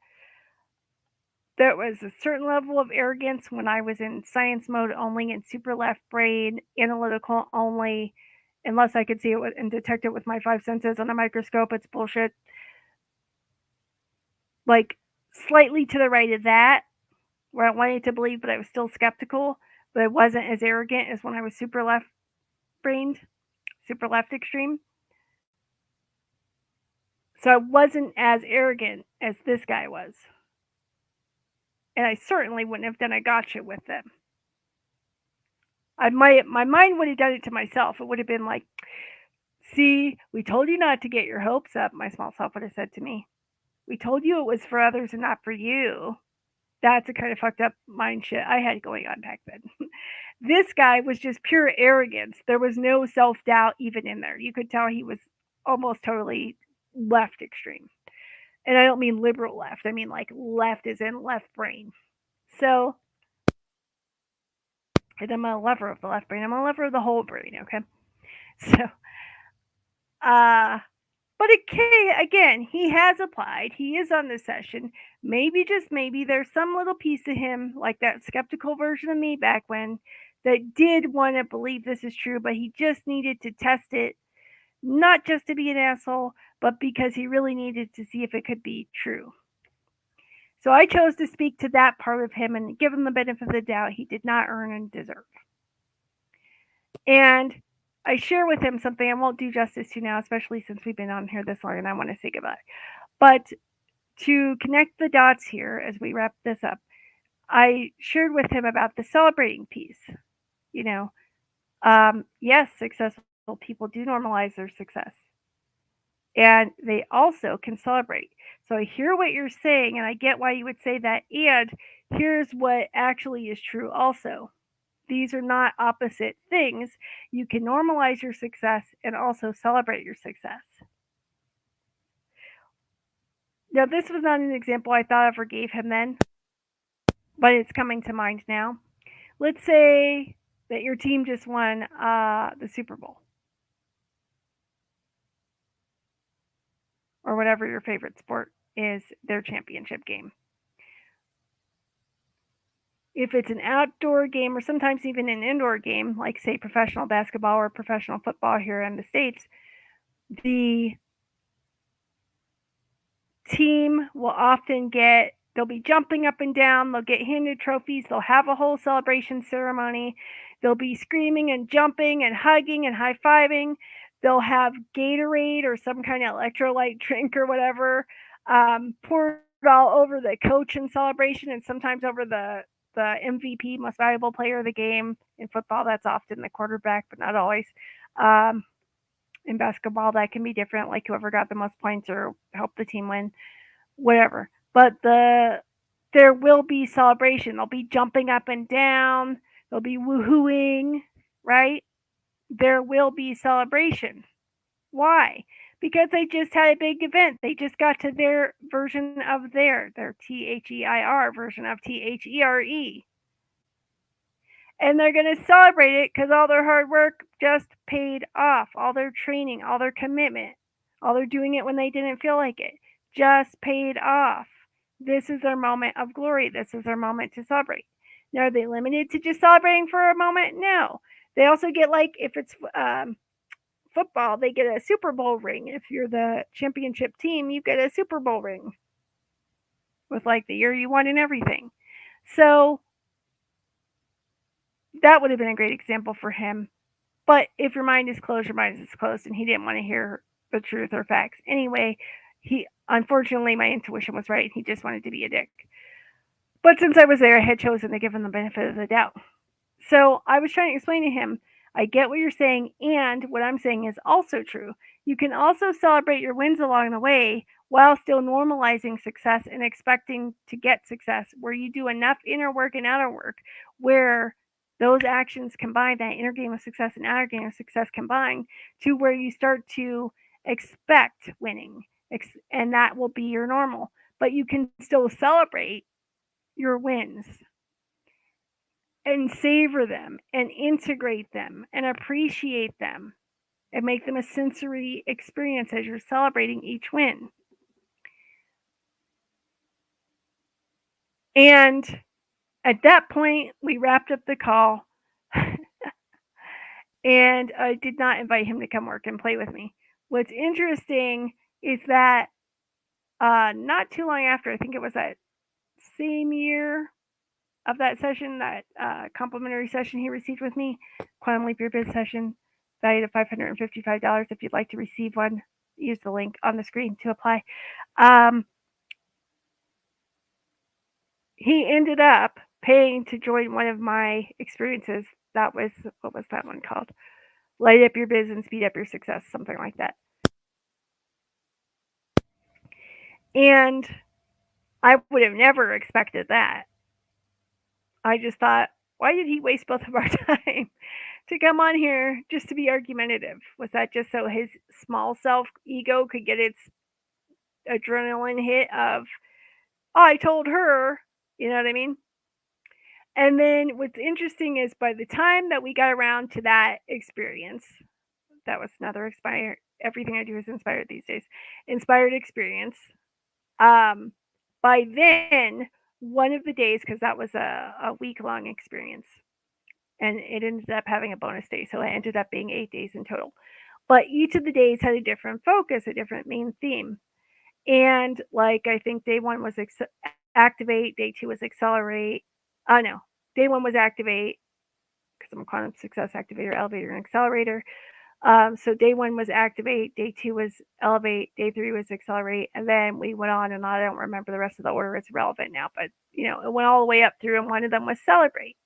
There was a certain level of arrogance when I was in science mode only and super left brain, analytical only, unless I could see it and detect it with my five senses on a microscope. It's bullshit. Like, slightly to the right of that, where I wanted to believe, but I was still skeptical, but it wasn't as arrogant as when I was super left brained, super left extreme. So I wasn't as arrogant as this guy was. And I certainly wouldn't have done a gotcha with them. My mind would have done it to myself. It would have been like, see, we told you not to get your hopes up, my small self would have said to me. We told you it was for others and not for you. That's the kind of fucked up mind shit I had going on back then. This guy was just pure arrogance. There was no self doubt even in there. You could tell he was almost totally left extreme. And I don't mean liberal left. I mean like left as in left brain. So, and I'm a lover of the left brain. I'm a lover of the whole brain, okay? So, uh, but again, he has applied. He is on this session. Maybe, just maybe, there's some little piece of him, like that skeptical version of me back when, that did want to believe this is true, but he just needed to test it, not just to be an asshole, but because he really needed to see if it could be true. So I chose to speak to that part of him and give him the benefit of the doubt he did not earn and deserve. And I share with him something I won't do justice to now, especially since we've been on here this long and I want to say goodbye. But to connect the dots here as we wrap this up, I shared with him about the celebrating piece. You know, yes, successful people do normalize their success, and they also can celebrate. So I hear what you're saying, and I get why you would say that. And here's what actually is true also. These are not opposite things. You can normalize your success and also celebrate your success. Now, this was not an example I thought of or gave him then, but it's coming to mind now. Let's say that your team just won the Super Bowl or whatever your favorite sport is, their championship game. If it's an outdoor game or sometimes even an indoor game, like say professional basketball or professional football here in the States, the team will often they'll be jumping up and down, they'll get handed trophies, they'll have a whole celebration ceremony, they'll be screaming and jumping and hugging and high-fiving, they'll have Gatorade or some kind of electrolyte drink or whatever poured all over the coach in celebration and sometimes over the MVP, most valuable player of the game. In football, that's often the quarterback, but not always. In basketball, that can be different, like whoever got the most points or helped the team win, whatever. But there will be celebration. They'll be jumping up and down. They'll be woohooing, right? There will be celebration. Why? Because they just had a big event. They just got to their version of their THEIR version of THERE. And they're going to celebrate it because all their hard work just paid off. All their training, all their commitment, all their doing it when they didn't feel like it just paid off. This is their moment of glory. This is their moment to celebrate. Now, are they limited to just celebrating for a moment? No. They also get, like, if it's football, they get a Super Bowl ring. If you're the championship team, you get a Super Bowl ring with, like, the year you won and everything. So that would have been a great example for him. But if your mind is closed, your mind is closed, and he didn't want to hear the truth or facts. Anyway, unfortunately, my intuition was right. He just wanted to be a dick. But since I was there, I had chosen to give him the benefit of the doubt. So I was trying to explain to him, I get what you're saying, and what I'm saying is also true. You can also celebrate your wins along the way while still normalizing success and expecting to get success, where you do enough inner work and outer work where those actions combine, that inner game of success and outer game of success combine, to where you start to expect winning, and that will be your normal. But you can still celebrate your wins and savor them and integrate them and appreciate them and make them a sensory experience as you're celebrating each win. And at that point, we wrapped up the call. And I did not invite him to come work and play with me. What's interesting is that not too long after, I think it was that same year of that session, that complimentary session he received with me, Quantum Leap Your Biz session, valued at $555. If you'd like to receive one, use the link on the screen to apply. He ended up paying to join one of my experiences. That was, what was that one called? Light Up Your Biz and Speed Up Your Success, something like that. And I would have never expected that. I just thought, why did he waste both of our time to come on here just to be argumentative? Was that just so his small self ego could get its adrenaline hit of, oh, I told her, you know what I mean? And then what's interesting is by the time that we got around to that experience, that was another expired, everything I do is inspired these days, inspired experience. Um, by then, one of the days, because that was a week long experience, and it ended up having a bonus day, so it ended up being 8 days in total. But each of the days had a different focus, a different main theme. And like I think day one was activate, day two was accelerate. No, day one was activate because I'm a quantum success activator, elevator, and accelerator. So day one was activate, day two was elevate, day three was accelerate, and then we went on and on. I don't remember the rest of the order; it's irrelevant now. But it went all the way up through, and one of them was celebrate.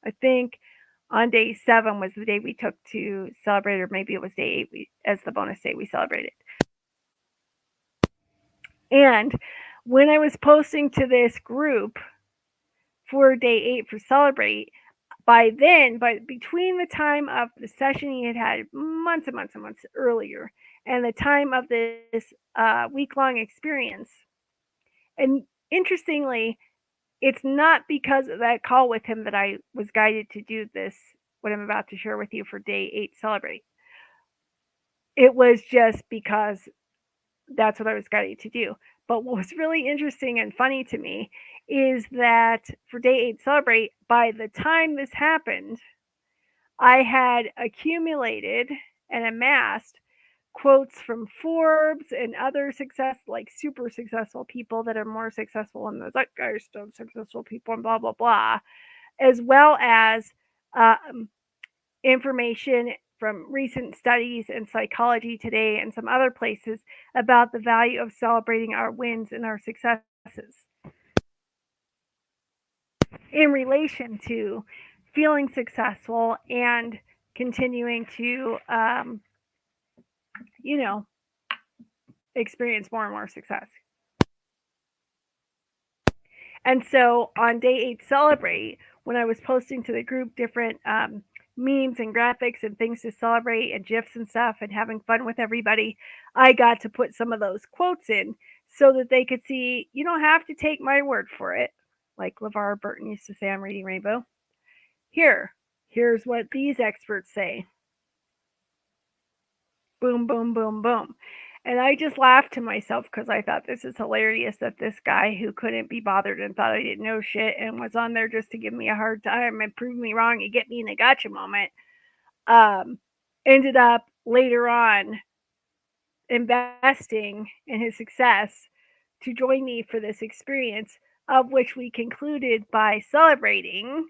I think on day 7 was the day we took to celebrate, or maybe it was day 8 as the bonus day we celebrated. And when I was posting to this group for day 8 for celebrate, by then, between the time of the session he had months and months and months earlier and the time of this week-long experience, and interestingly, it's not because of that call with him that I was guided to do this, what I'm about to share with you for day 8 celebrate. It was just because that's what I was guided to do. But what was really interesting and funny to me is that for day 8 celebrate, by the time this happened, I had accumulated and amassed quotes from Forbes and other like super successful people that are more successful in the zeitgeist of successful people and blah, blah, blah, as well as information from recent studies in Psychology Today and some other places about the value of celebrating our wins and our successes in relation to feeling successful and continuing to, experience more and more success. And so on day 8 celebrate, when I was posting to the group different memes and graphics and things to celebrate and gifs and stuff and having fun with everybody, I got to put some of those quotes in so that they could see, you don't have to take my word for it. Like LeVar Burton used to say on Reading Rainbow. Here's what these experts say. Boom, boom, boom, boom. And I just laughed to myself because I thought this is hilarious that this guy who couldn't be bothered and thought I didn't know shit and was on there just to give me a hard time and prove me wrong and get me in a gotcha moment, ended up later on investing in his success to join me for this experience, of which we concluded by celebrating,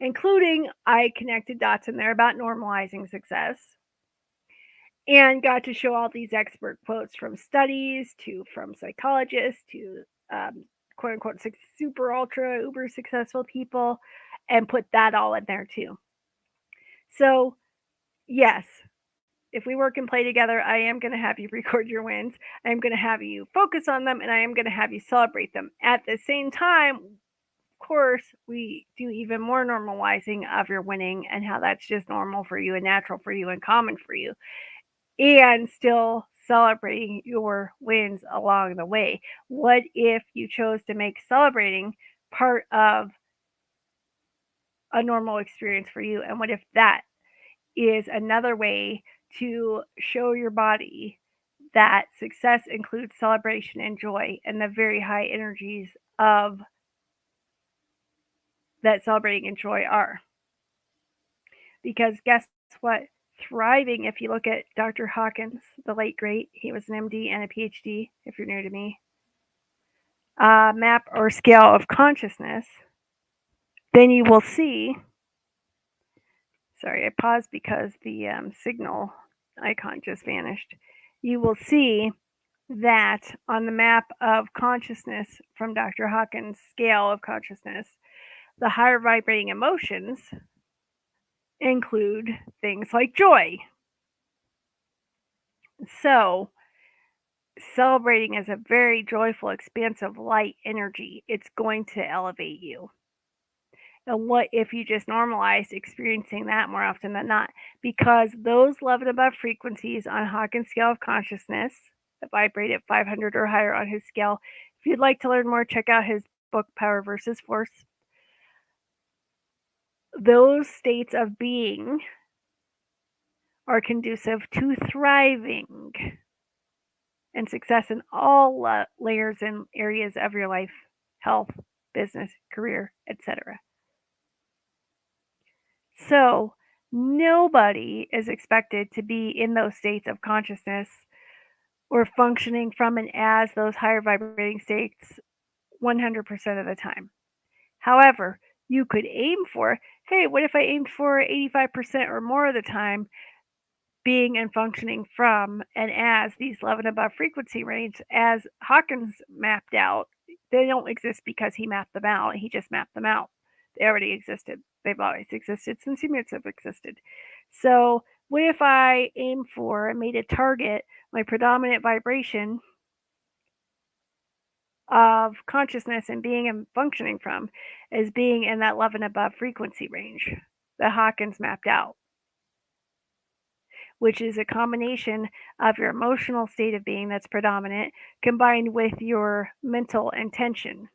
including I connected dots in there about normalizing success, and got to show all these expert quotes from studies to from psychologists to quote unquote super ultra uber successful people, and put that all in there too. So yes, if we work and play together, I am going to have you record your wins. I am going to have you focus on them, and I am going to have you celebrate them. At the same time, of course, we do even more normalizing of your winning and how that's just normal for you and natural for you and common for you, and still celebrating your wins along the way. What if you chose to make celebrating part of a normal experience for you? And what if that is another way to show your body that success includes celebration and joy and the very high energies of that celebrating and joy are? Because guess what? Thriving, if you look at Dr. Hawkins, the late great, he was an MD and a PhD, if you're new to me, map or scale of consciousness, then you will see, sorry, I paused because the signal icon just vanished. You will see that on the map of consciousness from Dr. Hawkins' scale of consciousness, the higher vibrating emotions include things like joy. So, celebrating is a very joyful, expansive, light energy. It's going to elevate you. And what if you just normalized experiencing that more often than not? Because those love and above frequencies on Hawkins' scale of consciousness that vibrate at 500 or higher on his scale. If you'd like to learn more, check out his book, Power versus Force. Those states of being are conducive to thriving and success in all layers and areas of your life, health, business, career, etc. So, nobody is expected to be in those states of consciousness or functioning from and as those higher vibrating states 100% of the time. However, you could aim for, hey, what if I aimed for 85% or more of the time being and functioning from and as these 11 above frequency range, as Hawkins mapped out? They don't exist because he mapped them out. He just mapped them out. They already existed. They've always existed since humans have existed. So what if I aim for and made a target, my predominant vibration of consciousness and being and functioning from as being in that 11 above frequency range that Hawkins mapped out, which is a combination of your emotional state of being that's predominant combined with your mental intention.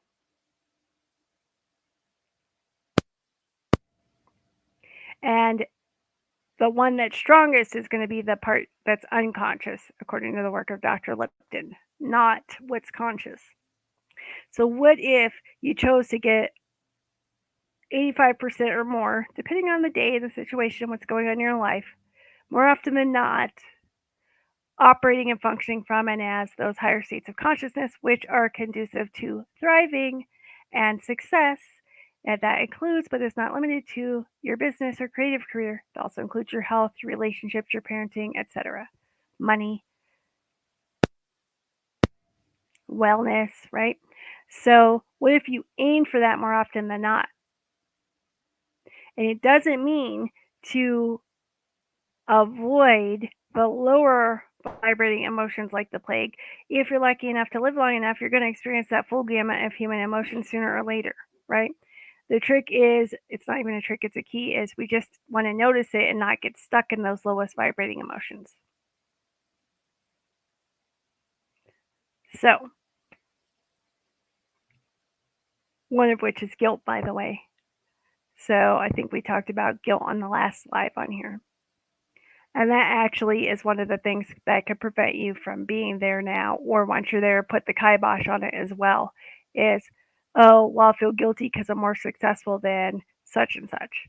And the one that's strongest is going to be the part that's unconscious, according to the work of Dr. Lipton, not what's conscious. So, what if you chose to get 85% or more, depending on the day, the situation, what's going on in your life, more often than not, operating and functioning from and as those higher states of consciousness, which are conducive to thriving and success. And that includes, but is not limited to, your business or creative career. It also includes your health, your relationships, your parenting, etc. Money, wellness, right? So, what if you aim for that more often than not? And it doesn't mean to avoid the lower vibrating emotions like the plague. If you're lucky enough to live long enough, you're going to experience that full gamut of human emotions sooner or later, right? The trick is, it's not even a trick, it's a key, is we just want to notice it and not get stuck in those lowest vibrating emotions. So, one of which is guilt, by the way. So, I think we talked about guilt on the last live on here. And that actually is one of the things that could prevent you from being there now, or once you're there, put the kibosh on it as well, is, oh, well, I'll feel guilty because I'm more successful than such and such.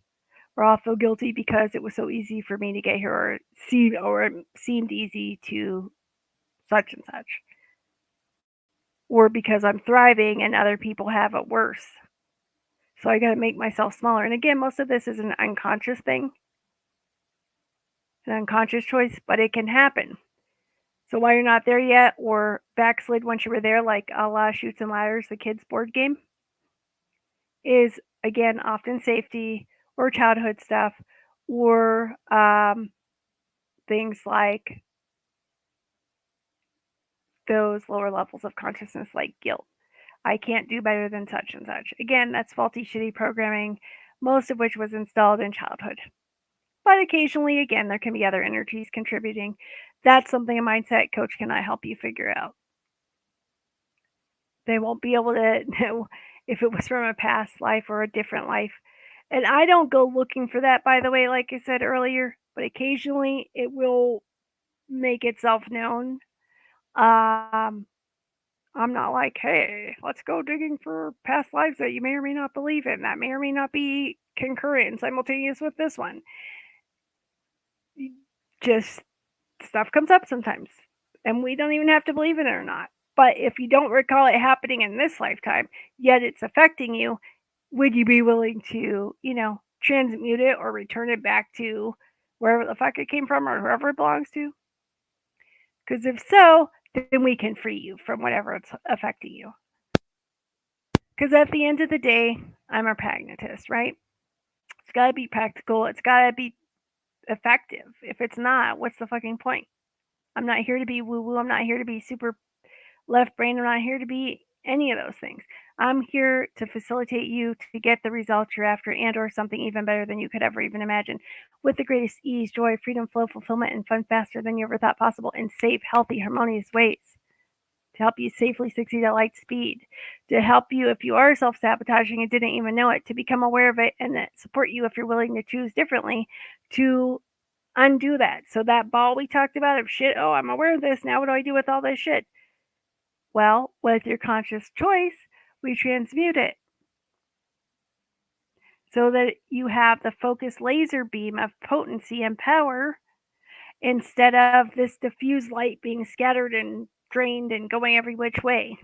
Or I'll feel guilty because it was so easy for me to get here, or it seemed easy to such and such. Or because I'm thriving and other people have it worse. So I got to make myself smaller. And again, most of this is an unconscious thing, an unconscious choice, but it can happen. So while you're not there yet, or backslid once you were there, like a la Chutes and Ladders, the kids' board game, is again often safety or childhood stuff, or things like those lower levels of consciousness like guilt. I can't do better than such and such. Again, that's faulty, shitty programming, most of which was installed in childhood. But occasionally, again, there can be other energies contributing. That's something a mindset coach cannot help you figure out. They won't be able to know if it was from a past life or a different life. And I don't go looking for that, by the way, like I said earlier, but occasionally it will make itself known. I'm not like, hey, let's go digging for past lives that you may or may not believe in. That may or may not be concurrent and simultaneous with this one. Just stuff comes up sometimes, and we don't even have to believe in it or not. But if you don't recall it happening in this lifetime, yet it's affecting you, would you be willing to, transmute it or return it back to wherever the fuck it came from or whoever it belongs to? Because if so, then we can free you from whatever it's affecting you. Because at the end of the day, I'm a pragmatist, right? It's got to be practical. It's got to be effective. If it's not, what's the fucking point? I'm not here to be woo woo. I'm not here to be super left brain. I'm not here to be any of those things. I'm here to facilitate you to get the results you're after and or something even better than you could ever even imagine with the greatest ease, joy, freedom, flow, fulfillment, and fun faster than you ever thought possible in safe, healthy, harmonious ways to help you safely succeed at light speed, to help you if you are self sabotaging and didn't even know it, to become aware of it and support you if you're willing to choose differently to undo that. So, that ball we talked about of shit, oh, I'm aware of this. Now, what do I do with all this shit? Well, with your conscious choice, we transmute it so that you have the focused laser beam of potency and power instead of this diffused light being scattered and drained and going every which way,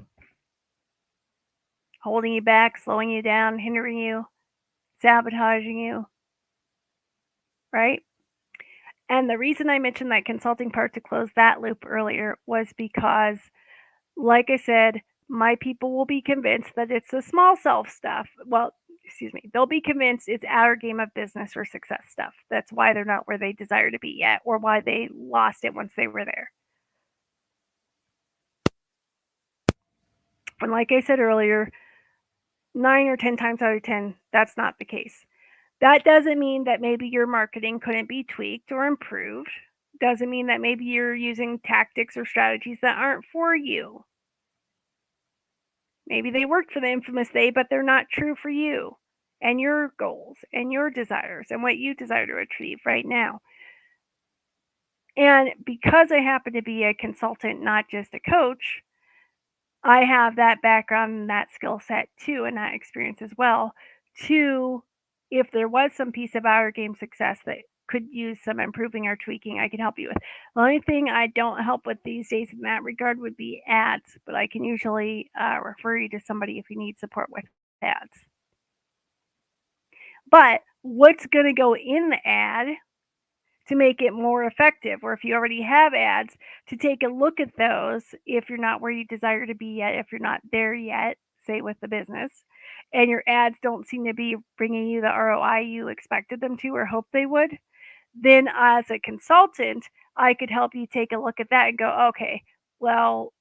holding you back, slowing you down, hindering you, sabotaging you, right? And the reason I mentioned that consulting part to close that loop earlier was because, like I said, my people will be convinced that it's the small self stuff. Well, excuse me, they'll be convinced it's outer game of business or success stuff. That's why they're not where they desire to be yet, or why they lost it once they were there. And like I said earlier, 9 or 10 times out of 10, that's not the case. That doesn't mean that maybe your marketing couldn't be tweaked or improved. Doesn't mean that maybe you're using tactics or strategies that aren't for you. Maybe they worked for the infamous they, but they're not true for you and your goals and your desires and what you desire to achieve right now. And because I happen to be a consultant, not just a coach, I have that background and that skill set too, and that experience as well. To if there was some piece of our game success that could use some improving or tweaking, I can help you with. The only thing I don't help with these days in that regard would be ads, but I can usually refer you to somebody if you need support with ads. But what's going to go in the ad to make it more effective, or if you already have ads, to take a look at those if you're not where you desire to be yet, if you're not there yet, say with the business, and your ads don't seem to be bringing you the ROI you expected them to or hoped they would, then as a consultant, I could help you take a look at that and go, okay, well,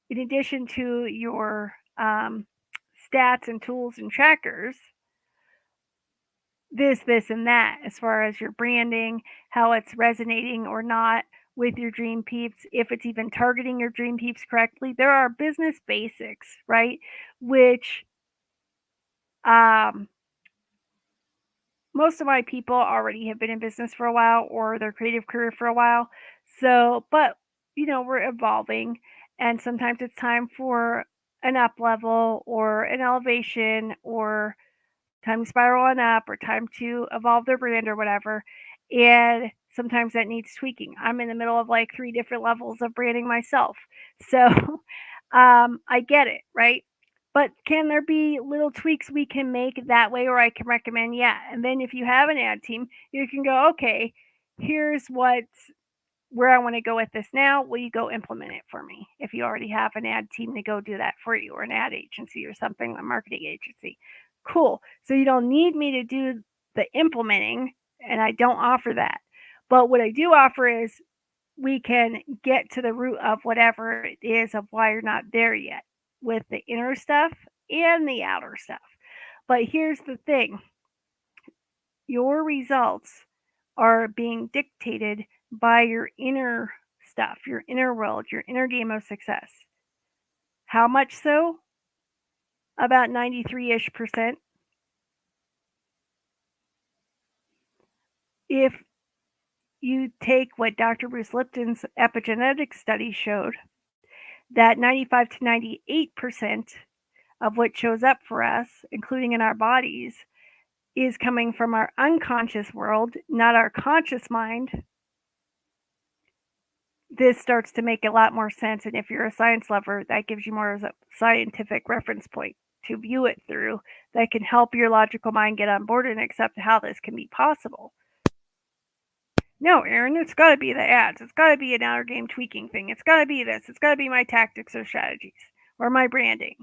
in addition to your stats and tools and trackers, this, and that as far as your branding, how it's resonating or not with your dream peeps, if it's even targeting your dream peeps correctly. There are business basics, right? Which um, most of my people already have been in business for a while or their creative career for a while. So, but we're evolving, and sometimes it's time for an up level or an elevation or time to spiral on up or time to evolve their brand or whatever. And sometimes that needs tweaking. I'm in the middle of like 3 different levels of branding myself. So I get it, right? But can there be little tweaks we can make that way, or I can recommend? Yeah. And then if you have an ad team, you can go, okay, here's where I want to go with this now. Will you go implement it for me? If you already have an ad team to go do that for you, or an ad agency or something, a marketing agency. Cool. So you don't need me to do the implementing, and I don't offer that. But what I do offer is we can get to the root of whatever it is of why you're not there yet with the inner stuff and the outer stuff. But here's the thing, your results are being dictated by your inner stuff, your inner world, your inner game of success. How much so? About 93-ish%. If you take what Dr. Bruce Lipton's epigenetics study showed, that 95 to 98% of what shows up for us, including in our bodies, is coming from our unconscious world, not our conscious mind. This starts to make a lot more sense. And if you're a science lover, that gives you more as a scientific reference point to view it through that can help your logical mind get on board and accept how this can be possible. No, Aaron, it's got to be the ads. It's got to be an outer game tweaking thing. It's got to be this. It's got to be my tactics or strategies or my branding.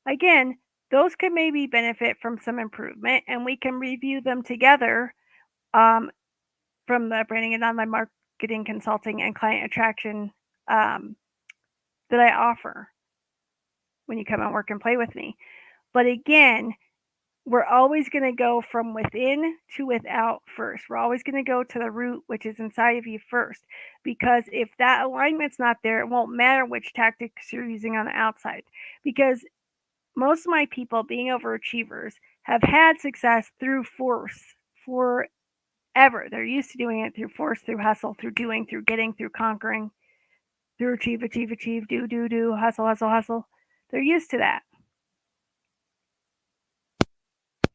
Again, those could maybe benefit from some improvement, and we can review them together from the branding and online marketing consulting and client attraction that I offer. when you come and work and play with me. But again, we're always going to go from within to without first. We're always going to go to the root, which is inside of you first. Because if that alignment's not there, it won't matter which tactics you're using on the outside. Because most of my people, being overachievers, have had success through force forever. They're used to doing it through force, through hustle, through doing, through getting, through conquering, through achieve, do, hustle. They're used to that.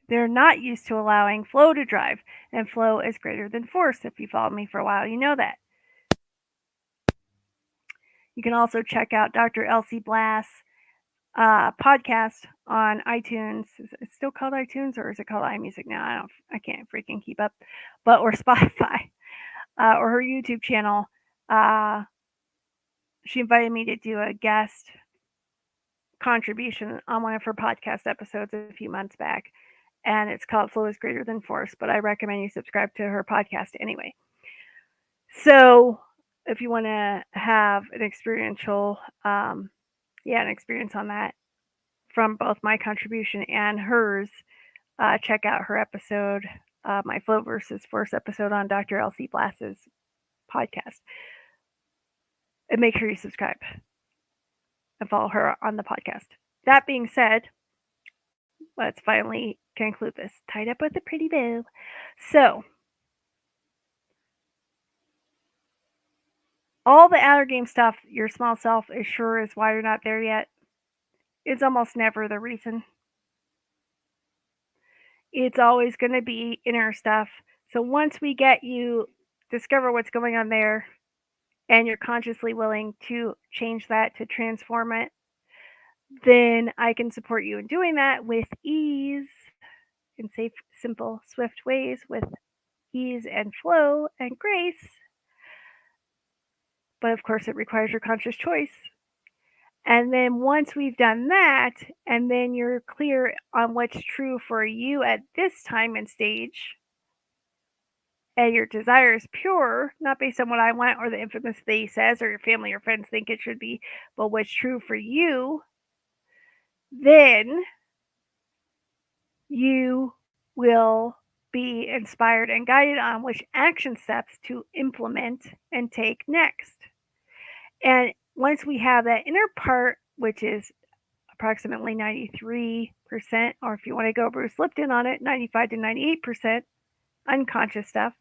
They're not used to allowing flow to drive, and flow is greater than force. If you followed me for a while, you know that. You can also check out Dr. Elsie Blass' podcast on iTunes. Is it still called iTunes, or is it called iMusic now? I can't freaking keep up. Or Spotify, or her YouTube channel. She invited me to do a guest contribution on one of her podcast episodes a few months back, and it's called Flow is Greater Than Force, but I recommend you subscribe to her podcast anyway. So if you want to have an experiential, an experience on that from both my contribution and hers, check out her episode, my Flow versus Force episode on Dr. Elsie Blass's podcast. And make sure you subscribe and follow her on the podcast. That being said, let's finally conclude this. Tied up with a pretty bow. So, all the outer game stuff, your small self is sure is why you're not there yet. It's almost never the reason. It's always going to be inner stuff. So once we get you discover what's going on there, and you're consciously willing to change that, to transform it, then I can support you in doing that with ease, in safe, simple, swift ways, with ease and flow and grace. But of course, it requires your conscious choice. And then once we've done that, and then you're clear on what's true for you at this time and stage, and your desire is pure, not based on what I want or the infamous they says or your family or friends think it should be, but what's true for you, then you will be inspired and guided on which action steps to implement and take next. And once we have that inner part, which is approximately 93%, or if you want to go Bruce Lipton on it, 95 to 98% unconscious stuff.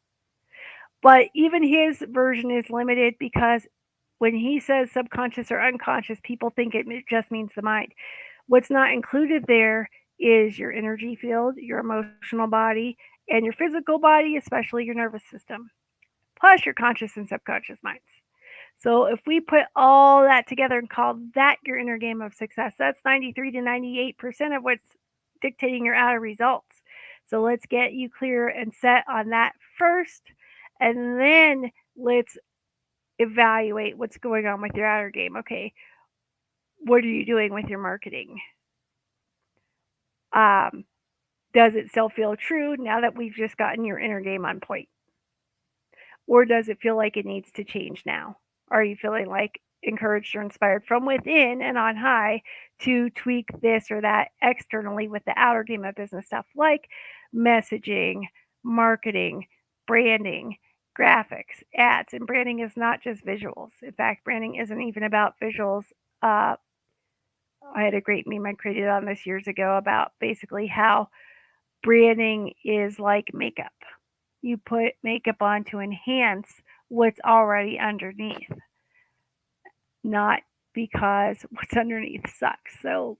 But even his version is limited because when he says subconscious or unconscious, people think it just means the mind. What's not included there is your energy field, your emotional body, and your physical body, especially your nervous system, plus your conscious and subconscious minds. So if we put all that together and call that your inner game of success, that's 93 to 98% of what's dictating your outer results. So let's get you clear and set on that first, and then let's evaluate what's going on with your outer game. Okay, what are you doing with your marketing? Does it still feel true now that we've just gotten your inner game on point? Or does it feel like it needs to change now? Are you feeling like encouraged or inspired from within and on high to tweak this or that externally with the outer game of business stuff like messaging, marketing, branding, graphics, ads? And branding is not just visuals. In fact, branding isn't even about visuals. I had a great meme I created on this years ago about basically how branding is like makeup. You put makeup on to enhance what's already underneath, not because what's underneath sucks. So,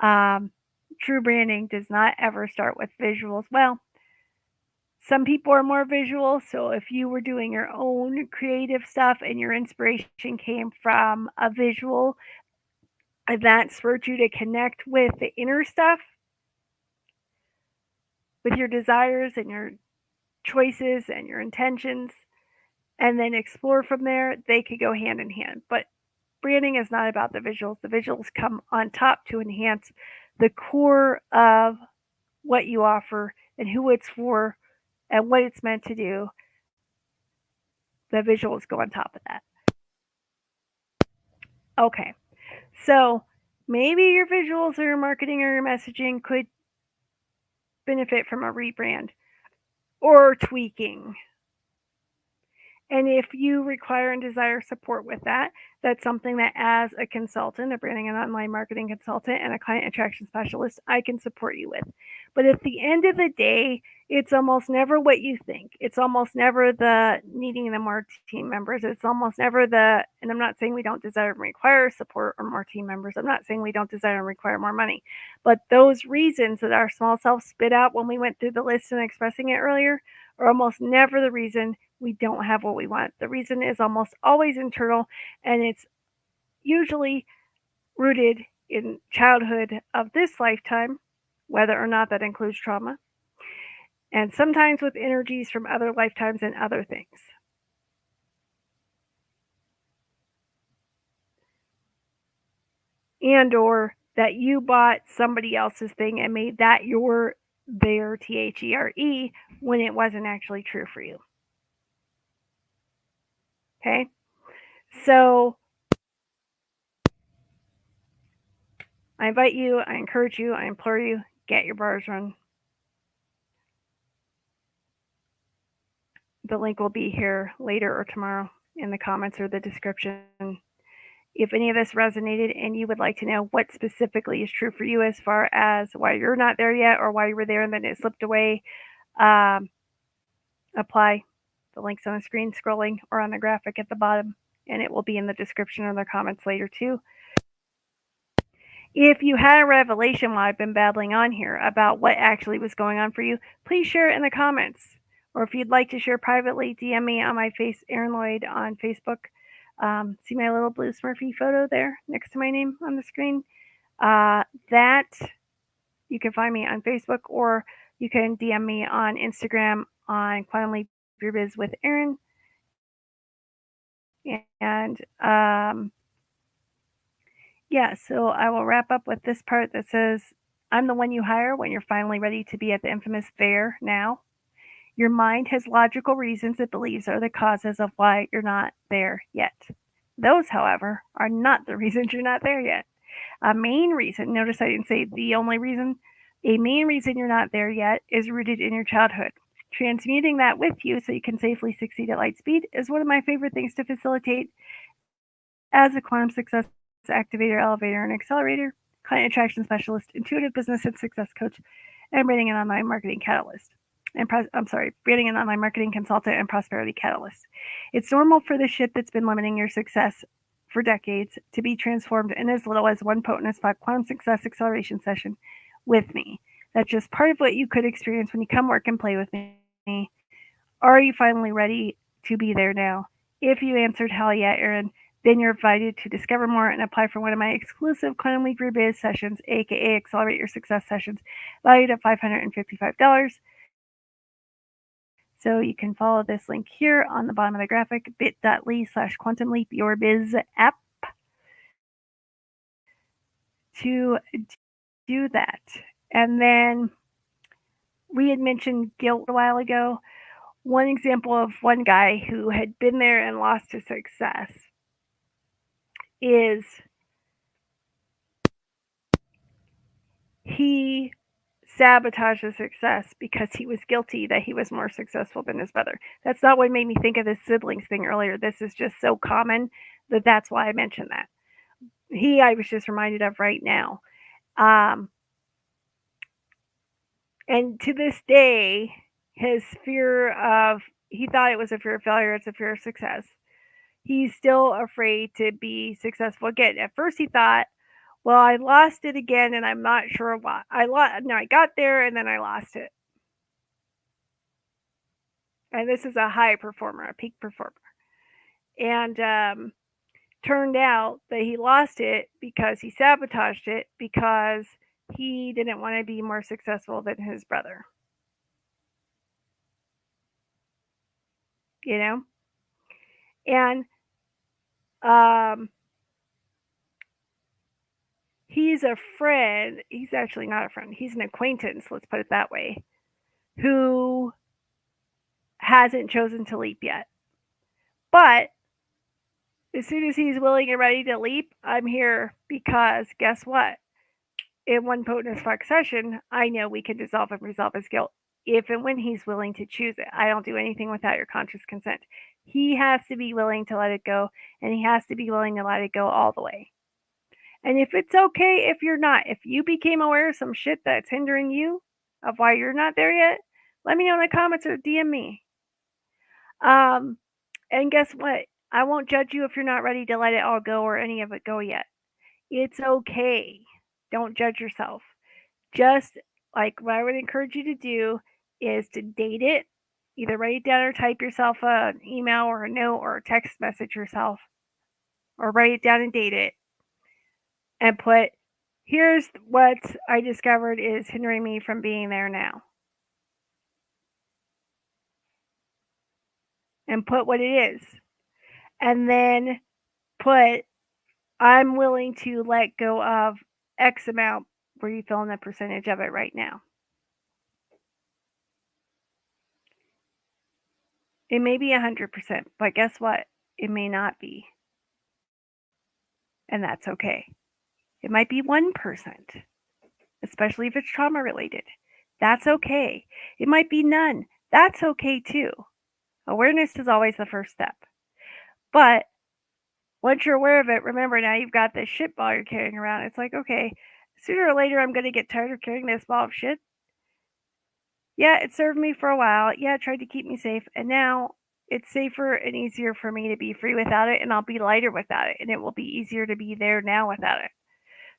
true branding does not ever start with visuals. Well, some people are more visual. So, if you were doing your own creative stuff and your inspiration came from a visual, and that spurred you to connect with the inner stuff, with your desires and your choices and your intentions, and then explore from there, they could go hand in hand. But branding is not about the visuals. The visuals come on top to enhance the core of what you offer and who it's for and what it's meant to do. The visuals go on top of that. Okay, so Maybe your visuals or your marketing or your messaging could benefit from a rebrand or tweaking. And if you require and desire support with that, that's something that as a consultant, a branding and online marketing consultant, and a client attraction specialist, I can support you with. But at the end of the day, it's almost never what you think. It's almost never the needing the more team members. It's almost never the, and I'm not saying we don't desire and require support or more team members. I'm not saying we don't desire and require more money. But those reasons that our small self spit out when we went through the list and expressing it earlier are almost never the reason we don't have what we want. The reason is almost always internal, and it's usually rooted in childhood of this lifetime, whether or not that includes trauma, and sometimes with energies from other lifetimes and other things. And or that you bought somebody else's thing and made that your their THERE when it wasn't actually true for you. Okay? So I invite you, I encourage you, I implore you, get your bars run. The link will be here later or tomorrow in the comments or the description. If any of this resonated and you would like to know what specifically is true for you as far as why you're not there yet or why you were there and then it slipped away, apply. The link's on the screen scrolling or on the graphic at the bottom, and it will be in the description or the comments later too. If you had a revelation while I've been babbling on here about what actually was going on for you, please share it in the comments. Or if you'd like to share privately, DM me on my face, Erin Lloyd, on Facebook. See my little blue Smurfy photo there next to my name on the screen? That you can find me on Facebook, or you can DM me on Instagram on Quantum Leap Your Biz with Erin. And yeah, so I will wrap up with this part that says, I'm the one you hire when you're finally ready to be at the infamous there now. Your mind has logical reasons it believes are the causes of why you're not there yet. Those, however, are not the reasons you're not there yet. A main reason, notice I didn't say the only reason, a main reason you're not there yet is rooted in your childhood. Transmuting that with you so you can safely succeed at light speed is one of my favorite things to facilitate as a quantum success activator, elevator, and accelerator, client attraction specialist, intuitive business and success coach, and branding and online marketing catalyst. Branding and online marketing consultant and prosperity catalyst. It's normal for the shit that's been limiting your success for decades to be transformed in as little as one potent as 5 quantum success acceleration session with me. That's just part of what you could experience when you come work and play with me. Are you finally ready to be there now? If you answered hell yeah, Erin, then you're invited to discover more and apply for one of my exclusive Quantum Leap Your Biz sessions, aka Accelerate Your Success sessions, valued at $555. So you can follow this link here on the bottom of the graphic, bit.ly/Quantum Leap Your Biz app, to do that. And then we had mentioned guilt a while ago. One example of one guy who had been there and lost his success is he sabotaged his success because he was guilty that he was more successful than his brother. That's not what made me think of the siblings thing earlier. This is just so common that that's why I mentioned that. I was just reminded of right now. And to this day, his fear of, he thought it was a fear of failure, it's a fear of success. He's still afraid to be successful again. At first, he thought, well, I lost it again, and I'm not sure why. I got there, and then I lost it. And this is a high performer, a peak performer. And turned out that he lost it because he sabotaged it because he didn't want to be more successful than his brother. You know? And he's a friend. He's actually not a friend. He's an acquaintance, let's put it that way, who hasn't chosen to leap yet. But As soon as he's willing and ready to leap, I'm here because guess what? In one potent as fuck session, I know we can dissolve and resolve his guilt if and when he's willing to choose it. I don't do anything without your conscious consent. He has to be willing to let it go, and he has to be willing to let it go all the way. And if it's okay if you're not, if you became aware of some shit that's hindering you of why you're not there yet, let me know in the comments or DM me. And guess what? I won't judge you if you're not ready to let it all go or any of it go yet. It's okay. Don't judge yourself. Just like what I would encourage you to do is to date it. Either write it down or type yourself an email or a note or a text message yourself. Or write it down and date it. And put, here's what I discovered is hindering me from being there now. And put what it is. And then put, I'm willing to let go of X amount where you fill in the percentage of it right now. It may be 100%, but guess what? It may not be. And that's okay. It might be 1%, especially if it's trauma related. That's okay. It might be none. That's okay too. Awareness is always the first step. But once you're aware of it, remember now you've got this shit ball you're carrying around. It's like, okay, sooner or later I'm going to get tired of carrying this ball of shit. Yeah, it served me for a while. Yeah, it tried to keep me safe. And now it's safer and easier for me to be free without it, and I'll be lighter without it, and it will be easier to be there now without it.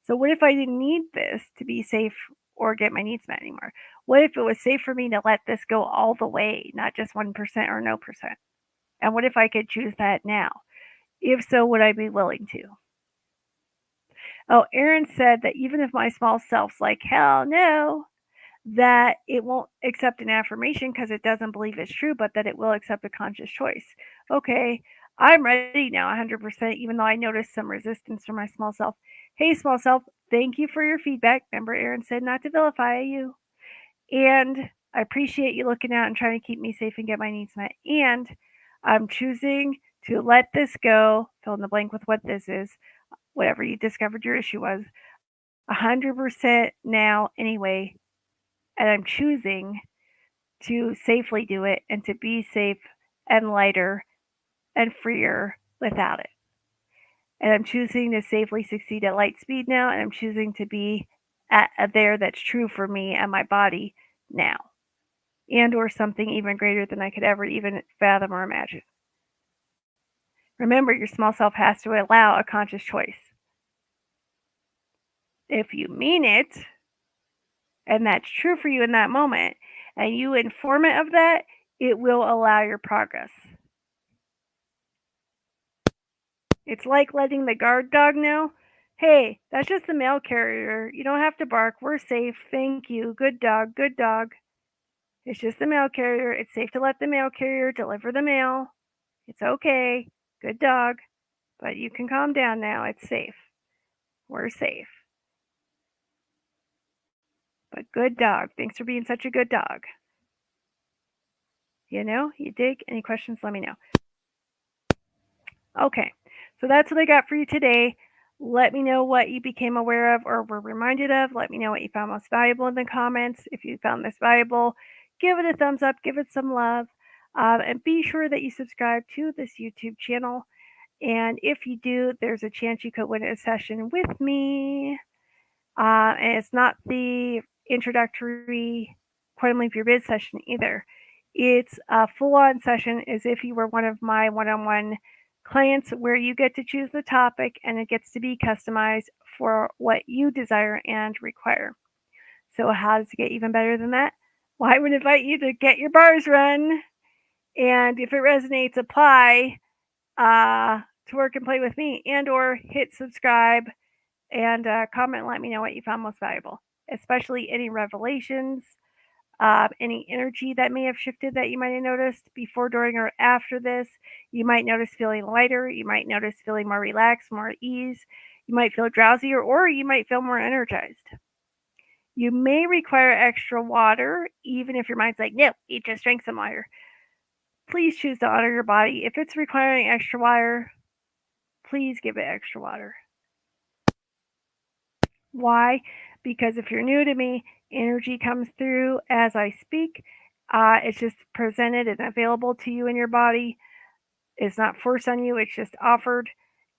So what if I didn't need this to be safe or get my needs met anymore? What if it was safe for me to let this go all the way, not just 1% or no percent? And what if I could choose that now? If so, would I be willing to? Oh, Aaron said that even if my small self's like, hell no, that it won't accept an affirmation because it doesn't believe it's true, but that it will accept a conscious choice. Okay, I'm ready now 100%, even though I noticed some resistance from my small self. Hey, small self, thank you for your feedback. Remember, Aaron said not to vilify you. And I appreciate you looking out and trying to keep me safe and get my needs met. And I'm choosing to let this go, fill in the blank with what this is, whatever you discovered your issue was, 100% now anyway. And I'm choosing to safely do it and to be safe and lighter and freer without it. And I'm choosing to safely succeed at light speed now, and I'm choosing to be at there that's true for me and my body now, and or something even greater than I could ever even fathom or imagine. Remember, your small self has to allow a conscious choice. If you mean it, and that's true for you in that moment, and you inform it of that, it will allow your progress. It's like letting the guard dog know, hey, that's just the mail carrier. You don't have to bark. We're safe. Thank you. Good dog. Good dog. It's just the mail carrier. It's safe to let the mail carrier deliver the mail. It's okay. Good dog. But you can calm down now. It's safe. We're safe. But good dog. Thanks for being such a good dog. You know, you dig? Any questions? Let me know. Okay, so that's what I got for you today. Let me know what you became aware of or were reminded of. Let me know what you found most valuable in the comments. If you found this valuable, give it a thumbs up, give it some love, and be sure that you subscribe to this YouTube channel. And if you do, there's a chance you could win a session with me. And it's not the introductory Quantum Leap Your Biz session either. It's a full-on session as if you were one of my one-on-one clients where you get to choose the topic and it gets to be customized for what you desire and require. So how does it get even better than that? Well, I would invite you to get your bars run, and if it resonates, apply to work and play with me, and or hit subscribe and comment and let me know what you found most valuable, especially any revelations, any energy that may have shifted that you might have noticed before, during, or after this. You might notice feeling lighter. You might notice feeling more relaxed, more at ease. You might feel drowsier, or you might feel more energized. You may require extra water, even if your mind's like, no, you just drink some water. Please choose to honor your body. If it's requiring extra water, please give it extra water. Why? Because if you're new to me, energy comes through as I speak. It's just presented and available to you in your body. It's not forced on you, it's just offered.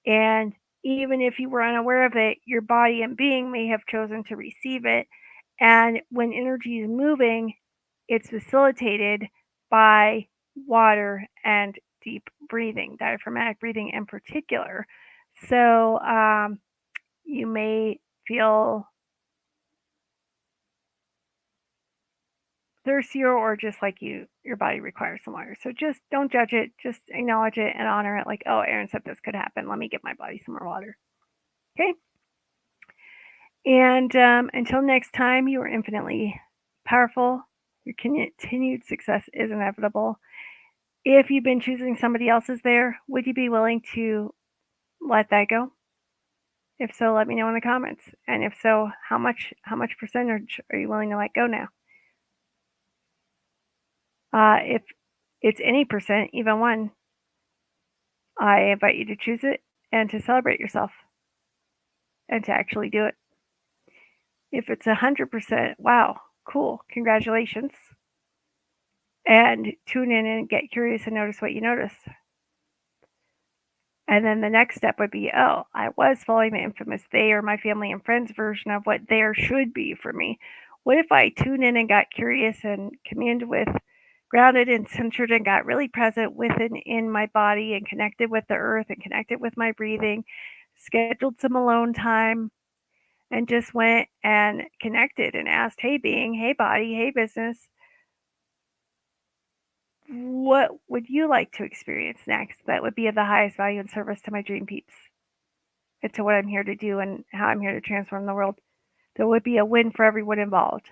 And even if you were unaware of it, your body and being may have chosen to receive it. And when energy is moving, it's facilitated by water and deep breathing, diaphragmatic breathing in particular. So you may feel thirstier or just like your body requires some water. So just don't judge it, just acknowledge it and honor it like, oh, Erin said this could happen. Let me get my body some more water. Okay? And until next time, you are infinitely powerful. Your continued success is inevitable. If you've been choosing somebody else's there, would you be willing to let that go? If so, let me know in the comments. And if so, how much percentage are you willing to let go now? If it's any percent, even one, I invite you to choose it and to celebrate yourself and to actually do it. If it's 100%, wow, cool, congratulations. And tune in and get curious and notice what you notice. And then the next step would be, oh, I was following the infamous they or my family and friends version of what there should be for me. What if I tuned in and got curious and communed with, grounded and centered and got really present within in my body and connected with the earth and connected with my breathing, scheduled some alone time, and just went and connected and asked, hey being, hey body, hey business, what would you like to experience next that would be of the highest value and service to my dream peeps and to what I'm here to do and how I'm here to transform the world? That would be a win for everyone involved.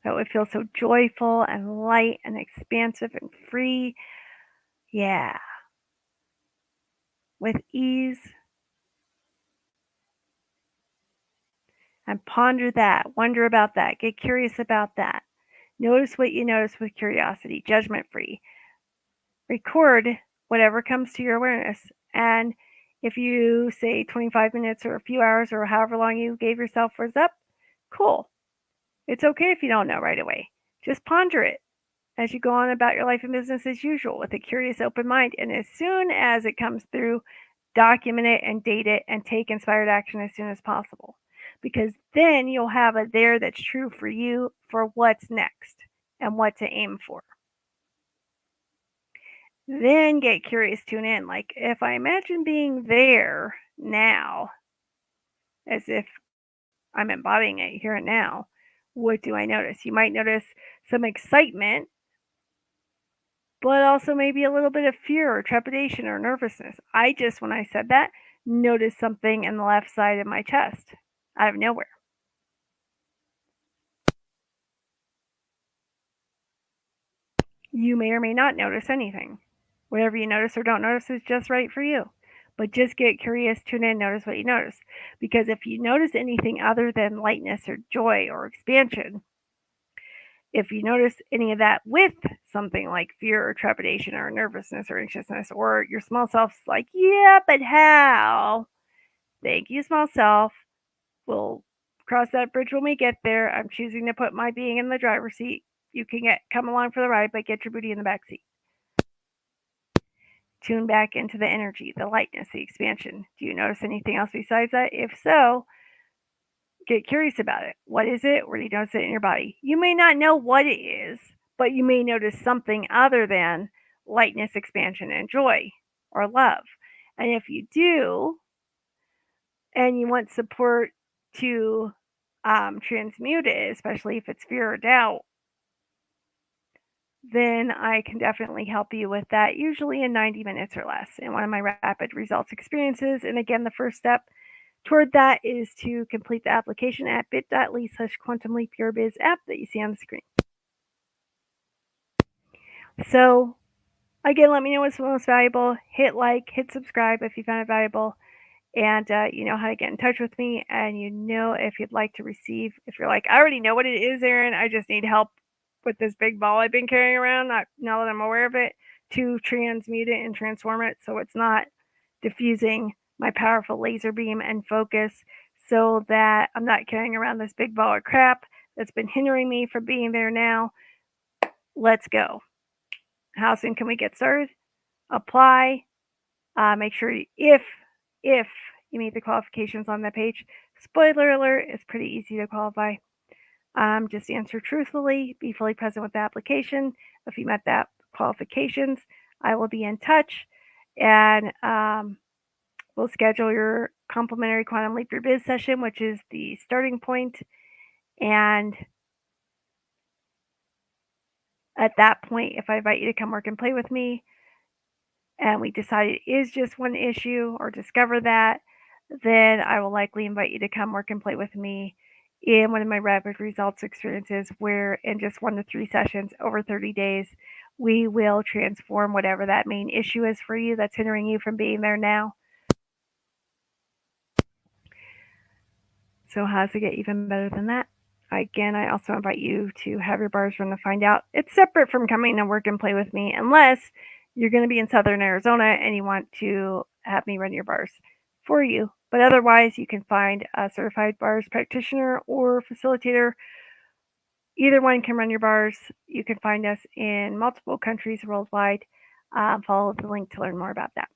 That would feel so joyful and light and expansive and free. Yeah. With ease. And ponder that. Wonder about that. Get curious about that. Notice what you notice with curiosity, judgment free. Record whatever comes to your awareness. And if you say 25 minutes or a few hours or however long you gave yourself was up, cool. It's okay if you don't know right away. Just ponder it as you go on about your life and business as usual with a curious, open mind. And as soon as it comes through, document it and date it and take inspired action as soon as possible. Because then you'll have a there that's true for you for what's next and what to aim for. Then get curious, tune in. Like if I imagine being there now, as if I'm embodying it here and now, what do I notice? You might notice some excitement, but also maybe a little bit of fear or trepidation or nervousness. I just, when I said that, noticed something in the left side of my chest out of nowhere. You may or may not notice anything. Whatever you notice or don't notice is just right for you. But just get curious, tune in, notice what you notice. Because if you notice anything other than lightness or joy or expansion, if you notice any of that with something like fear or trepidation or nervousness or anxiousness, or your small self's like, yeah, but how? Thank you, small self. We'll cross that bridge when we get there. I'm choosing to put my being in the driver's seat. You can come along for the ride, but get your booty in the back seat. Tune back into the energy, the lightness, the expansion. Do you notice anything else besides that? If so, get curious about it. What is it? Where do you notice it in your body? You may not know what it is, but you may notice something other than lightness, expansion, and joy or love. And if you do, and you want support to transmute it, especially if it's fear or doubt, then I can definitely help you with that, usually in 90 minutes or less in one of my rapid results experiences. And again, the first step toward that is to complete the application at bit.ly/quantumleapyourbiz app that you see on the screen. So again, let me know what's most valuable. Hit like, hit subscribe if you found it valuable. And you know how to get in touch with me. And you know if you'd like to receive, if you're like, I already know what it is, Erin, I just need help with this big ball I've been carrying around, now that I'm aware of it, to transmute it and transform it so it's not diffusing my powerful laser beam and focus, so that I'm not carrying around this big ball of crap that's been hindering me from being there now. Let's go. How soon can we get started? Apply. Make sure if you meet the qualifications on that page. Spoiler alert, it's pretty easy to qualify. Just answer truthfully, be fully present with the application. If you met that qualifications, I will be in touch, and we'll schedule your complimentary Quantum Leap Your Biz session, which is the starting point. And at that point, if I invite you to come work and play with me, and we decide it is just one issue or discover that, then I will likely invite you to come work and play with me in one of my rapid results experiences, where in just 1 to 3 sessions over 30 days, we will transform whatever that main issue is for you that's hindering you from being there now. So how does it get even better than that? Again, I also invite you to have your bars run to find out. It's separate from coming to work and play with me, unless you're going to be in Southern Arizona and you want to have me run your bars for you. But otherwise, you can find a certified bars practitioner or facilitator. Either one can run your bars. You can find us in multiple countries worldwide. Follow the link to learn more about that.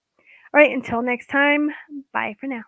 All right, until next time, bye for now.